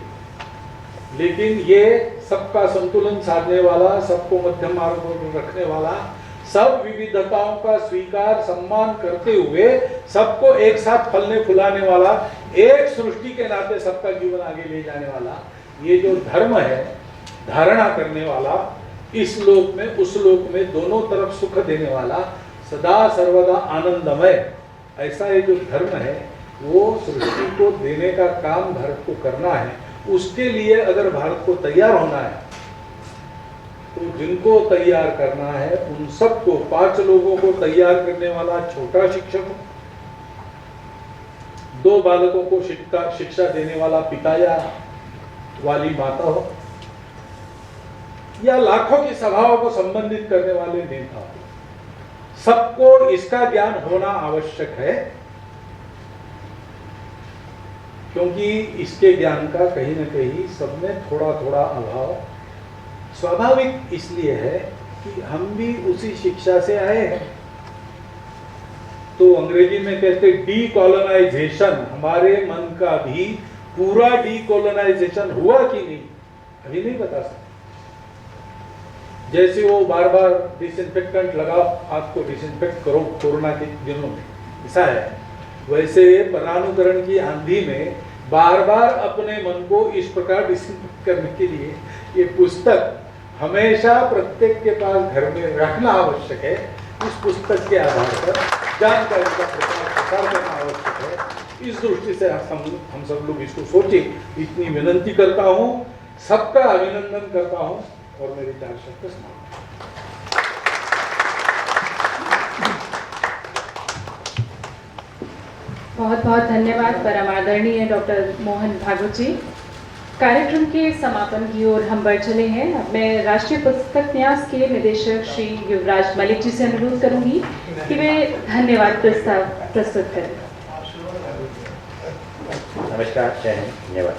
लेकिन ये सबका संतुलन साधने वाला, सबको मध्यम मार्ग पर रखने वाला, सब विविधताओं का स्वीकार सम्मान करते हुए सबको एक साथ फलने फुलाने वाला, एक सृष्टि के नाते सबका जीवन आगे ले जाने वाला, ये जो धर्म है, धारणा करने वाला, इस लोक में उस लोक में दोनों तरफ सुख देने वाला, सदा सर्वदा आनंदमय, ऐसा ये जो धर्म है वो सृष्टि को देने का काम भारत को करना है। उसके लिए अगर भारत को तैयार होना है तो जिनको तैयार करना है उन सबको, 5 लोगों को तैयार करने वाला छोटा शिक्षक, 2 बालकों को शिक्षा देने वाला पिता या वाली माता हो, या लाखों की सभाओं को संबंधित करने वाले नेता हो, सबको इसका ज्ञान होना आवश्यक है, क्योंकि इसके ज्ञान का कहीं न कहीं सब में थोड़ा थोड़ा अभाव स्वाभाविक इसलिए है कि हम भी उसी शिक्षा से आए हैं। तो अंग्रेजी में कहते डीकोलोनाइजेशन, हमारे मन का भी पूरा डीकोलोनाइजेशन हुआ कि नहीं अभी नहीं बता सकते। जैसे वो बार बार डिसइंफेक्टेंट लगाओ, हाथ को डिसइंफेक्ट करो कोरोना के दिनों में, ऐसा है, वैसे परानुकरण की आंधी में बार बार अपने मन को इस प्रकार डिसइंफेक्ट करने के लिए ये पुस्तक हमेशा प्रत्येक के पास घर में रखना आवश्यक है। इस पुस्तक के आधार पर जानकारी का प्रसार करना आवश्यक है। इस दृष्टि से हम सब लोग इसको सोचे, इतनी विनंती करता हूँ, सबका अभिनंदन करता हूँ और मेरी 4 शब्द समाप्त। बहुत बहुत धन्यवाद परम आदरणीय डॉक्टर मोहन भागवत जी। कार्यक्रम के समापन की ओर हम बढ़ चले हैं। अब मैं राष्ट्रीय पुस्तक न्यास के निदेशक श्री युवराज मलिक जी से अनुरोध करूंगी कि वे धन्यवाद प्रस्ताव प्रस्तुत करें। नमस्कार, जय हिंद, धन्यवाद।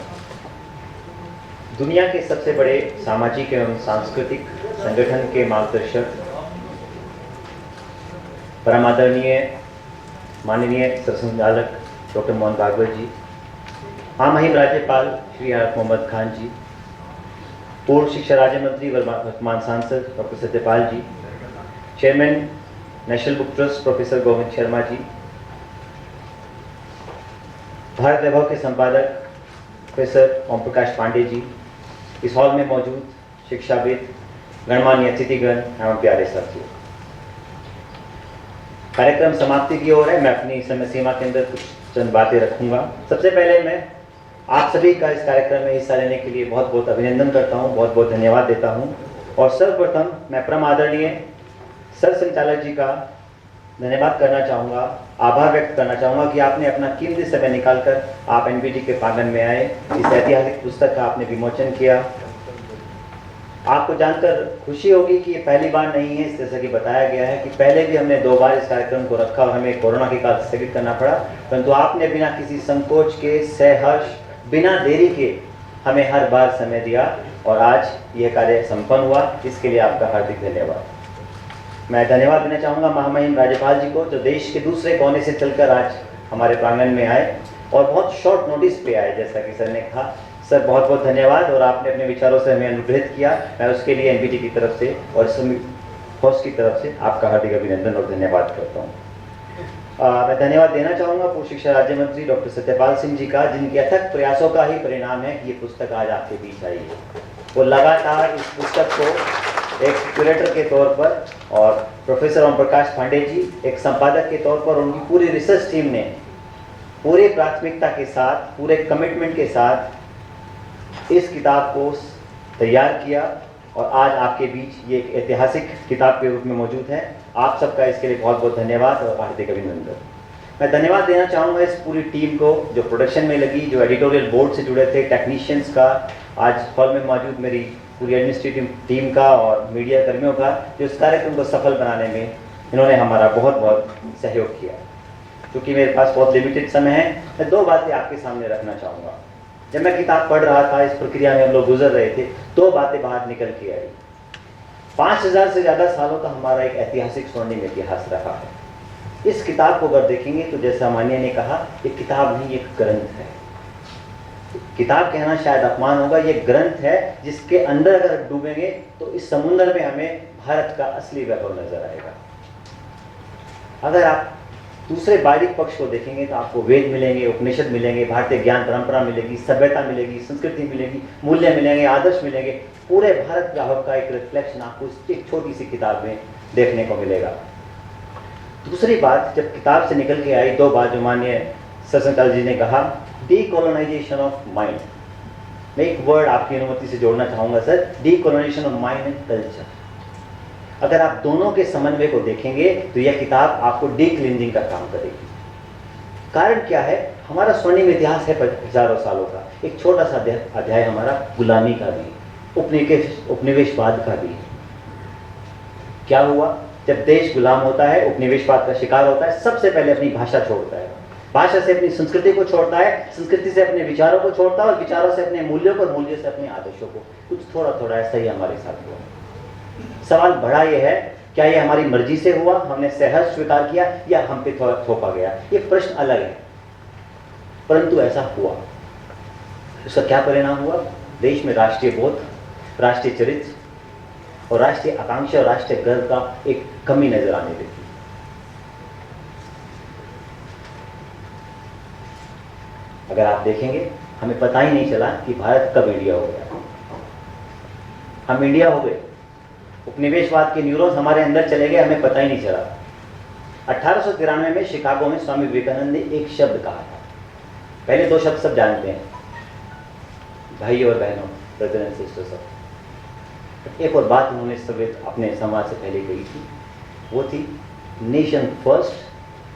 दुनिया के सबसे बड़े सामाजिक एवं सांस्कृतिक संगठन के मार्गदर्शक परम आदरणीय माननीय सरसंघचालक डॉक्टर मोहन भागवत जी, महामहिम राज्यपाल श्री आरिफ मोहम्मद खान जी, पूर्व शिक्षा राज्य मंत्री वर्तमान सांसद doctor Satyapal ji, chairman National Book Trust professor Govind Sharma ji, Bharat Vaibhav के संपादक प्रोफेसर ओम प्रकाश पांडे जी, इस हॉल में मौजूद शिक्षाविद, गणमान्य अतिथिगण एवं प्यारे साथियों, कार्यक्रम समाप्ति की ओर है। मैं अपनी समय सीमा के अंदर कुछ चंद बातें रखूंगा। सबसे पहले मैं आप सभी का इस कार्यक्रम में हिस्सा लेने के लिए बहुत बहुत अभिनंदन करता हूं, बहुत बहुत धन्यवाद देता हूं। और सर्वप्रथम मैं परम आदरणीय सर संचालक जी का धन्यवाद करना चाहूँगा, आभार व्यक्त करना चाहूँगा कि आपने अपना कीमती समय निकालकर आप एनबीटी के प्रांगण में आए, इस ऐतिहासिक पुस्तक का आपने विमोचन किया। आपको जानकर खुशी होगी कि ये पहली बार नहीं है, इस जैसा कि बताया गया है कि पहले भी हमने 2 बार इस कार्यक्रम को रखा और हमें कोरोना के कारण स्थगित करना पड़ा, परंतु आपने बिना किसी संकोच के, सहर्ष, बिना देरी के हमें हर बार समय दिया और आज यह कार्य संपन्न हुआ। इसके लिए आपका हार्दिक धन्यवाद। मैं धन्यवाद देना चाहूँगा महामहिम राज्यपाल जी को, जो देश के दूसरे कोने से चलकर आज हमारे प्रांगण में आए और बहुत शॉर्ट नोटिस पे आए, जैसा कि सर ने कहा। सर बहुत बहुत धन्यवाद और आपने अपने विचारों से हमें अनुग्रहित किया। मैं उसके लिए एनबीटी की तरफ से और होस्ट की तरफ से आपका हार्दिक अभिनंदन और धन्यवाद करता हूँ। मैं धन्यवाद देना चाहूँगा पूर्व शिक्षा राज्य मंत्री डॉक्टर सत्यपाल सिंह जी का, जिनके अथक प्रयासों का ही परिणाम है कि ये पुस्तक आज आपके बीच आई है। वो लगातार इस पुस्तक को एक क्यूरेटर के तौर पर और प्रोफेसर ओम प्रकाश पांडे जी एक संपादक के तौर पर, उनकी पूरी रिसर्च टीम ने पूरे प्राथमिकता के साथ, पूरे कमिटमेंट के साथ इस किताब को तैयार किया और आज आपके बीच ये एक ऐतिहासिक किताब के रूप में मौजूद है। आप सबका इसके लिए बहुत बहुत धन्यवाद और हार्दिक अभिनंदन। मैं धन्यवाद देना चाहूँगा इस पूरी टीम को जो प्रोडक्शन में लगी, जो एडिटोरियल बोर्ड से जुड़े थे, टेक्नीशियंस का, आज हॉल में मौजूद मेरी पूरी एडमिनिस्ट्रेटिव टीम का और मीडिया कर्मियों का, जो इस कार्यक्रम को सफल बनाने में इन्होंने हमारा बहुत बहुत सहयोग किया। क्योंकि मेरे पास बहुत लिमिटेड समय है, मैं 2 बातें आपके सामने रखना चाहूँगा। जब मैं किताब पढ़ रहा था, इस प्रक्रिया में हम लोग गुजर रहे थे, 2 बातें बाहर निकल के आई। 5000 से ज़्यादा सालों का हमारा एक ऐतिहासिक स्वर्णिम इतिहास रहा है। इस किताब को अगर देखेंगे तो जैसा मान्य ने कहा, ये किताब नहीं, एक ग्रंथ है। किताब कहना शायद अपमान होगा, ये ग्रंथ है जिसके अंदर अगर डूबेंगे तो इस समुद्र में हमें भारत का असली वैभव नजर आएगा। अगर आप दूसरे बारीक पक्ष को देखेंगे तो आपको वेद मिलेंगे, उपनिषद मिलेंगे, भारतीय ज्ञान परंपरा मिलेगी, सभ्यता मिलेगी, संस्कृति मिलेगी, मूल्य मिलेंगे, आदर्श मिलेंगे। पूरे भारत वैभव का एक रिफ्लेक्शन आपको इस एक छोटी सी किताब में देखने को मिलेगा। दूसरी बात, जब किताब से निकल के आई 2 बात जो माननीय सरसंघचालक जी ने कहा, डीकोलोनाइजेशन ऑफ माइंड। मैं एक वर्ड आपकी अनुमति से जोड़ना चाहूंगा sir, decolonisation of mind and culture. अगर आप दोनों के समन्वय को देखेंगे तो यह किताब आपको डीक्लिंजिंग का काम करेगी। कारण क्या है, हमारा स्वर्णिम इतिहास है हजारों सालों का। एक छोटा सा अध्याय हमारा गुलामी का भी, उपनिवेशवाद का भी। क्या हुआ, जब देश गुलाम होता है, उपनिवेशवाद का शिकार होता है, सबसे पहले अपनी भाषा छोड़ता है, भाषा से अपनी संस्कृति को छोड़ता है, संस्कृति से अपने विचारों को छोड़ता है और विचारों से अपने मूल्यों को, मूल्य से अपने आदर्शों को। कुछ थोड़ा थोड़ा ऐसा ही हमारे साथ हुआ। सवाल बड़ा यह है, क्या यह हमारी मर्जी से हुआ, हमने सहर्ष स्वीकार किया, या हम पे थोपा गया? ये प्रश्न अलग है, परंतु ऐसा हुआ। उसका क्या परिणाम हुआ? देश में राष्ट्रीय बोध, राष्ट्रीय चरित्र और राष्ट्रीय आकांक्षा और राष्ट्रीय गर्व का एक कमी नजर आने लगी। अगर आप देखेंगे, हमें पता ही नहीं चला कि भारत कब इंडिया हो गया। हम इंडिया हो गए, उपनिवेशवाद के न्यूरॉन्स हमारे अंदर चले गए, हमें पता ही नहीं चला। 1893 में शिकागो में स्वामी विवेकानंद ने एक शब्द कहा था। पहले 2 शब्द सब जानते हैं, भाई और बहनों, ब्रदर एंड सिस्टर्स सब। एक और बात उन्होंने अपने समाज से पहले कही थी, वो थी नेशन फर्स्ट,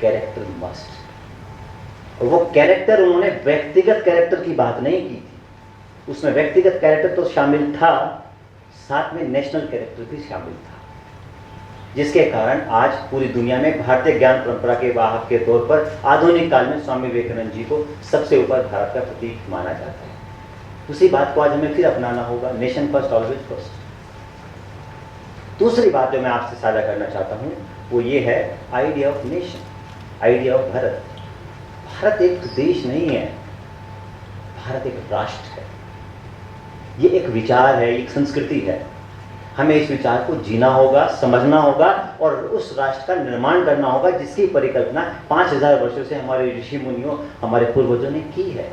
कैरेक्टर मस्ट। और वो कैरेक्टर, उन्होंने व्यक्तिगत कैरेक्टर की बात नहीं की थी, उसमें व्यक्तिगत कैरेक्टर तो शामिल था, साथ में नेशनल कैरेक्टर भी शामिल था, जिसके कारण आज पूरी दुनिया में भारतीय ज्ञान परंपरा के वाहक के तौर पर आधुनिक काल में स्वामी विवेकानंद जी को सबसे ऊपर भारत का प्रतीक माना जाता है। उसी बात को आज हमें फिर अपनाना होगा, नेशन फर्स्ट, ऑलवेज फर्स्ट। दूसरी बात जो मैं आपसे साझा करना चाहता हूं वो ये है, idea of nation, idea of Bharat. Bharat एक देश नहीं है, भारत एक राष्ट्र है। ये एक विचार है, एक संस्कृति है। हमें इस विचार को जीना होगा, समझना होगा और उस राष्ट्र का निर्माण करना होगा जिसकी परिकल्पना 5000 वर्षों से हमारे ऋषि मुनियों, हमारे पूर्वजों ने की है।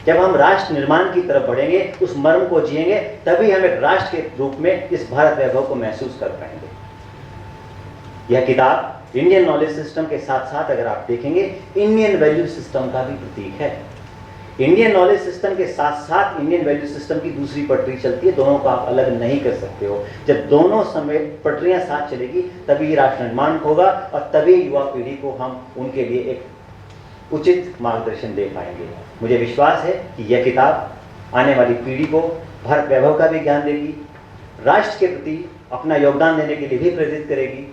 जब हम राष्ट्र निर्माण की तरफ बढ़ेंगे, उस मर्म को जिएंगे, तभी हम एक राष्ट्र के रूप में इस भारत वैभव को महसूस कर पाएंगे। यह किताब इंडियन नॉलेज सिस्टम के साथ साथ अगर आप देखेंगे, इंडियन वैल्यू सिस्टम का भी प्रतीक है। इंडियन नॉलेज सिस्टम के साथ साथ इंडियन वैल्यू सिस्टम की दूसरी पटरी चलती है, दोनों को आप अलग नहीं कर सकते हो। जब दोनों समय पटरियां साथ चलेगी तभी राष्ट्र निर्माण होगा और तभी युवा पीढ़ी को हम उनके लिए एक उचित मार्गदर्शन दे पाएंगे। मुझे विश्वास है कि यह किताब आने वाली पीढ़ी को भारत वैभव का भी ज्ञान देगी, राष्ट्र के प्रति अपना योगदान देने के लिए भी प्रेरित करेगी,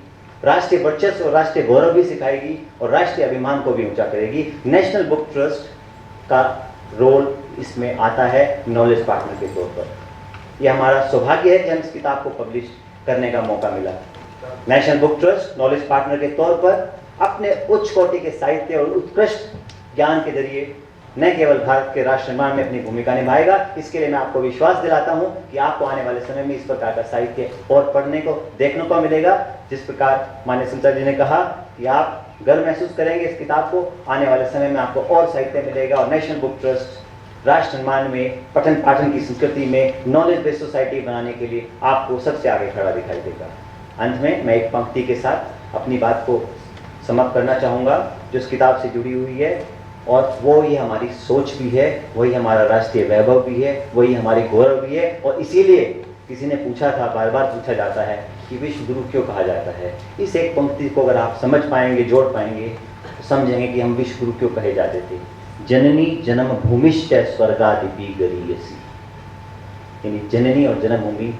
राष्ट्रीय वर्चस्व और राष्ट्रीय गौरव भी सिखाएगी और राष्ट्रीय अभिमान को भी ऊंचा करेगी। नेशनल बुक ट्रस्ट का रोल इसमें आता है नॉलेज पार्टनर के तौर पर। यह हमारा सौभाग्य है कि हम इस किताब को पब्लिश करने का मौका मिला। National Book trust knowledge partner के तौर पर अपने उच्च कोटि के साहित्य और उत्कृष्ट ज्ञान के जरिए न केवल भारत के राष्ट्र निर्माण में अपनी भूमिका निभाएगा, इसके लिए मैं आपको विश्वास दिलाता हूं कि आपको आने वाले समय में इस प्रकार का साहित्य और पढ़ने को, देखने को मिलेगा। जिस प्रकार माननीय संचालक जी ने कहा कि आप गर्व महसूस करेंगे इस किताब को, आने वाले समय में आपको और साहित्य मिलेगा और नेशनल बुक ट्रस्ट राष्ट्र निर्माण में, पठन पाठन की संस्कृति में नॉलेज बेस्ड सोसाइटी बनाने के लिए आपको सबसे आगे खड़ा दिखाई देगा। अंत में मैं एक पंक्ति के साथ अपनी बात को समाप्त करना चाहूँगा जो इस किताब से जुड़ी हुई है, और वो ये हमारी सोच भी है, वही हमारा राष्ट्रीय वैभव भी है, वही हमारी गौरव भी है। और इसीलिए किसी ने पूछा था, बार बार पूछा जाता है कि विश्व गुरु क्यों कहा जाता है। इस एक पंक्ति को अगर आप समझ पाएंगे, जोड़ पाएंगे, तो समझेंगे कि हम विश्व गुरु क्यों कहे जाते थे। जननी जन्म भूमिश्च स्वर्गादिपि गरीयसी, यानी जननी और जन्मभूमि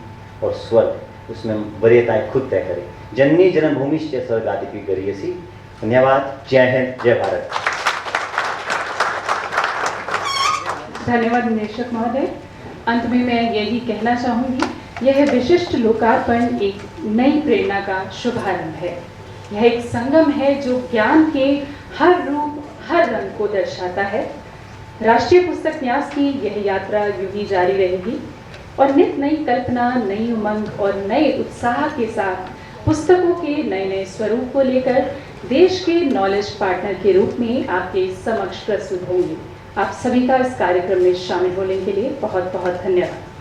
और स्वर्ग, उसमें वरीयताएं खुद तय करें। जननी जन्म भूमिश्च स्वर्गादिपि गरीयसी। धन्यवाद। जय हिंद, जय भारत। धन्यवाद निदेशक महोदय। अंत में मैं यही कहना चाहूँगी, यह विशिष्ट लोकार्पण एक नई प्रेरणा का शुभारंभ है। यह एक संगम है जो ज्ञान के हर रूप, हर रंग को दर्शाता है। राष्ट्रीय पुस्तक न्यास की यह यात्रा यूं ही जारी रहेगी और नित नई कल्पना, नई उमंग और नए उत्साह के साथ पुस्तकों के नए नए स्वरूप को लेकर देश के नॉलेज पार्टनर के रूप में आपके समक्ष प्रस्तुत होंगी। आप सभी का इस कार्यक्रम में शामिल होने के लिए बहुत बहुत धन्यवाद।